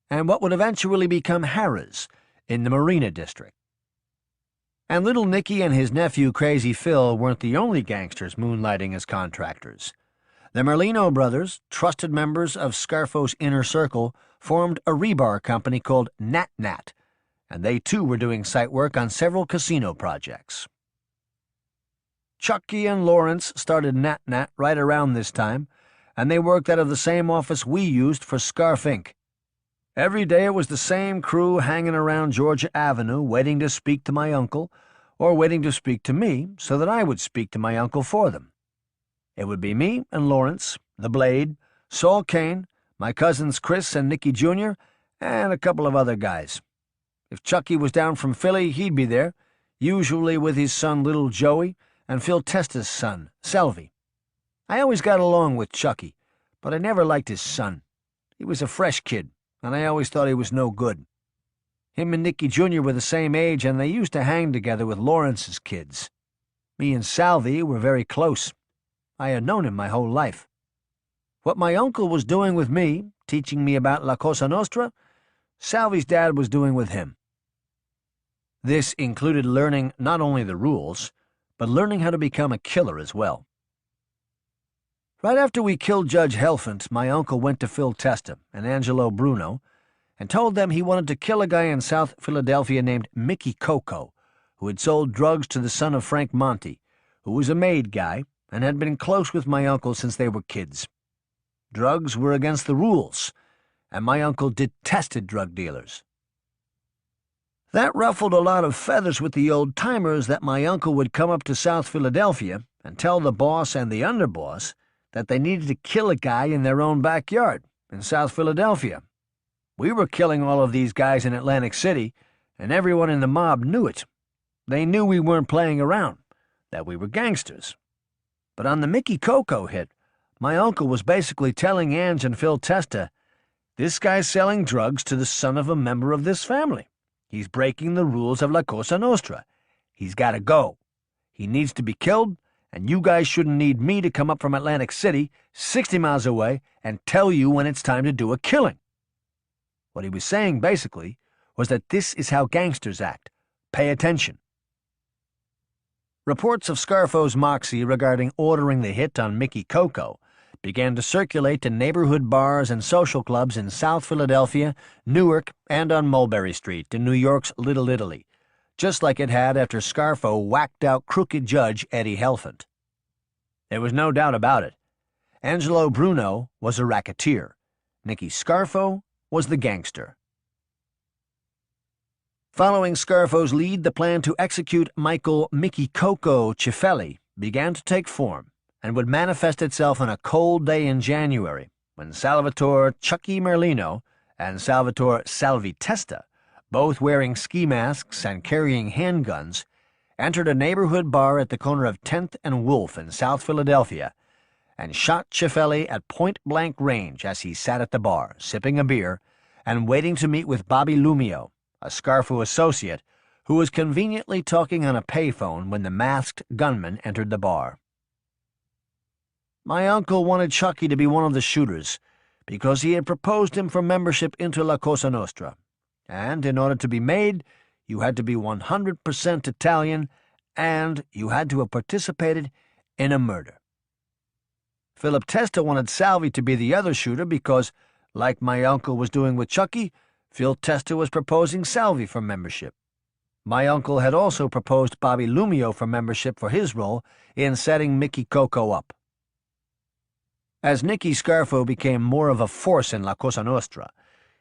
and what would eventually become Harrah's in the Marina District. And little Nicky and his nephew Crazy Phil weren't the only gangsters moonlighting as contractors. The Merlino brothers, trusted members of Scarfo's inner circle, formed a rebar company called Nat Nat, and they too were doing site work on several casino projects. Chucky and Lawrence started Nat Nat right around this time, and they worked out of the same office we used for Scarf Inc. Every day it was the same crew hanging around Georgia Avenue waiting to speak to my uncle, or waiting to speak to me so that I would speak to my uncle for them. It would be me and Lawrence, the Blade, Saul Kane, my cousins Chris and Nicky Jr., and a couple of other guys. If Chucky was down from Philly, he'd be there, usually with his son Little Joey and Phil Testa's son, Selvey. I always got along with Chucky, but I never liked his son. He was a fresh kid, and I always thought he was no good. Him and Nicky Jr. were the same age, and they used to hang together with Lawrence's kids. Me and Salvey were very close. I had known him my whole life. What my uncle was doing with me, teaching me about La Cosa Nostra, Salvey's dad was doing with him. This included learning not only the rules, but learning how to become a killer as well. Right after we killed Judge Helfant, my uncle went to Phil Testa and Angelo Bruno and told them he wanted to kill a guy in South Philadelphia named Mickey Coco, who had sold drugs to the son of Frank Monte, who was a made guy and had been close with my uncle since they were kids. Drugs were against the rules, and my uncle detested drug dealers. That ruffled a lot of feathers with the old-timers that my uncle would come up to South Philadelphia and tell the boss and the underboss that they needed to kill a guy in their own backyard in South Philadelphia. We were killing all of these guys in Atlantic City, and everyone in the mob knew it. They knew we weren't playing around, that we were gangsters. But on the Mickey Coco hit, my uncle was basically telling Ange and Phil Testa, "This guy's selling drugs to the son of a member of this family. He's breaking the rules of La Cosa Nostra. He's got to go. He needs to be killed, and you guys shouldn't need me to come up from Atlantic City, 60 miles away, and tell you when it's time to do a killing." What he was saying, basically, was that this is how gangsters act. Pay attention. Reports of Scarfo's moxie regarding ordering the hit on Mickey Coco began to circulate to neighborhood bars and social clubs in South Philadelphia, Newark, and on Mulberry Street in New York's Little Italy, just like it had after Scarfo whacked out crooked Judge Eddie Helfant. There was no doubt about it. Angelo Bruno was a racketeer. Nicky Scarfo was the gangster. Following Scarfo's lead, the plan to execute Michael Mickey Coco Cifelli began to take form and would manifest itself on a cold day in January when Salvatore Chucky Merlino and Salvatore Salvi Testa, both wearing ski masks and carrying handguns, entered a neighborhood bar at the corner of 10th and Wolf in South Philadelphia and shot Cifelli at point-blank range as he sat at the bar, sipping a beer and waiting to meet with Bobby Lumio, a Scarfo associate, who was conveniently talking on a payphone when the masked gunman entered the bar. My uncle wanted Chucky to be one of the shooters because he had proposed him for membership into La Cosa Nostra, and in order to be made, you had to be 100% Italian, and you had to have participated in a murder. Philip Testa wanted Salvi to be the other shooter because, like my uncle was doing with Chucky, Phil Testa was proposing Salvi for membership. My uncle had also proposed Bobby Lumio for membership for his role in setting Mickey Coco up. As Nicky Scarfo became more of a force in La Cosa Nostra,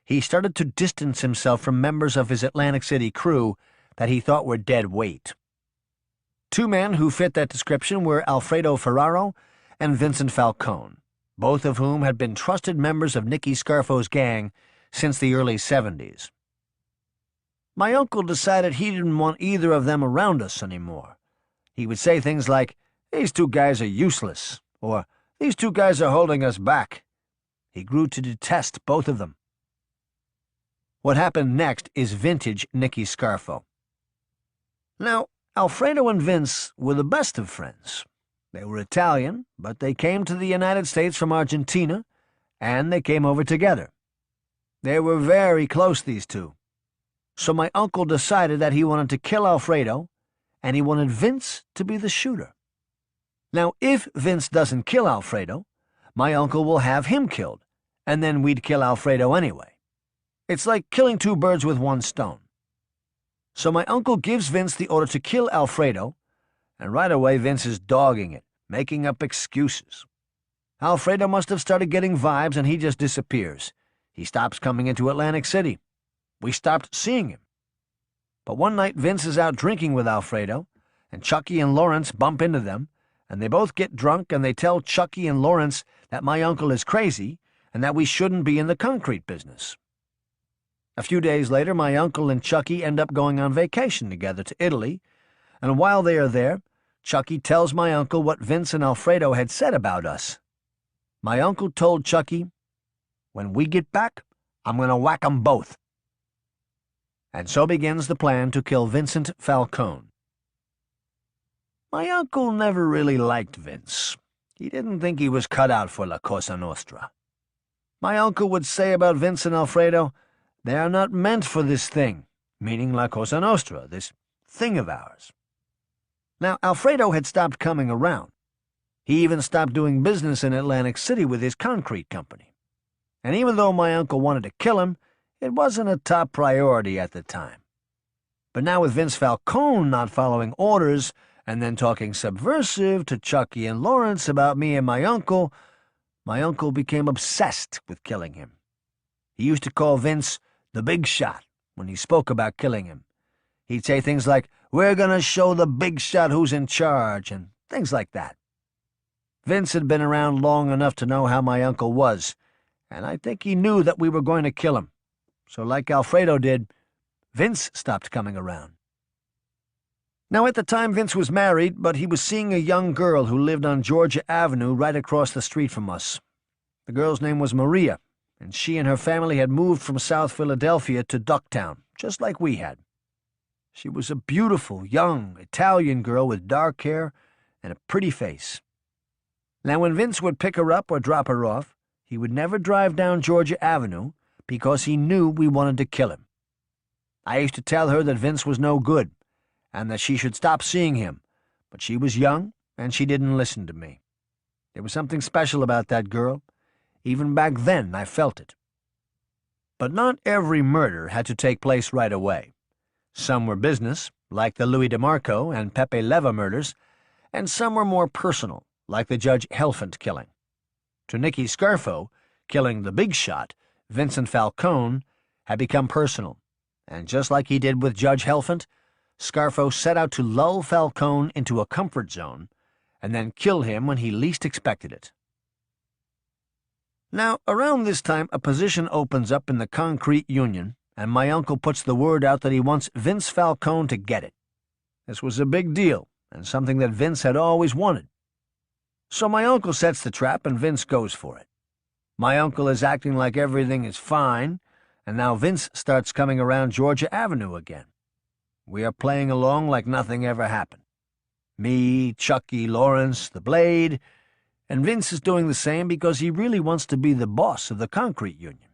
he started to distance himself from members of his Atlantic City crew that he thought were dead weight. Two men who fit that description were Alfredo Ferraro and Vincent Falcone, both of whom had been trusted members of Nicky Scarfo's gang since the early 70s. My uncle decided he didn't want either of them around us anymore. He would say things like, "These two guys are useless," or "These two guys are holding us back." He grew to detest both of them. What happened next is vintage Nicky Scarfo. Now, Alfredo and Vince were the best of friends. They were Italian, but they came to the United States from Argentina, and they came over together. They were very close, these two. So my uncle decided that he wanted to kill Alfredo, and he wanted Vince to be the shooter. Now, if Vince doesn't kill Alfredo, my uncle will have him killed, and then we'd kill Alfredo anyway. It's like killing two birds with one stone. So my uncle gives Vince the order to kill Alfredo, and right away Vince is dogging it, making up excuses. Alfredo must have started getting vibes, and he just disappears. He stops coming into Atlantic City. We stopped seeing him. But one night Vince is out drinking with Alfredo, and Chucky and Lawrence bump into them, and they both get drunk, and they tell Chucky and Lawrence that my uncle is crazy and that we shouldn't be in the concrete business. A few days later, my uncle and Chucky end up going on vacation together to Italy, and while they are there, Chucky tells my uncle what Vince and Alfredo had said about us. My uncle told Chucky, "When we get back, I'm going to whack 'em both." And so begins the plan to kill Vincent Falcone. My uncle never really liked Vince. He didn't think he was cut out for La Cosa Nostra. My uncle would say about Vince and Alfredo, "They are not meant for this thing," meaning La Cosa Nostra, this thing of ours. Now, Alfredo had stopped coming around. He even stopped doing business in Atlantic City with his concrete company. And even though my uncle wanted to kill him, it wasn't a top priority at the time. But now with Vince Falcone not following orders and then talking subversive to Chucky and Lawrence about me and my uncle became obsessed with killing him. He used to call Vince the big shot when he spoke about killing him. He'd say things like, "We're gonna show the big shot who's in charge," and things like that. Vince had been around long enough to know how my uncle was, and I think he knew that we were going to kill him. So like Alfredo did, Vince stopped coming around. Now at the time Vince was married, but he was seeing a young girl who lived on Georgia Avenue right across the street from us. The girl's name was Maria, and she and her family had moved from South Philadelphia to Ducktown, just like we had. She was a beautiful, young, Italian girl with dark hair and a pretty face. Now when Vince would pick her up or drop her off, he would never drive down Georgia Avenue because he knew we wanted to kill him. I used to tell her that Vince was no good and that she should stop seeing him, but she was young and she didn't listen to me. There was something special about that girl. Even back then I felt it. But not every murder had to take place right away. Some were business, like the Louis DeMarco and Pepe Leva murders, and some were more personal, like the Judge Helfant killing. To Nicky Scarfo, killing the big shot, Vincent Falcone, had become personal, and just like he did with Judge Helfant, Scarfo set out to lull Falcone into a comfort zone and then kill him when he least expected it. Now, around this time, a position opens up in the concrete union, and my uncle puts the word out that he wants Vince Falcone to get it. This was a big deal, and something that Vince had always wanted. So my uncle sets the trap, and Vince goes for it. My uncle is acting like everything is fine, and now Vince starts coming around Georgia Avenue again. We are playing along like nothing ever happened. Me, Chucky, Lawrence, the Blade, and Vince is doing the same because he really wants to be the boss of the concrete union.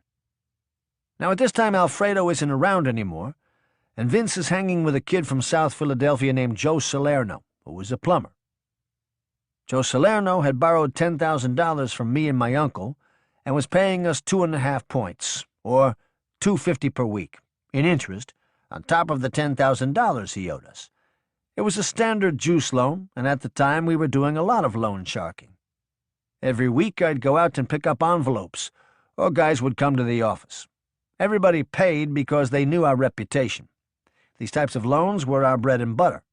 Now at this time Alfredo isn't around anymore, and Vince is hanging with a kid from South Philadelphia named Joe Salerno, who was a plumber. Joe Salerno had borrowed $10,000 from me and my uncle and was paying us 2.5 points, or $2.50 per week, in interest, on top of the $10,000 he owed us. It was a standard juice loan, and at the time we were doing a lot of loan sharking. Every week I'd go out and pick up envelopes, or guys would come to the office. Everybody paid because they knew our reputation. These types of loans were our bread and butter.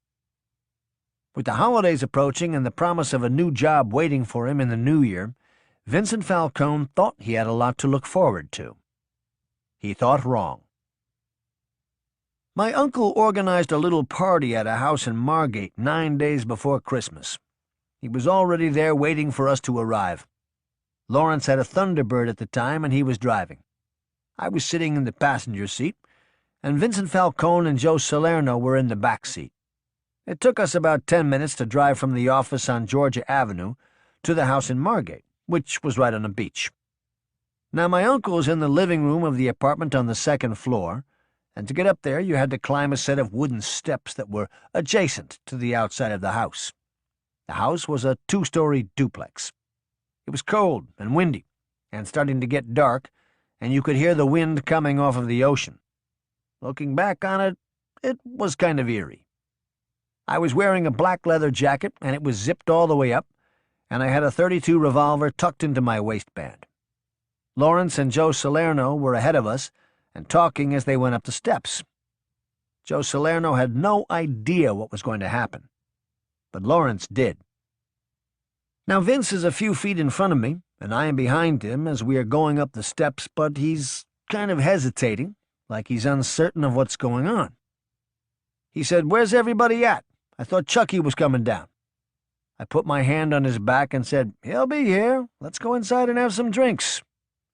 With the holidays approaching and the promise of a new job waiting for him in the new year, Vincent Falcone thought he had a lot to look forward to. He thought wrong. My uncle organized a little party at a house in Margate 9 days before Christmas. He was already there waiting for us to arrive. Lawrence had a Thunderbird at the time, and he was driving. I was sitting in the passenger seat, and Vincent Falcone and Joe Salerno were in the back seat. It took us about 10 minutes to drive from the office on Georgia Avenue to the house in Margate, which was right on the beach. Now, my uncle was in the living room of the apartment on the second floor, and to get up there you had to climb a set of wooden steps that were adjacent to the outside of the house. The house was a 2-story duplex. It was cold and windy, and starting to get dark, and you could hear the wind coming off of the ocean. Looking back on it, it was kind of eerie. I was wearing a black leather jacket, and it was zipped all the way up, and I had a .32 revolver tucked into my waistband. Lawrence and Joe Salerno were ahead of us and talking as they went up the steps. Joe Salerno had no idea what was going to happen, but Lawrence did. Now Vince is a few feet in front of me, and I am behind him as we are going up the steps, but he's kind of hesitating, like he's uncertain of what's going on. He said, "Where's everybody at? I thought Chucky was coming down." I put my hand on his back and said, "He'll be here. Let's go inside and have some drinks,"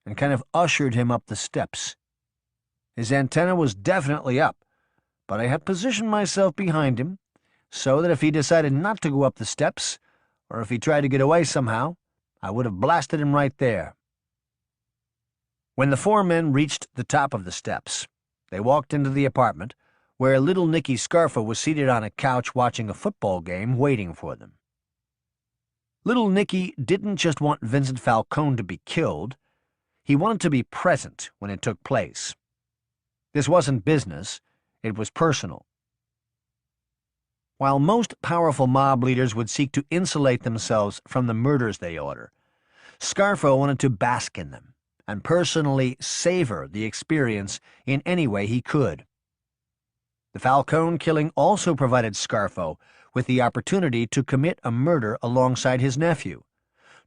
and kind of ushered him up the steps. His antenna was definitely up, but I had positioned myself behind him so that if he decided not to go up the steps, or if he tried to get away somehow, I would have blasted him right there. When the 4 men reached the top of the steps, they walked into the apartment, where little Nicky Scarfo was seated on a couch watching a football game waiting for them. Little Nicky didn't just want Vincent Falcone to be killed. He wanted to be present when it took place. This wasn't business, it was personal. While most powerful mob leaders would seek to insulate themselves from the murders they order, Scarfo wanted to bask in them and personally savor the experience in any way he could. The Falcone killing also provided Scarfo with the opportunity to commit a murder alongside his nephew,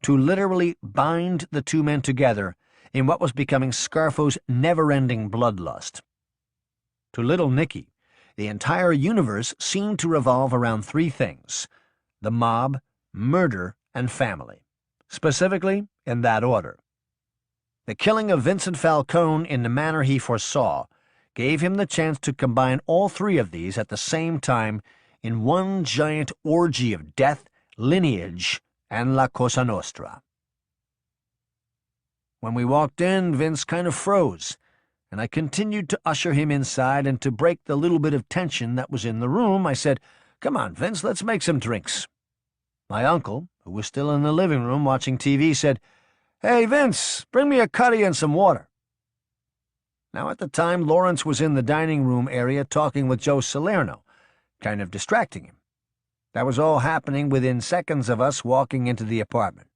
to literally bind the two men together in what was becoming Scarfo's never-ending bloodlust. To little Nicky, the entire universe seemed to revolve around three things: the mob, murder, and family, specifically in that order. The killing of Vincent Falcone in the manner he foresaw gave him the chance to combine all three of these at the same time in one giant orgy of death, lineage, and la Cosa Nostra. When we walked in, Vince kind of froze, and I continued to usher him inside, and to break the little bit of tension that was in the room, I said, "Come on, Vince, let's make some drinks." My uncle, who was still in the living room watching TV, said, "Hey, Vince, bring me a cutty and some water." Now, at the time, Lawrence was in the dining room area talking with Joe Salerno, kind of distracting him. That was all happening within seconds of us walking into the apartment.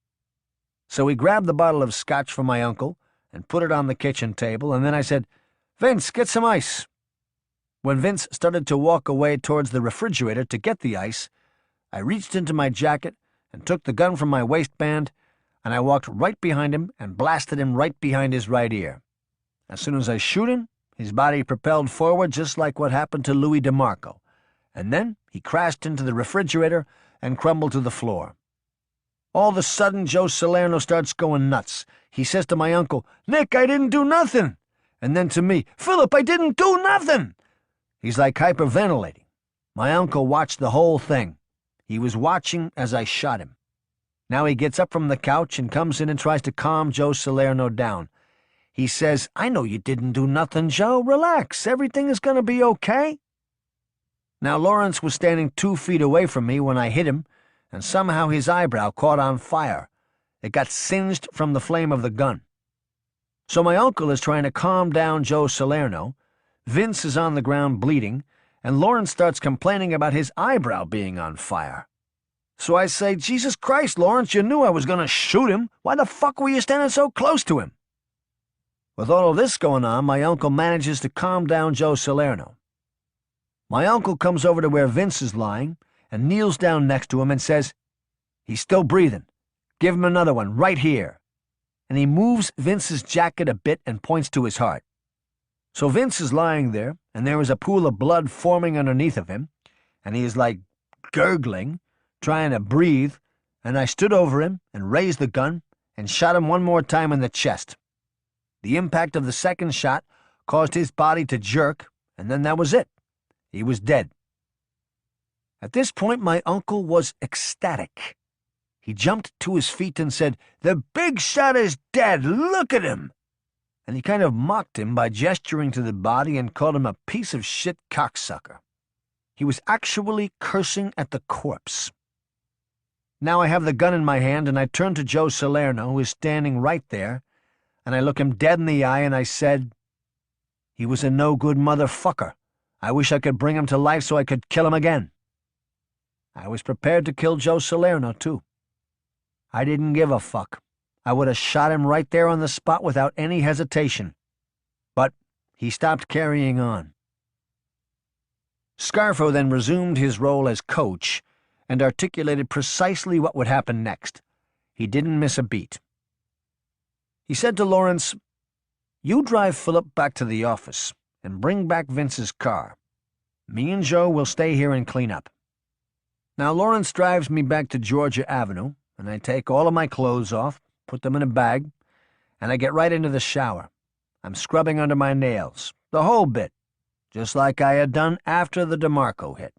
So we grabbed the bottle of scotch from my uncle and put it on the kitchen table, and then I said, "Vince, get some ice." When Vince started to walk away towards the refrigerator to get the ice, I reached into my jacket and took the gun from my waistband, and I walked right behind him and blasted him right behind his right ear. As soon as I shoot him, his body propelled forward just like what happened to Louis DeMarco, and then he crashed into the refrigerator and crumbled to the floor. All of a sudden, Joe Salerno starts going nuts. He says to my uncle, "Nick, I didn't do nothing." And then to me, "Philip, I didn't do nothing." He's like hyperventilating. My uncle watched the whole thing. He was watching as I shot him. Now he gets up from the couch and comes in and tries to calm Joe Salerno down. He says, "I know you didn't do nothing, Joe. Relax. Everything is going to be okay." Now Lawrence was standing 2 feet away from me when I hit him, and somehow his eyebrow caught on fire. It got singed from the flame of the gun. So my uncle is trying to calm down Joe Salerno, Vince is on the ground bleeding, and Lawrence starts complaining about his eyebrow being on fire. So I say, "Jesus Christ, Lawrence, you knew I was going to shoot him. Why the fuck were you standing so close to him?" With all of this going on, my uncle manages to calm down Joe Salerno. My uncle comes over to where Vince is lying and kneels down next to him and says, "He's still breathing. Give him another one right here." And he moves Vince's jacket a bit and points to his heart. So Vince is lying there, and there is a pool of blood forming underneath of him, and he is like gurgling, trying to breathe, and I stood over him and raised the gun and shot him one more time in the chest. The impact of the second shot caused his body to jerk, and then that was it. He was dead. At this point, my uncle was ecstatic. He jumped to his feet and said, "The big shot is dead, look at him!" And he kind of mocked him by gesturing to the body and called him a piece of shit cocksucker. He was actually cursing at the corpse. Now I have the gun in my hand, and I turn to Joe Salerno, who is standing right there, and I look him dead in the eye, and I said, "He was a no-good motherfucker. I wish I could bring him to life so I could kill him again." I was prepared to kill Joe Salerno, too. I didn't give a fuck. I would have shot him right there on the spot without any hesitation. But he stopped carrying on. Scarfo then resumed his role as coach and articulated precisely what would happen next. He didn't miss a beat. He said to Lawrence, "You drive Philip back to the office and bring back Vince's car. Me and Joe will stay here and clean up." Now Lawrence drives me back to Georgia Avenue, and I take all of my clothes off, put them in a bag, and I get right into the shower. I'm scrubbing under my nails, the whole bit, just like I had done after the DeMarco hit.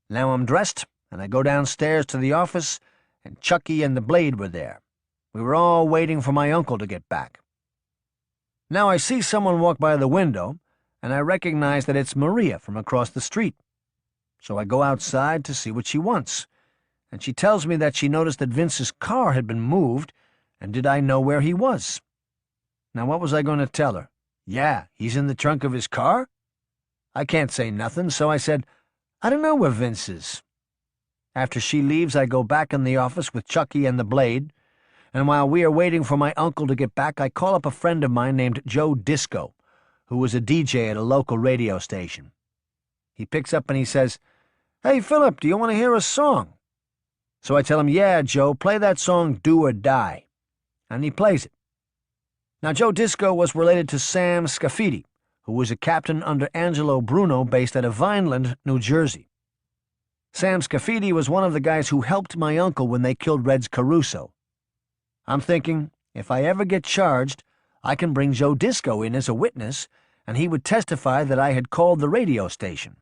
Now I'm dressed, and I go downstairs to the office, and Chucky and the Blade were there. We were all waiting for my uncle to get back. Now I see someone walk by the window, and I recognize that it's Maria from across the street. So I go outside to see what she wants, and she tells me that she noticed that Vince's car had been moved, and did I know where he was? Now what was I going to tell her? Yeah, he's in the trunk of his car? I can't say nothing, so I said, I don't know where Vince is. After she leaves, I go back in the office with Chucky and the blade, and while we are waiting for my uncle to get back, I call up a friend of mine named Joe Disco, who was a DJ at a local radio station. He picks up and he says, Hey, Philip, do you want to hear a song? So I tell him, Yeah, Joe, play that song Do or Die. And he plays it. Now, Joe Disco was related to Sam Scafidi, who was a captain under Angelo Bruno based out of Vineland, New Jersey. Sam Scafidi was one of the guys who helped my uncle when they killed Reds Caruso. I'm thinking, if I ever get charged, I can bring Joe Disco in as a witness, and he would testify that I had called the radio station.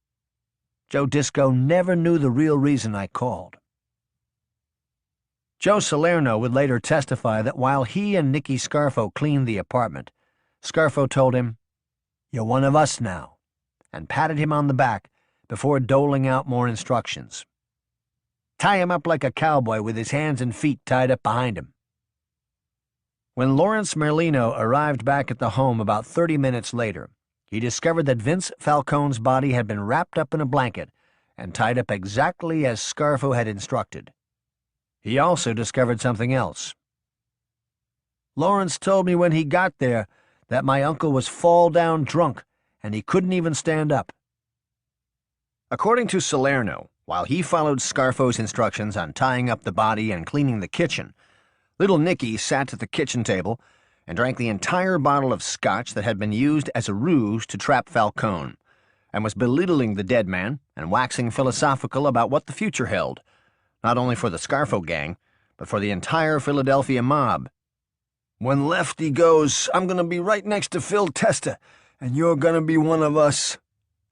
Joe Disco never knew the real reason I called. Joe Salerno would later testify that while he and Nicky Scarfo cleaned the apartment, Scarfo told him, You're one of us now, and patted him on the back before doling out more instructions. Tie him up like a cowboy with his hands and feet tied up behind him. When Lawrence Merlino arrived back at the home about 30 minutes later, he discovered that Vince Falcone's body had been wrapped up in a blanket and tied up exactly as Scarfo had instructed. He also discovered something else. Lawrence told me when he got there that my uncle was fall-down drunk and he couldn't even stand up. According to Salerno, while he followed Scarfo's instructions on tying up the body and cleaning the kitchen, little Nicky sat at the kitchen table and drank the entire bottle of scotch that had been used as a ruse to trap Falcone, and was belittling the dead man and waxing philosophical about what the future held, not only for the Scarfo gang, but for the entire Philadelphia mob. When Lefty goes, I'm going to be right next to Phil Testa, and you're going to be one of us,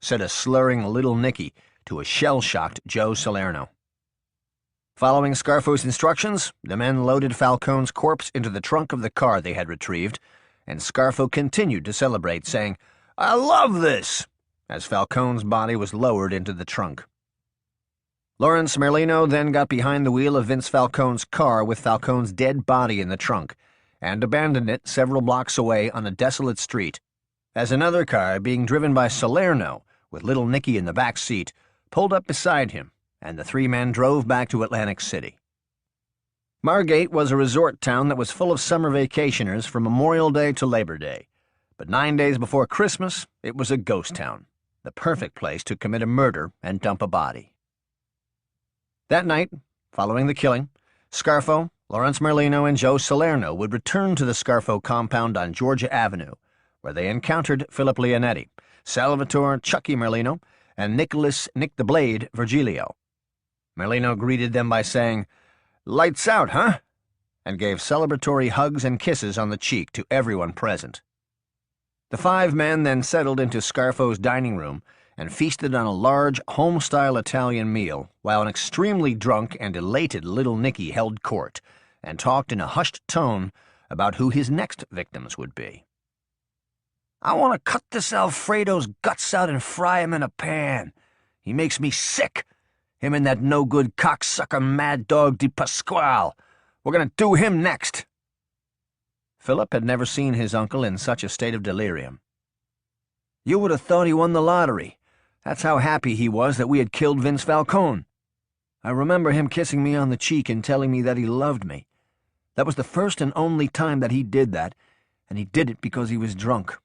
said a slurring little Nicky to a shell-shocked Joe Salerno. Following Scarfo's instructions, the men loaded Falcone's corpse into the trunk of the car they had retrieved, and Scarfo continued to celebrate, saying, I love this, as Falcone's body was lowered into the trunk. Lawrence Merlino then got behind the wheel of Vince Falcone's car with Falcone's dead body in the trunk, and abandoned it several blocks away on a desolate street, as another car, being driven by Salerno, with little Nicky in the back seat, pulled up beside him, and the three men drove back to Atlantic City. Margate was a resort town that was full of summer vacationers from Memorial Day to Labor Day, but 9 days before Christmas, it was a ghost town, the perfect place to commit a murder and dump a body. That night, following the killing, Scarfo, Lawrence Merlino, and Joe Salerno would return to the Scarfo compound on Georgia Avenue, where they encountered Philip Leonetti, Salvatore Chucky Merlino, and Nicholas Nick the Blade Virgilio. Merlino greeted them by saying, Lights out, huh? And gave celebratory hugs and kisses on the cheek to everyone present. The five men then settled into Scarfo's dining room and feasted on a large, home-style Italian meal, while an extremely drunk and elated little Nicky held court and talked in a hushed tone about who his next victims would be. I want to cut this Alfredo's guts out and fry him in a pan. He makes me sick. Him and that no-good cocksucker Mad Dog Di Pasquale. We're going to do him next. Philip had never seen his uncle in such a state of delirium. You would have thought he won the lottery. That's how happy he was that we had killed Vince Falcone. I remember him kissing me on the cheek and telling me that he loved me. That was the first and only time that he did that, and he did it because he was drunk.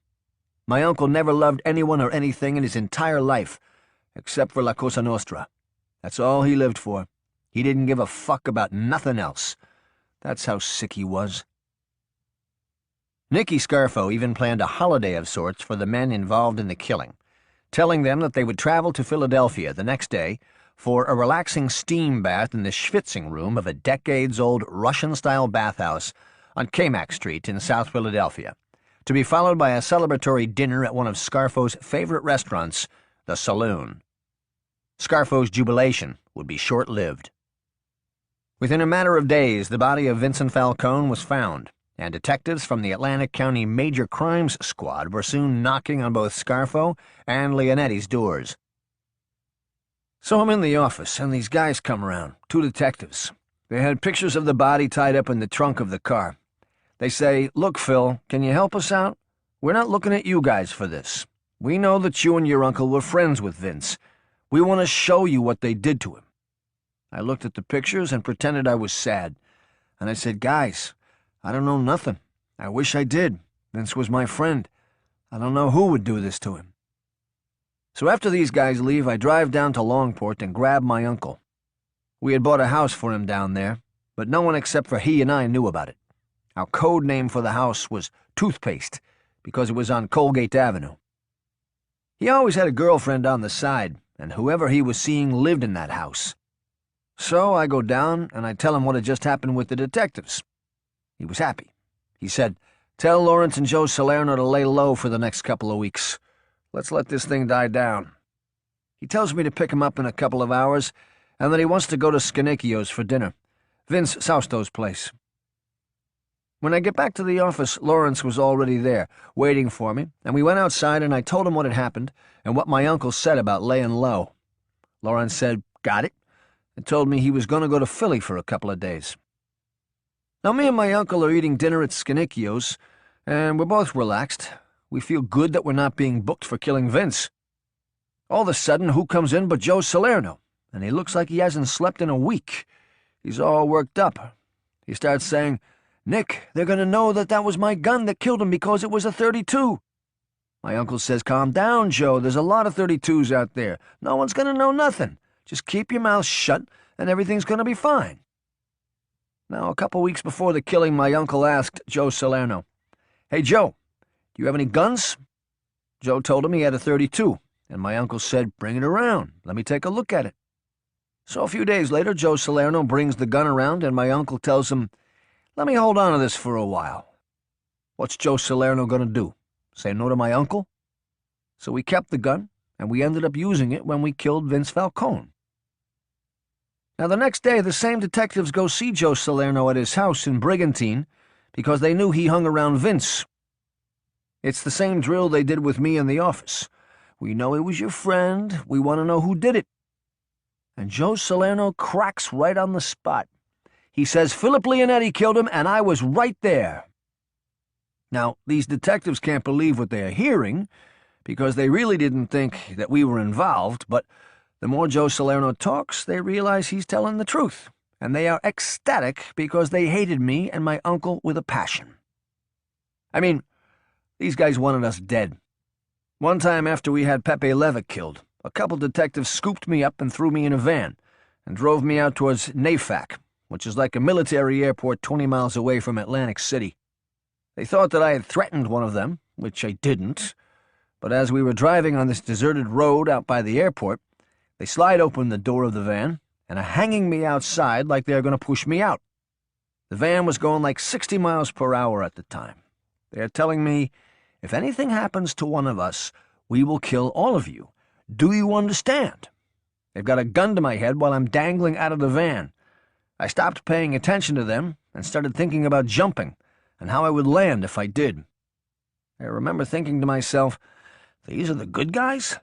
My uncle never loved anyone or anything in his entire life, except for La Cosa Nostra. That's all he lived for. He didn't give a fuck about nothing else. That's how sick he was. Nicky Scarfo even planned a holiday of sorts for the men involved in the killing, telling them that they would travel to Philadelphia the next day for a relaxing steam bath in the schwitzing room of a decades-old Russian-style bathhouse on Camac Street in South Philadelphia, to be followed by a celebratory dinner at one of Scarfo's favorite restaurants, the Saloon. Scarfo's jubilation would be short-lived. Within a matter of days, the body of Vincent Falcone was found, and detectives from the Atlantic County Major Crimes Squad were soon knocking on both Scarfo and Leonetti's doors. So I'm in the office, and these guys come around, 2 detectives. They had pictures of the body tied up in the trunk of the car. They say, "Look, Phil, can you help us out? We're not looking at you guys for this. We know that you and your uncle were friends with Vince. We want to show you what they did to him." I looked at the pictures and pretended I was sad. And I said, "Guys, I don't know nothing. I wish I did. Vince was my friend. I don't know who would do this to him." So after these guys leave, I drive down to Longport and grab my uncle. We had bought a house for him down there, but no one except for he and I knew about it. Our code name for the house was Toothpaste, because it was on Colgate Avenue. He always had a girlfriend on the side, and whoever he was seeing lived in that house. So I go down and I tell him what had just happened with the detectives. He was happy. He said, "Tell Lawrence and Joe Salerno to lay low for the next couple of weeks. Let's let this thing die down." He tells me to pick him up in a couple of hours, and that he wants to go to Scarnicchio's for dinner, Vince Sausto's place. When I get back to the office, Lawrence was already there, waiting for me, and we went outside and I told him what had happened and what my uncle said about laying low. Lawrence said, "Got it," and told me he was going to go to Philly for a couple of days. Now me and my uncle are eating dinner at Scarnicchio's, and we're both relaxed. We feel good that we're not being booked for killing Vince. All of a sudden, who comes in but Joe Salerno, and he looks like he hasn't slept in a week. He's all worked up. He starts saying, "Nick, they're going to know that that was my gun that killed him because it was a .32. My uncle says, "Calm down, Joe. There's a lot of .32s out there. No one's going to know nothing. Just keep your mouth shut, and everything's going to be fine." Now, a couple weeks before the killing, my uncle asked Joe Salerno, "Hey, Joe, do you have any guns?" Joe told him he had a .32, and my uncle said, "Bring it around. Let me take a look at it." So a few days later, Joe Salerno brings the gun around, and my uncle tells him, "Let me hold on to this for a while." What's Joe Salerno going to do? Say no to my uncle? So we kept the gun, and we ended up using it when we killed Vince Falcone. Now the next day, the same detectives go see Joe Salerno at his house in Brigantine because they knew he hung around Vince. It's the same drill they did with me in the office. "We know he was your friend. We want to know who did it." And Joe Salerno cracks right on the spot. He says Philip Leonetti killed him, and I was right there. Now, these detectives can't believe what they're hearing, because they really didn't think that we were involved, but the more Joe Salerno talks, they realize he's telling the truth, and they are ecstatic because they hated me and my uncle with a passion. I mean, these guys wanted us dead. One time after we had Pepe Levitt killed, a couple detectives scooped me up and threw me in a van and drove me out towards NAFAC, which is like a military airport 20 miles away from Atlantic City. They thought that I had threatened one of them, which I didn't, but as we were driving on this deserted road out by the airport, they slide open the door of the van and are hanging me outside like they're going to push me out. The van was going like 60 miles per hour at the time. They are telling me, "If anything happens to one of us, we will kill all of you. Do you understand?" They've got a gun to my head while I'm dangling out of the van. I stopped paying attention to them and started thinking about jumping and how I would land if I did. I remember thinking to myself, these are the good guys?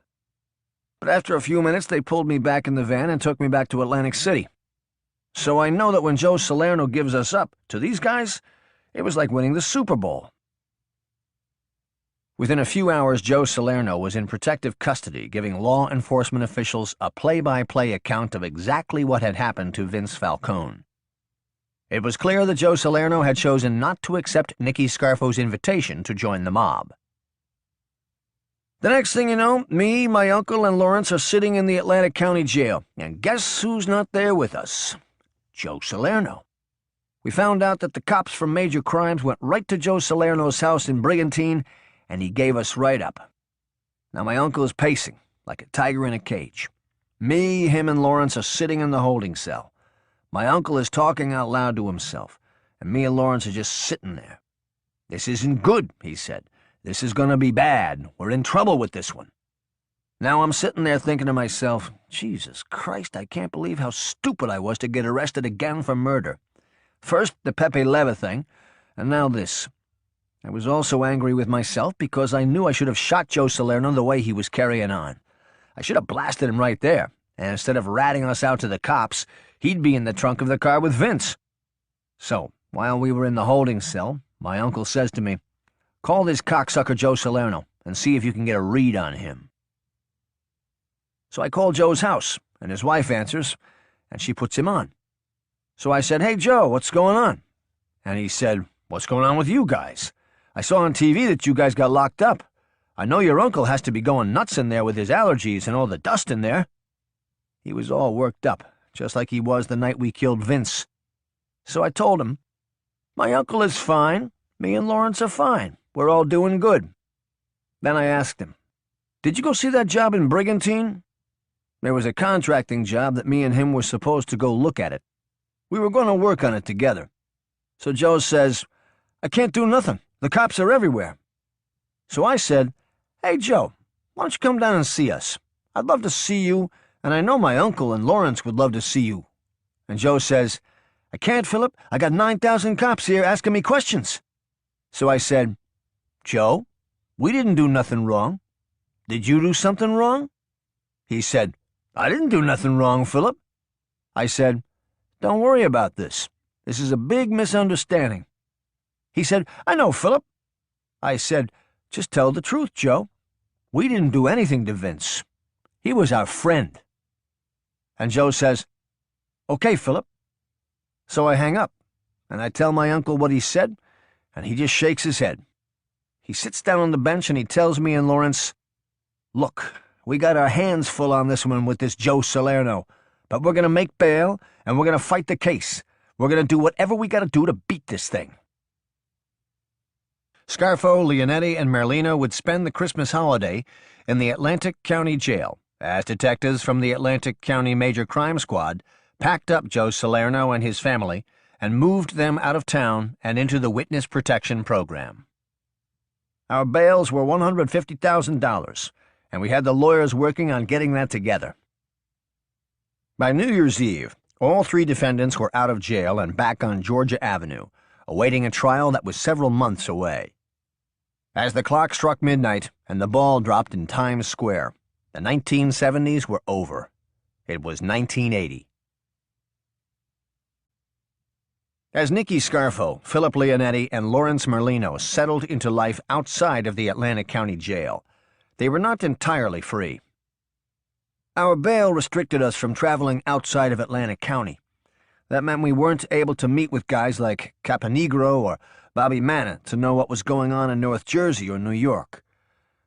But after a few minutes, they pulled me back in the van and took me back to Atlantic City. So I know that when Joe Salerno gives us up to these guys, it was like winning the Super Bowl. Within a few hours, Joe Salerno was in protective custody, giving law enforcement officials a play-by-play account of exactly what had happened to Vince Falcone. It was clear that Joe Salerno had chosen not to accept Nicky Scarfo's invitation to join the mob. The next thing you know, me, my uncle, and Lawrence are sitting in the Atlantic County Jail, and guess who's not there with us? Joe Salerno. We found out that the cops from Major Crimes went right to Joe Salerno's house in Brigantine, and he gave us right up. Now my uncle is pacing, like a tiger in a cage. Me, him, and Lawrence are sitting in the holding cell. My uncle is talking out loud to himself, and me and Lawrence are just sitting there. "This isn't good," he said. "This is going to be bad. We're in trouble with this one." Now I'm sitting there thinking to myself, Jesus Christ, I can't believe how stupid I was to get arrested again for murder. First, the Pepe Leva thing, and now this. I was also angry with myself because I knew I should have shot Joe Salerno the way he was carrying on. I should have blasted him right there, and instead of ratting us out to the cops, he'd be in the trunk of the car with Vince. So, while we were in the holding cell, my uncle says to me, "Call this cocksucker Joe Salerno and see if you can get a read on him." So I call Joe's house, and his wife answers, and she puts him on. So I said, "Hey, Joe, what's going on?" And he said, "What's going on with you guys? I saw on TV that you guys got locked up. I know your uncle has to be going nuts in there with his allergies and all the dust in there." He was all worked up, just like he was the night we killed Vince. So I told him, "My uncle is fine. Me and Lawrence are fine. We're all doing good." Then I asked him, "Did you go see that job in Brigantine?" There was a contracting job that me and him were supposed to go look at it. We were going to work on it together. So Joe says, "I can't do nothing. The cops are everywhere." So I said, "Hey, Joe, why don't you come down and see us? I'd love to see you, and I know my uncle and Lawrence would love to see you." And Joe says, "I can't, Philip. I got 9,000 cops here asking me questions." So I said, "Joe, we didn't do nothing wrong. Did you do something wrong?" He said, "I didn't do nothing wrong, Philip." I said, "Don't worry about this. This is a big misunderstanding." He said, "I know, Philip." I said, "Just tell the truth, Joe. We didn't do anything to Vince. He was our friend." And Joe says, "Okay, Philip." So I hang up, and I tell my uncle what he said, and he just shakes his head. He sits down on the bench and he tells me and Lawrence, "Look, we got our hands full on this one with this Joe Salerno, but we're going to make bail, and we're going to fight the case. We're going to do whatever we got to do to beat this thing." Scarfo, Leonetti, and Merlino would spend the Christmas holiday in the Atlantic County Jail, as detectives from the Atlantic County Major Crime Squad packed up Joe Salerno and his family and moved them out of town and into the Witness Protection Program. Our bails were $150,000, and we had the lawyers working on getting that together. By New Year's Eve, all three defendants were out of jail and back on Georgia Avenue, awaiting a trial that was several months away. As the clock struck midnight and the ball dropped in Times Square, the 1970s were over. It was 1980. As Nicky Scarfo, Philip Leonetti, and Lawrence Merlino settled into life outside of the Atlantic County Jail, they were not entirely free. Our bail restricted us from traveling outside of Atlantic County. That meant we weren't able to meet with guys like Caponegro or Bobby Manna to know what was going on in North Jersey or New York.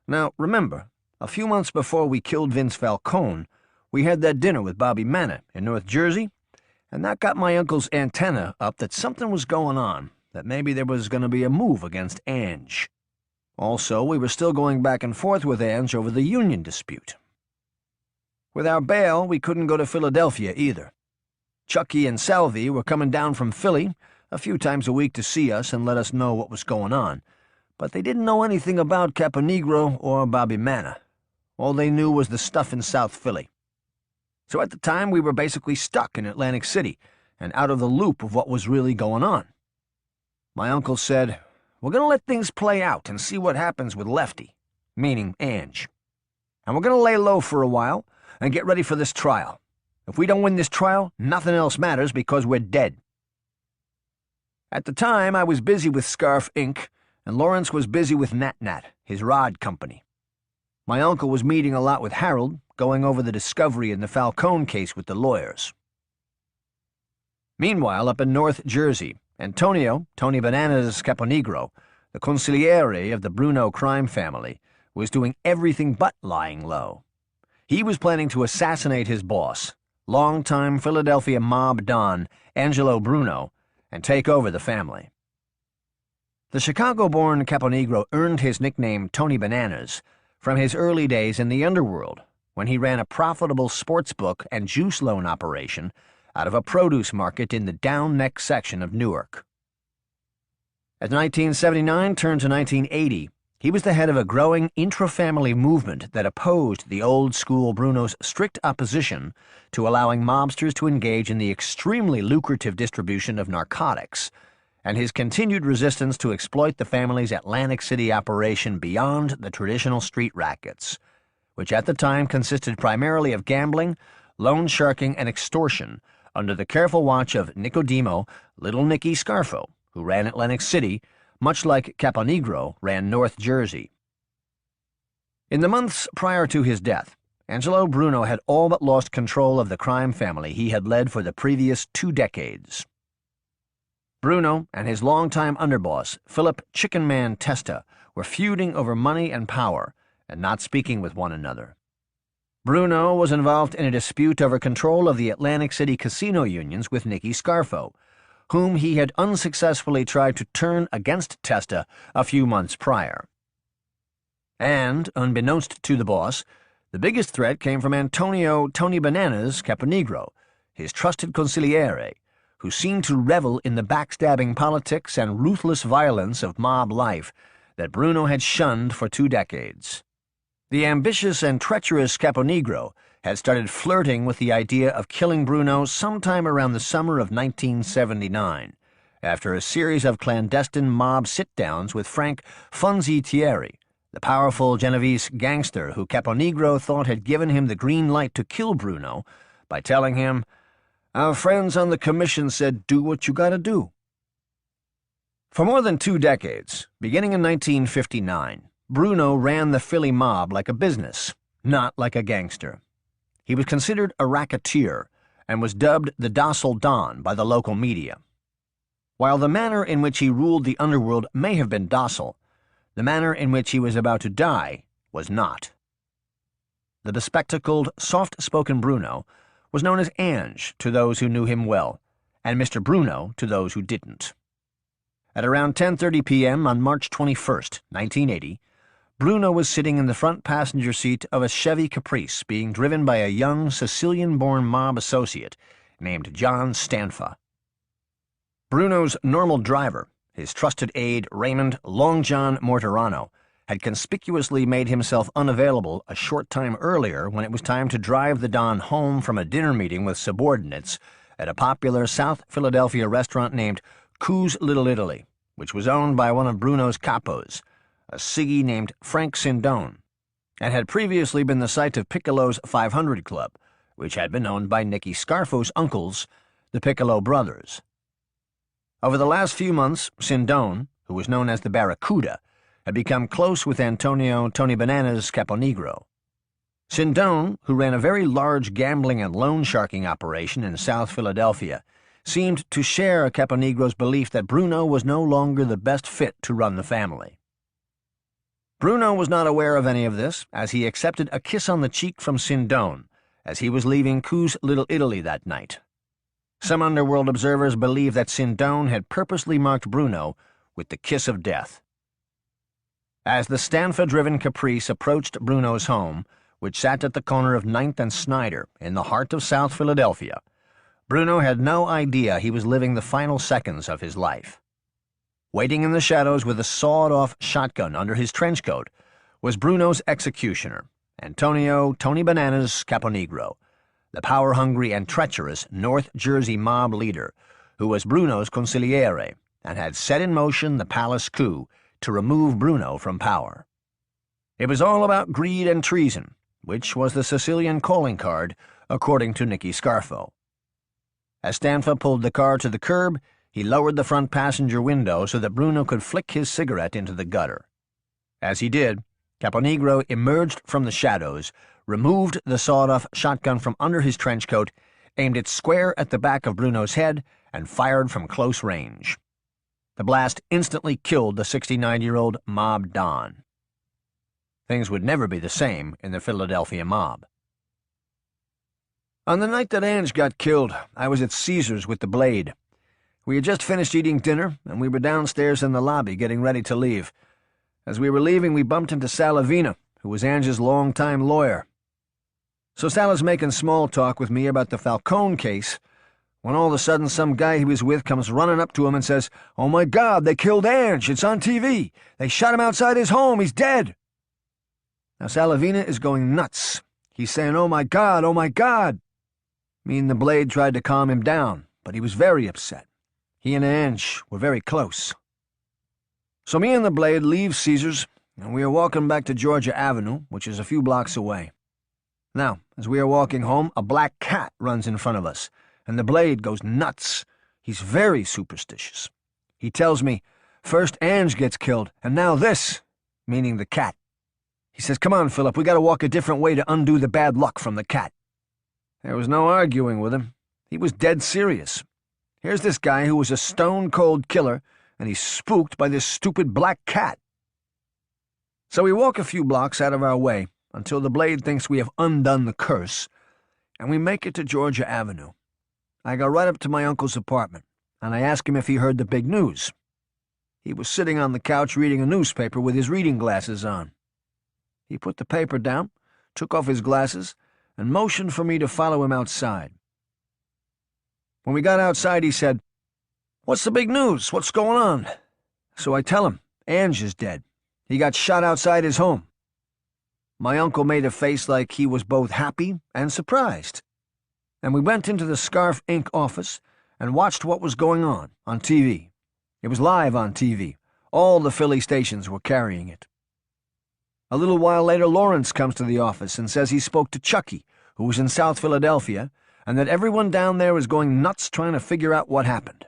Now, remember, a few months before we killed Vince Falcone, we had that dinner with Bobby Manna in North Jersey, and that got my uncle's antenna up that something was going on, that maybe there was going to be a move against Ange. Also, we were still going back and forth with Ange over the union dispute. With our bail, we couldn't go to Philadelphia either. Chucky and Salvi were coming down from Philly a few times a week to see us and let us know what was going on, but they didn't know anything about Caponegro or Bobby Manna. All they knew was the stuff in South Philly. So at the time, we were basically stuck in Atlantic City and out of the loop of what was really going on. My uncle said, "We're going to let things play out and see what happens with Lefty," meaning Ange. "And we're going to lay low for a while and get ready for this trial. If we don't win this trial, nothing else matters because we're dead." At the time, I was busy with Scarf Inc., and Lawrence was busy with Nat Nat, his rod company. My uncle was meeting a lot with Harold, going over the discovery in the Falcone case with the lawyers. Meanwhile, up in North Jersey, Antonio, Tony Bananas Caponegro, the consigliere of the Bruno crime family, was doing everything but lying low. He was planning to assassinate his boss, longtime Philadelphia mob don Angelo Bruno, and take over the family. The Chicago-born Caponegro earned his nickname Tony Bananas from his early days in the underworld, when he ran a profitable sports book and juice loan operation out of a produce market in the Down Neck section of Newark. As 1979 turned to 1980, he was the head of a growing intra-family movement that opposed the old-school Bruno's strict opposition to allowing mobsters to engage in the extremely lucrative distribution of narcotics, and his continued resistance to exploit the family's Atlantic City operation beyond the traditional street rackets, which at the time consisted primarily of gambling, loan sharking, and extortion under the careful watch of Nicodemo, Little Nicky Scarfo, who ran Atlantic City, much like Caponegro ran North Jersey. In the months prior to his death, Angelo Bruno had all but lost control of the crime family he had led for the previous 2 decades. Bruno and his longtime underboss, Philip Chicken Man Testa, were feuding over money and power and not speaking with one another. Bruno was involved in a dispute over control of the Atlantic City casino unions with Nicky Scarfo, whom he had unsuccessfully tried to turn against Testa a few months prior. And, unbeknownst to the boss, the biggest threat came from Antonio Tony Bananas Caponegro, his trusted consigliere, who seemed to revel in the backstabbing politics and ruthless violence of mob life that Bruno had shunned for 2 decades. The ambitious and treacherous Caponegro had started flirting with the idea of killing Bruno sometime around the summer of 1979, after a series of clandestine mob sit-downs with Frank Funzi Thierry, the powerful Genovese gangster who Caponegro thought had given him the green light to kill Bruno by telling him, "Our friends on the commission said do what you gotta do." For more than 2 decades, beginning in 1959, Bruno ran the Philly mob like a business, not like a gangster. He was considered a racketeer and was dubbed the Docile Don by the local media. While the manner in which he ruled the underworld may have been docile, the manner in which he was about to die was not. The bespectacled, soft-spoken Bruno was known as Ange to those who knew him well, and Mr. Bruno to those who didn't. At around 10:30 p.m. on March 21, 1980, Bruno was sitting in the front passenger seat of a Chevy Caprice being driven by a young Sicilian-born mob associate named John Stanfa. Bruno's normal driver, his trusted aide Raymond Long John Morterano, had conspicuously made himself unavailable a short time earlier when it was time to drive the Don home from a dinner meeting with subordinates at a popular South Philadelphia restaurant named Coos Little Italy, which was owned by one of Bruno's capos, a Siggy named Frank Sindone, and had previously been the site of Piccolo's 500 Club, which had been owned by Nicky Scarfo's uncles, the Piccolo brothers. Over the last few months, Sindone, who was known as the Barracuda, had become close with Antonio Tony Bananas Caponegro. Sindone, who ran a very large gambling and loan sharking operation in South Philadelphia, seemed to share Caponegro's belief that Bruno was no longer the best fit to run the family. Bruno was not aware of any of this, as he accepted a kiss on the cheek from Sindone as he was leaving Coos Little Italy that night. Some underworld observers believe that Sindone had purposely marked Bruno with the kiss of death. As the Stanfa-driven Caprice approached Bruno's home, which sat at the corner of 9th and Snyder in the heart of South Philadelphia, Bruno had no idea he was living the final seconds of his life. Waiting in the shadows with a sawed-off shotgun under his trench coat was Bruno's executioner, Antonio Tony Bananas Caponegro, the power-hungry and treacherous North Jersey mob leader who was Bruno's consigliere and had set in motion the palace coup to remove Bruno from power. It was all about greed and treason, which was the Sicilian calling card, according to Nicky Scarfo. As Stanfa pulled the car to the curb, he lowered the front passenger window so that Bruno could flick his cigarette into the gutter. As he did, Caponegro emerged from the shadows, removed the sawed-off shotgun from under his trench coat, aimed it square at the back of Bruno's head, and fired from close range. The blast instantly killed the 69-year-old mob don. Things would never be the same in the Philadelphia mob. On the night that Ange got killed, I was at Caesar's with the Blade. We had just finished eating dinner, and we were downstairs in the lobby getting ready to leave. As we were leaving, we bumped into Salavina, who was Ange's longtime lawyer. So Sal's making small talk with me about the Falcone case, when all of a sudden some guy he was with comes running up to him and says, "Oh my God, they killed Ange, it's on TV. They shot him outside his home, he's dead." Now Salavina is going nuts. He's saying, "Oh my God, oh my God." Me and the Blade tried to calm him down, but he was very upset. He and Ange were very close. So me and the Blade leave Caesar's, and we are walking back to Georgia Avenue, which is a few blocks away. Now, as we are walking home, a black cat runs in front of us, and the Blade goes nuts. He's very superstitious. He tells me, first Ange gets killed, and now this, meaning the cat. He says, come on, Philip, we gotta walk a different way to undo the bad luck from the cat. There was no arguing with him. He was dead serious. Here's this guy who was a stone-cold killer, and he's spooked by this stupid black cat. So we walk a few blocks out of our way until the Blade thinks we have undone the curse, and we make it to Georgia Avenue. I go right up to my uncle's apartment, and I ask him if he heard the big news. He was sitting on the couch reading a newspaper with his reading glasses on. He put the paper down, took off his glasses, and motioned for me to follow him outside. When we got outside, he said, "What's the big news? What's going on?" So I tell him, Ange is dead. He got shot outside his home. My uncle made a face like he was both happy and surprised. And we went into the Scarf Inc. office and watched what was going on TV. It was live on TV. All the Philly stations were carrying it. A little while later, Lawrence comes to the office and says he spoke to Chucky, who was in South Philadelphia, and that everyone down there is going nuts trying to figure out what happened.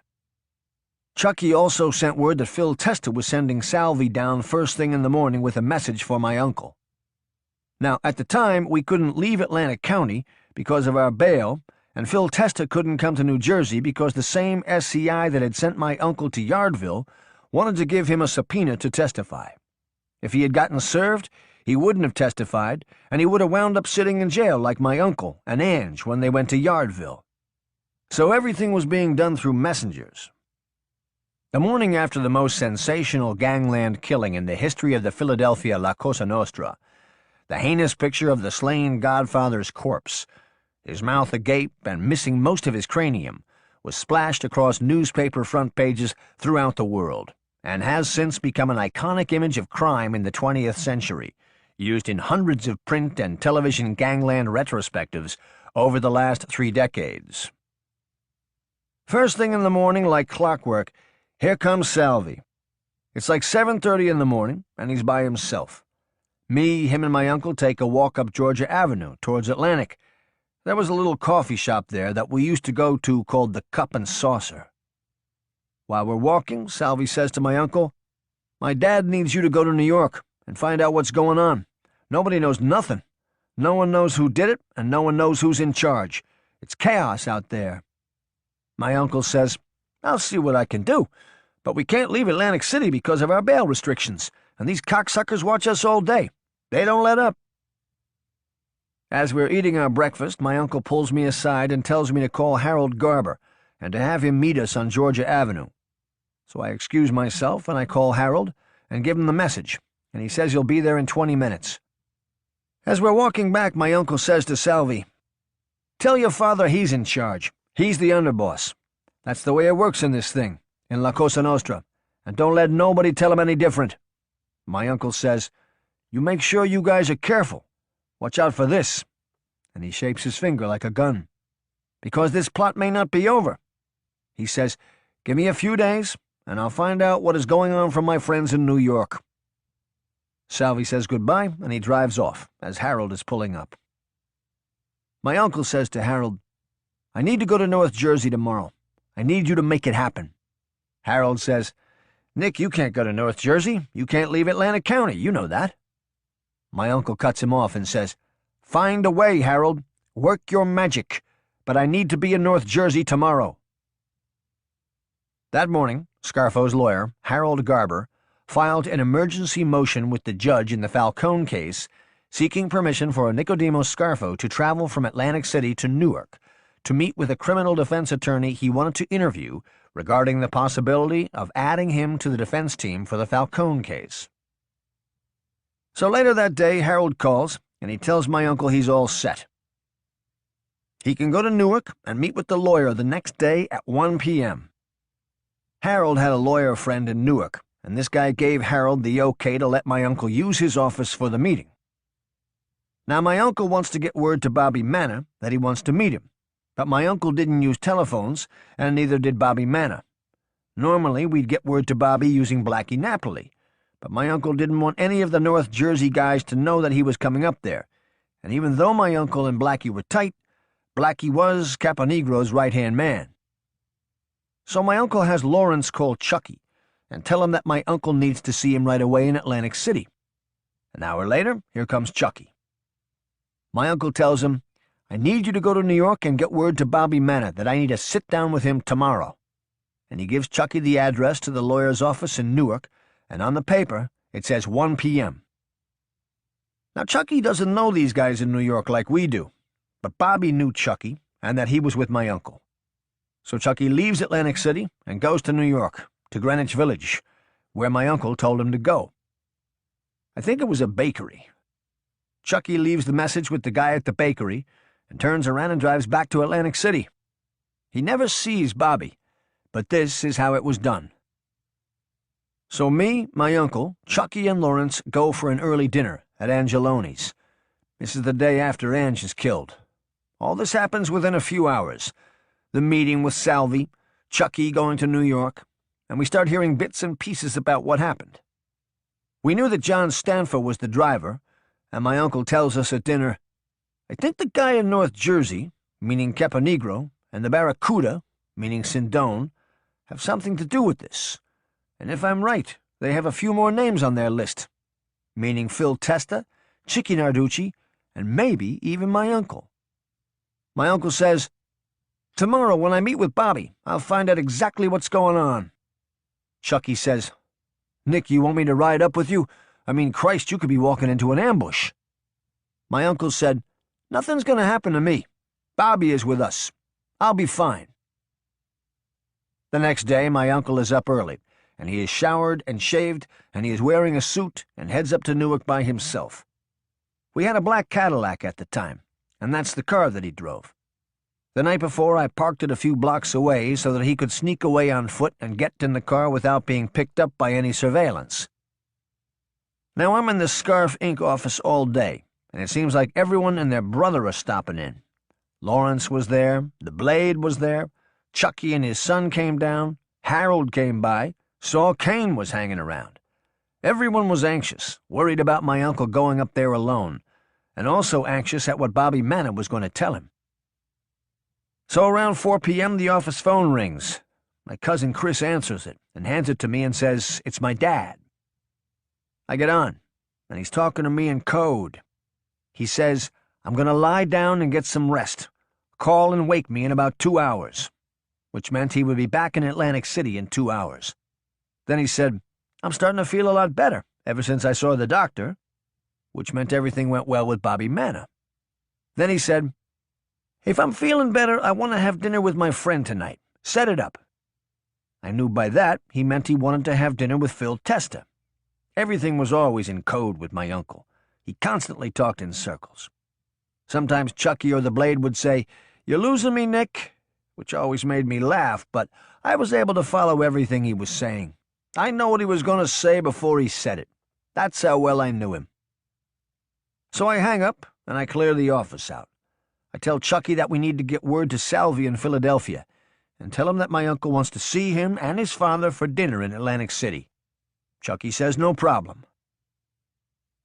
Chucky also sent word that Phil Testa was sending Salvi down first thing in the morning with a message for my uncle. Now, at the time, we couldn't leave Atlantic County because of our bail, and Phil Testa couldn't come to New Jersey because the same SCI that had sent my uncle to Yardville wanted to give him a subpoena to testify. If he had gotten served, he wouldn't have testified, and he would have wound up sitting in jail like my uncle and Ange when they went to Yardville. So everything was being done through messengers. The morning after the most sensational gangland killing in the history of the Philadelphia La Cosa Nostra, the heinous picture of the slain Godfather's corpse, his mouth agape and missing most of his cranium, was splashed across newspaper front pages throughout the world, and has since become an iconic image of crime in the 20th century, used in hundreds of print and television gangland retrospectives over the last 3 decades. First thing in the morning, like clockwork, here comes Salvi. It's like 7:30 in the morning, and he's by himself. Me, him, and my uncle take a walk up Georgia Avenue towards Atlantic. There was a little coffee shop there that we used to go to called the Cup and Saucer. While we're walking, Salvi says to my uncle, "My dad needs you to go to New York and find out what's going on. Nobody knows nothing. No one knows who did it, and no one knows who's in charge. It's chaos out there." My uncle says, "I'll see what I can do, but we can't leave Atlantic City because of our bail restrictions, and these cocksuckers watch us all day. They don't let up." As we're eating our breakfast, my uncle pulls me aside and tells me to call Harold Garber and to have him meet us on Georgia Avenue. So I excuse myself and I call Harold and give him the message, and he says he'll be there in 20 minutes. As we're walking back, my uncle says to Salvi, "Tell your father he's in charge. He's the underboss. That's the way it works in this thing, in La Cosa Nostra, and don't let nobody tell him any different." My uncle says, "You make sure you guys are careful. Watch out for this," and he shapes his finger like a gun, "because this plot may not be over." He says, "Give me a few days, and I'll find out what is going on from my friends in New York." Salvi says goodbye, and he drives off, as Harold is pulling up. My uncle says to Harold, "I need to go to North Jersey tomorrow. I need you to make it happen." Harold says, "Nick, you can't go to North Jersey. You can't leave Atlantic County. You know that." My uncle cuts him off and says, "Find a way, Harold. Work your magic. But I need to be in North Jersey tomorrow." That morning, Scarfo's lawyer, Harold Garber, filed an emergency motion with the judge in the Falcone case, seeking permission for Nicodemo Scarfo to travel from Atlantic City to Newark to meet with a criminal defense attorney he wanted to interview regarding the possibility of adding him to the defense team for the Falcone case. So later that day, Harold calls, and he tells my uncle he's all set. He can go to Newark and meet with the lawyer the next day at 1 p.m. Harold had a lawyer friend in Newark, and this guy gave Harold the okay to let my uncle use his office for the meeting. Now my uncle wants to get word to Bobby Manna that he wants to meet him, but my uncle didn't use telephones, and neither did Bobby Manna. Normally we'd get word to Bobby using Blackie Napoli, but my uncle didn't want any of the North Jersey guys to know that he was coming up there, and even though my uncle and Blackie were tight, Blackie was Caponegro's right-hand man. So my uncle has Lawrence call Chucky and tell him that my uncle needs to see him right away in Atlantic City. An hour later, here comes Chucky. My uncle tells him, "I need you to go to New York and get word to Bobby Manna that I need to sit down with him tomorrow." And he gives Chucky the address to the lawyer's office in Newark, and on the paper it says 1 p.m. Now Chucky doesn't know these guys in New York like we do, but Bobby knew Chucky and that he was with my uncle. So Chucky leaves Atlantic City and goes to New York, to Greenwich Village, where my uncle told him to go. I think it was a bakery. Chucky leaves the message with the guy at the bakery and turns around and drives back to Atlantic City. He never sees Bobby, but this is how it was done. So me, my uncle, Chucky, and Lawrence go for an early dinner at Angeloni's. This is the day after Ange is killed. All this happens within a few hours. The meeting with Salvi, Chucky going to New York, and we start hearing bits and pieces about what happened. We knew that John Scarfo was the driver, and my uncle tells us at dinner, "I think the guy in North Jersey, meaning Caponegro, and the Barracuda, meaning Sindone, have something to do with this. And if I'm right, they have a few more names on their list, meaning Phil Testa, Chicky Narducci, and maybe even my uncle." My uncle says, "Tomorrow when I meet with Bobby, I'll find out exactly what's going on." Chucky says, "Nick, you want me to ride up with you? I mean, Christ, you could be walking into an ambush." My uncle said, "Nothing's going to happen to me. Bobby is with us. I'll be fine." The next day, my uncle is up early, and he is showered and shaved, and he is wearing a suit and heads up to Newark by himself. We had a black Cadillac at the time, and that's the car that he drove. The night before, I parked it a few blocks away so that he could sneak away on foot and get in the car without being picked up by any surveillance. Now I'm in the Scarf Inc. office all day, and it seems like everyone and their brother are stopping in. Lawrence was there, the Blade was there, Chucky and his son came down, Harold came by, saw Kane was hanging around. Everyone was anxious, worried about my uncle going up there alone, and also anxious at what Bobby Manna was going to tell him. So around 4 p.m. the office phone rings. My cousin Chris answers it and hands it to me and says, "It's my dad." I get on, and he's talking to me in code. He says, "I'm going to lie down and get some rest. Call and wake me in about 2 hours," which meant he would be back in Atlantic City in 2 hours. Then he said, "I'm starting to feel a lot better ever since I saw the doctor," which meant everything went well with Bobby Manna. Then he said, "If I'm feeling better, I want to have dinner with my friend tonight. Set it up." I knew by that he meant he wanted to have dinner with Phil Testa. Everything was always in code with my uncle. He constantly talked in circles. Sometimes Chucky or the Blade would say, "You're losing me, Nick," which always made me laugh, but I was able to follow everything he was saying. I know what he was going to say before he said it. That's how well I knew him. So I hang up, and I clear the office out. I tell Chucky that we need to get word to Salvi in Philadelphia, and tell him that my uncle wants to see him and his father for dinner in Atlantic City. Chucky says no problem.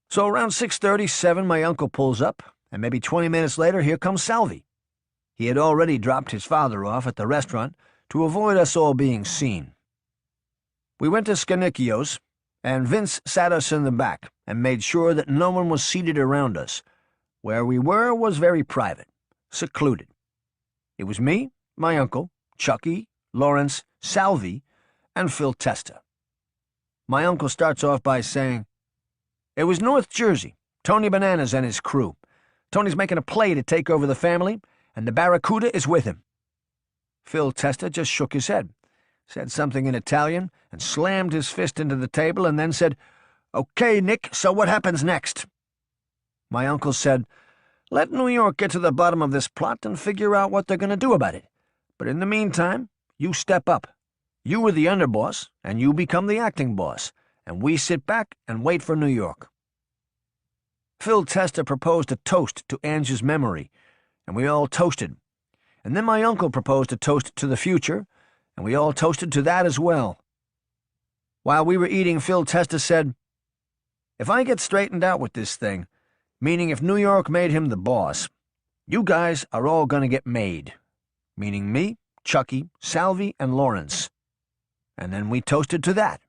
So around 6:37 my uncle pulls up, and maybe 20 minutes later here comes Salvi. He had already dropped his father off at the restaurant to avoid us all being seen. We went to Scanicchio's, and Vince sat us in the back and made sure that no one was seated around us. Where we were was very private, secluded. It was me, my uncle, Chucky, Lawrence, Salvi, and Phil Testa. My uncle starts off by saying, "It was North Jersey, Tony Bananas and his crew. Tony's making a play to take over the family, and the Barracuda is with him." Phil Testa just shook his head, said something in Italian, and slammed his fist into the table and then said, "Okay, Nick, so what happens next?" My uncle said, "Let New York get to the bottom of this plot and figure out what they're going to do about it. But in the meantime, you step up. You were the underboss, and you become the acting boss, and we sit back and wait for New York." Phil Testa proposed a toast to Ange's memory, and we all toasted. And then my uncle proposed a toast to the future, and we all toasted to that as well. While we were eating, Phil Testa said, "If I get straightened out with this thing, meaning if New York made him the boss, you guys are all gonna get made, meaning me, Chucky, Salvi, and Lawrence. And then we toasted to that.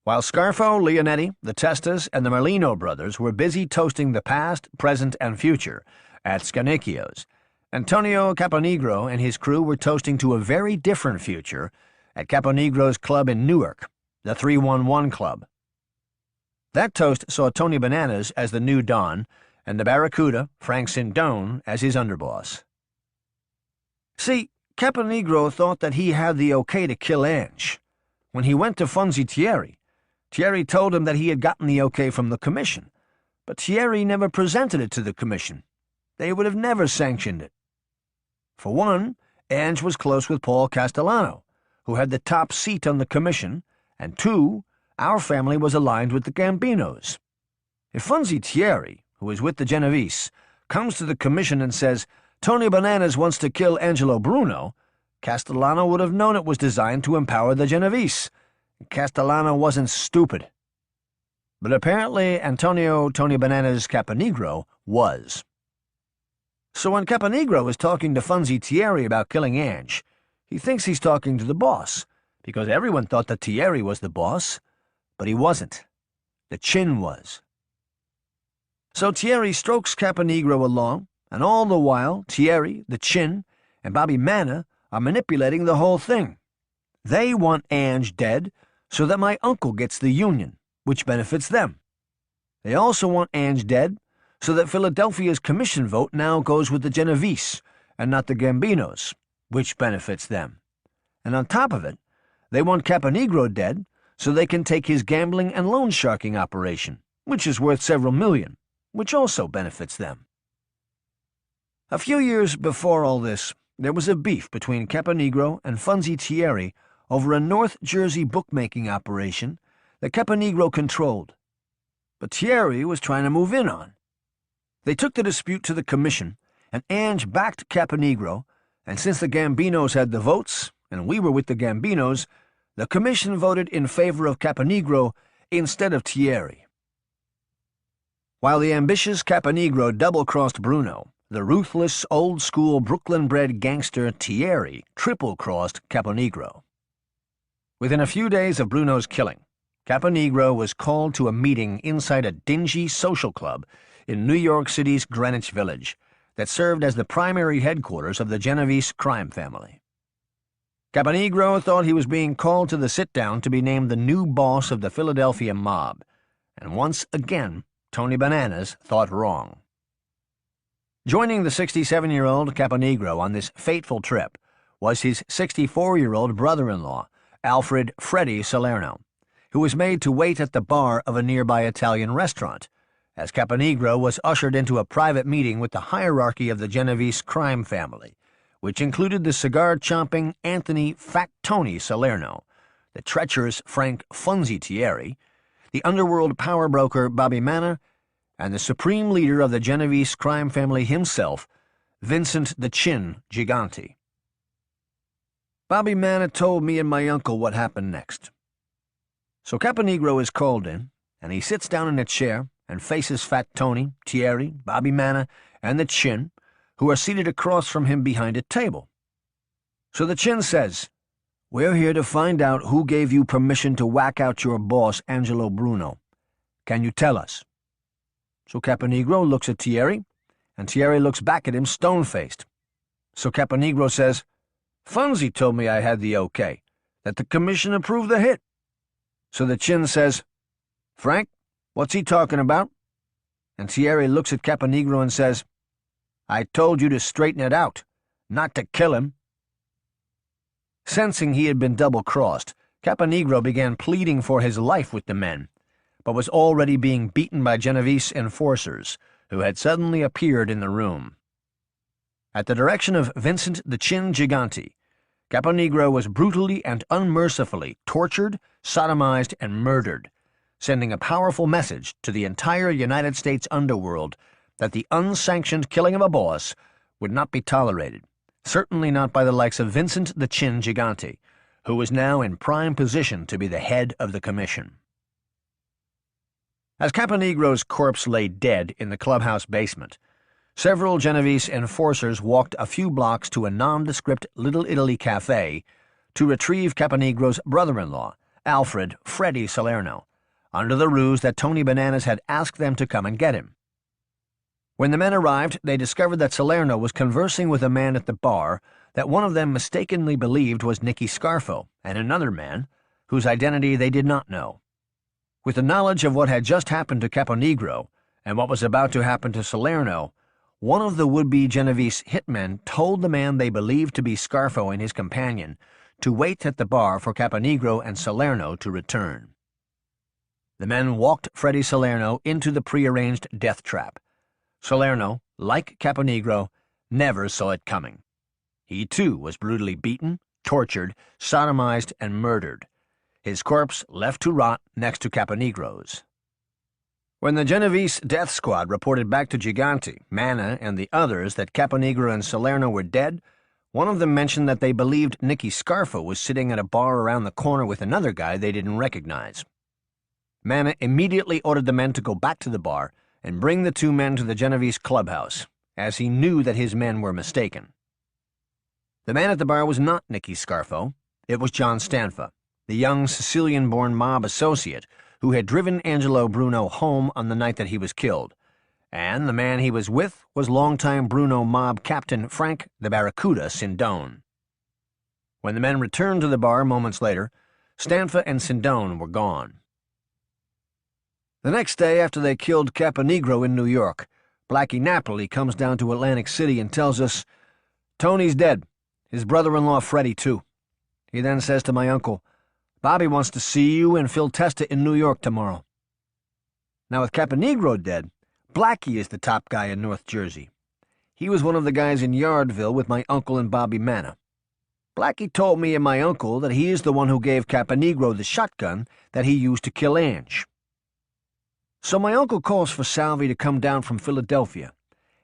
While Scarfo, Leonetti, the Testas, and the Merlino brothers were busy toasting the past, present, and future at Scanicchio's, Antonio Caponegro and his crew were toasting to a very different future at Caponegro's club in Newark, the 311 Club. That toast saw Tony Bananas as the new Don, and the Barracuda, Frank Sindone, as his underboss. See, Caponegro thought that he had the okay to kill Ange. When he went to Funzi Thierry, Thierry told him that he had gotten the okay from the commission, but Thierry never presented it to the commission. They would have never sanctioned it. For one, Ange was close with Paul Castellano, who had the top seat on the commission, and two, our family was aligned with the Gambinos. If Funzi Thierry, who is with the Genovese, comes to the commission and says, Tony Bananas wants to kill Angelo Bruno, Castellano would have known it was designed to empower the Genovese. Castellano wasn't stupid. But apparently Antonio Tony Bananas Caponegro was. So when Caponegro is talking to Funzi Thierry about killing Ange, he thinks he's talking to the boss, because everyone thought that Thierry was the boss, but he wasn't. The Chin was. So Thierry strokes Caponegro along, and all the while Thierry, the Chin, and Bobby Manna are manipulating the whole thing. They want Ange dead so that my uncle gets the union, which benefits them. They also want Ange dead so that Philadelphia's commission vote now goes with the Genovese and not the Gambinos, which benefits them. And on top of it, they want Caponegro dead so they can take his gambling and loan sharking operation, which is worth several million, which also benefits them. A few years before all this, there was a beef between Caponegro and Funzi Thierry over a North Jersey bookmaking operation that Caponegro controlled. But Thierry was trying to move in on. They took the dispute to the commission, and Ange backed Caponegro, and since the Gambinos had the votes, and we were with the Gambinos, the commission voted in favor of Caponegro instead of Thierry. While the ambitious Caponegro double-crossed Bruno, the ruthless, old-school Brooklyn-bred gangster Thierry triple-crossed Caponegro. Within a few days of Bruno's killing, Caponegro was called to a meeting inside a dingy social club in New York City's Greenwich Village that served as the primary headquarters of the Genovese crime family. Caponegro thought he was being called to the sit-down to be named the new boss of the Philadelphia mob, and once again, Tony Bananas thought wrong. Joining the 67-year-old Caponegro on this fateful trip was his 64-year-old brother-in-law, Alfred Freddie Salerno, who was made to wait at the bar of a nearby Italian restaurant, as Caponegro was ushered into a private meeting with the hierarchy of the Genovese crime family, which included the cigar-chomping Anthony Fat Tony Salerno, the treacherous Frank Funzi Thierry, the underworld power broker Bobby Manna, and the supreme leader of the Genovese crime family himself, Vincent the Chin Gigante. Bobby Manna told me and my uncle what happened next. So Caponegro is called in, and he sits down in a chair and faces Fat Tony, Thierry, Bobby Manna, and the Chin, who are seated across from him behind a table. So the Chin says, "We're here to find out who gave you permission to whack out your boss, Angelo Bruno. Can you tell us?" So Caponegro looks at Thierry, and Thierry looks back at him stone-faced. So Caponegro says, "Funzi told me I had the okay, that the commission approved the hit." So the Chin says, "Frank, what's he talking about?" And Thierry looks at Caponegro and says, "I told you to straighten it out, not to kill him." Sensing he had been double-crossed, Caponegro began pleading for his life with the men, but was already being beaten by Genovese enforcers, who had suddenly appeared in the room. At the direction of Vincent the Chin Gigante, Caponegro was brutally and unmercifully tortured, sodomized, and murdered, sending a powerful message to the entire United States underworld that the unsanctioned killing of a boss would not be tolerated, certainly not by the likes of Vincent the Chin Gigante, who was now in prime position to be the head of the commission. As Caponegro's corpse lay dead in the clubhouse basement, several Genovese enforcers walked a few blocks to a nondescript Little Italy cafe to retrieve Caponegro's brother-in-law, Alfred Freddie Salerno, under the ruse that Tony Bananas had asked them to come and get him. When the men arrived, they discovered that Salerno was conversing with a man at the bar that one of them mistakenly believed was Nicky Scarfo, and another man, whose identity they did not know. With the knowledge of what had just happened to Caponegro and what was about to happen to Salerno, one of the would-be Genovese hitmen told the man they believed to be Scarfo and his companion to wait at the bar for Caponegro and Salerno to return. The men walked Freddie Salerno into the prearranged death trap. Salerno, like Caponegro, never saw it coming. He, too, was brutally beaten, tortured, sodomized, and murdered, his corpse left to rot next to Caponegro's. When the Genovese death squad reported back to Gigante, Manna, and the others that Caponegro and Salerno were dead, one of them mentioned that they believed Nicky Scarfo was sitting at a bar around the corner with another guy they didn't recognize. Manna immediately ordered the men to go back to the bar and bring the two men to the Genovese clubhouse, as he knew that his men were mistaken. The man at the bar was not Nicky Scarfo. It was John Stanfa, the young Sicilian-born mob associate who had driven Angelo Bruno home on the night that he was killed, and the man he was with was longtime Bruno mob captain Frank the Barracuda Sindone. When the men returned to the bar moments later, Stanfa and Sindone were gone. The next day after they killed Caponegro in New York, Blackie Napoli comes down to Atlantic City and tells us, "Tony's dead. His brother-in-law Freddie, too." He then says to my uncle, "Bobby wants to see you and Phil Testa in New York tomorrow." Now with Caponegro dead, Blackie is the top guy in North Jersey. He was one of the guys in Yardville with my uncle and Bobby Manna. Blackie told me and my uncle that he is the one who gave Caponegro the shotgun that he used to kill Ange. So my uncle calls for Salvi to come down from Philadelphia,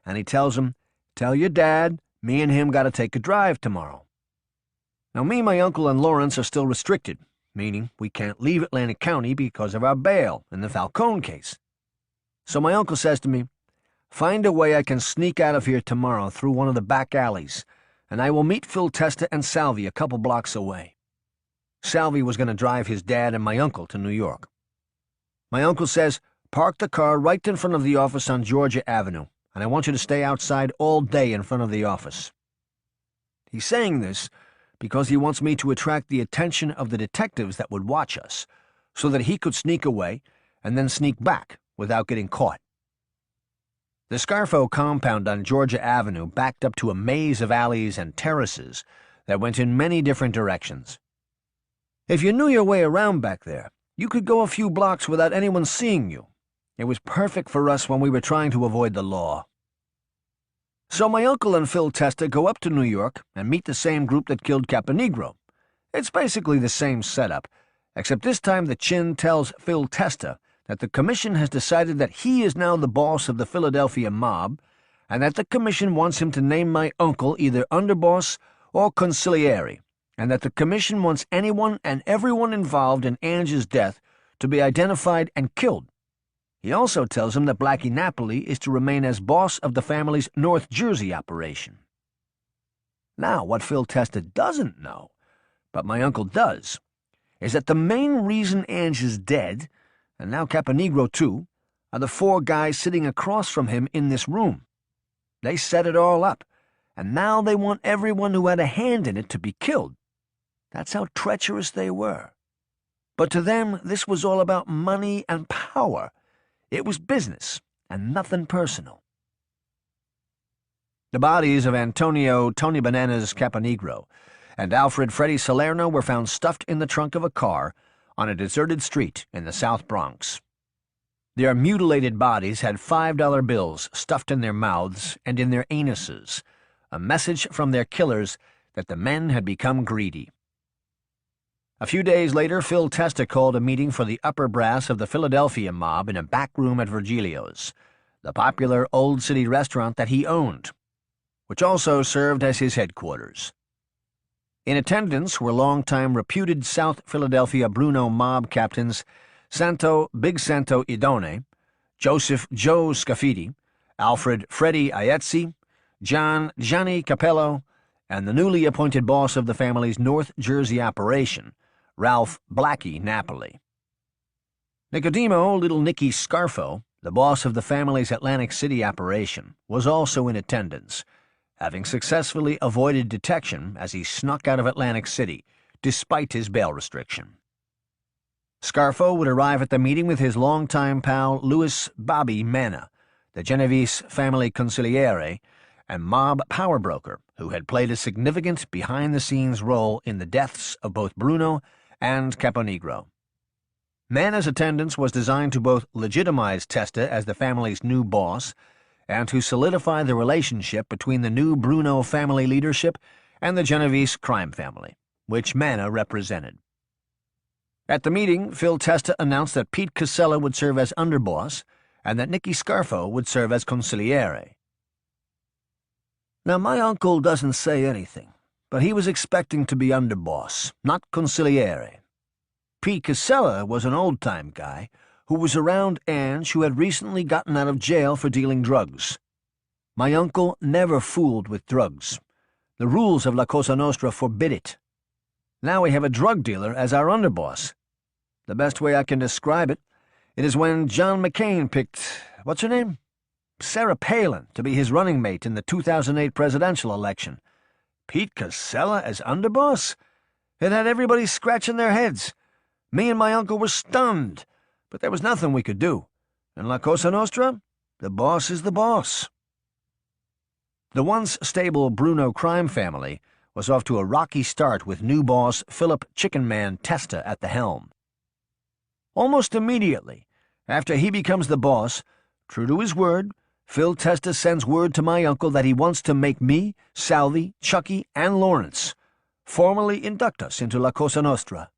and he tells him, "Tell your dad, me and him got to take a drive tomorrow." Now me, my uncle, and Lawrence are still restricted, meaning we can't leave Atlantic County because of our bail in the Falcone case. So my uncle says to me, "Find a way I can sneak out of here tomorrow through one of the back alleys, and I will meet Phil Testa and Salvi a couple blocks away." Salvi was going to drive his dad and my uncle to New York. My uncle says, "Park the car right in front of the office on Georgia Avenue, and I want you to stay outside all day in front of the office." He's saying this because he wants me to attract the attention of the detectives that would watch us, so that he could sneak away and then sneak back without getting caught. The Scarfo compound on Georgia Avenue backed up to a maze of alleys and terraces that went in many different directions. If you knew your way around back there, you could go a few blocks without anyone seeing you. It was perfect for us when we were trying to avoid the law. So my uncle and Phil Testa go up to New York and meet the same group that killed Caponegro. It's basically the same setup, except this time the Chin tells Phil Testa that the commission has decided that he is now the boss of the Philadelphia mob, and that the commission wants him to name my uncle either underboss or consigliere, and that the commission wants anyone and everyone involved in Ange's death to be identified and killed. He also tells him that Blackie Napoli is to remain as boss of the family's North Jersey operation. Now, what Phil Testa doesn't know, but my uncle does, is that the main reason Ange is dead, and now Caponegro too, are the four guys sitting across from him in this room. They set it all up, and now they want everyone who had a hand in it to be killed. That's how treacherous they were. But to them, this was all about money and power. It was business, and nothing personal. The bodies of Antonio Tony Bananas Caponegro and Alfred Freddie Salerno were found stuffed in the trunk of a car on a deserted street in the South Bronx. Their mutilated bodies had $5 bills stuffed in their mouths and in their anuses, a message from their killers that the men had become greedy. A few days later, Phil Testa called a meeting for the upper brass of the Philadelphia mob in a back room at Virgilio's, the popular Old City restaurant that he owned, which also served as his headquarters. In attendance were longtime reputed South Philadelphia Bruno mob captains Santo Big Santo Idone, Joseph Joe Scafidi, Alfred Freddy Aiezzi, John Gianni Capello, and the newly appointed boss of the family's North Jersey operation, Ralph Blackie Napoli. Nicodemo, little Nicky Scarfo, the boss of the family's Atlantic City operation, was also in attendance, having successfully avoided detection as he snuck out of Atlantic City, despite his bail restriction. Scarfo would arrive at the meeting with his longtime pal Louis Bobby Manna, the Genovese family consigliere and mob power broker who had played a significant behind-the-scenes role in the deaths of both Bruno and Caponegro. Manna's attendance was designed to both legitimize Testa as the family's new boss and to solidify the relationship between the new Bruno family leadership and the Genovese crime family, which Manna represented. At the meeting, Phil Testa announced that Pete Casella would serve as underboss and that Nicky Scarfo would serve as consigliere. Now, my uncle doesn't say anything, but he was expecting to be underboss, not consigliere. Pete Casella was an old-time guy who was around Ange, who had recently gotten out of jail for dealing drugs. My uncle never fooled with drugs. The rules of La Cosa Nostra forbid it. Now we have a drug dealer as our underboss. The best way I can describe it is when John McCain picked, what's her name? Sarah Palin to be his running mate in the 2008 presidential election. Pete Casella as underboss? It had everybody scratching their heads. Me and my uncle were stunned, but there was nothing we could do. In La Cosa Nostra, the boss is the boss. The once stable Bruno crime family was off to a rocky start with new boss Philip Chicken Man Testa at the helm. Almost immediately, after he becomes the boss, true to his word, Phil Testa sends word to my uncle that he wants to make me, Salvi, Chucky, and Lawrence formally induct us into La Cosa Nostra.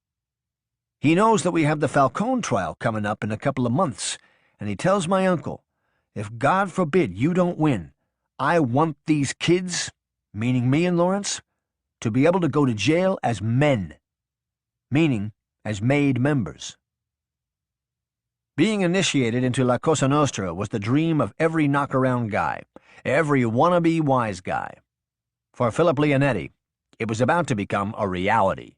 He knows that we have the Falcone trial coming up in a couple of months, and he tells my uncle, if God forbid you don't win, I want these kids, meaning me and Lawrence, to be able to go to jail as men, meaning as made members. Being initiated into La Cosa Nostra was the dream of every knockaround guy, every wannabe wise guy. For Philip Leonetti, it was about to become a reality.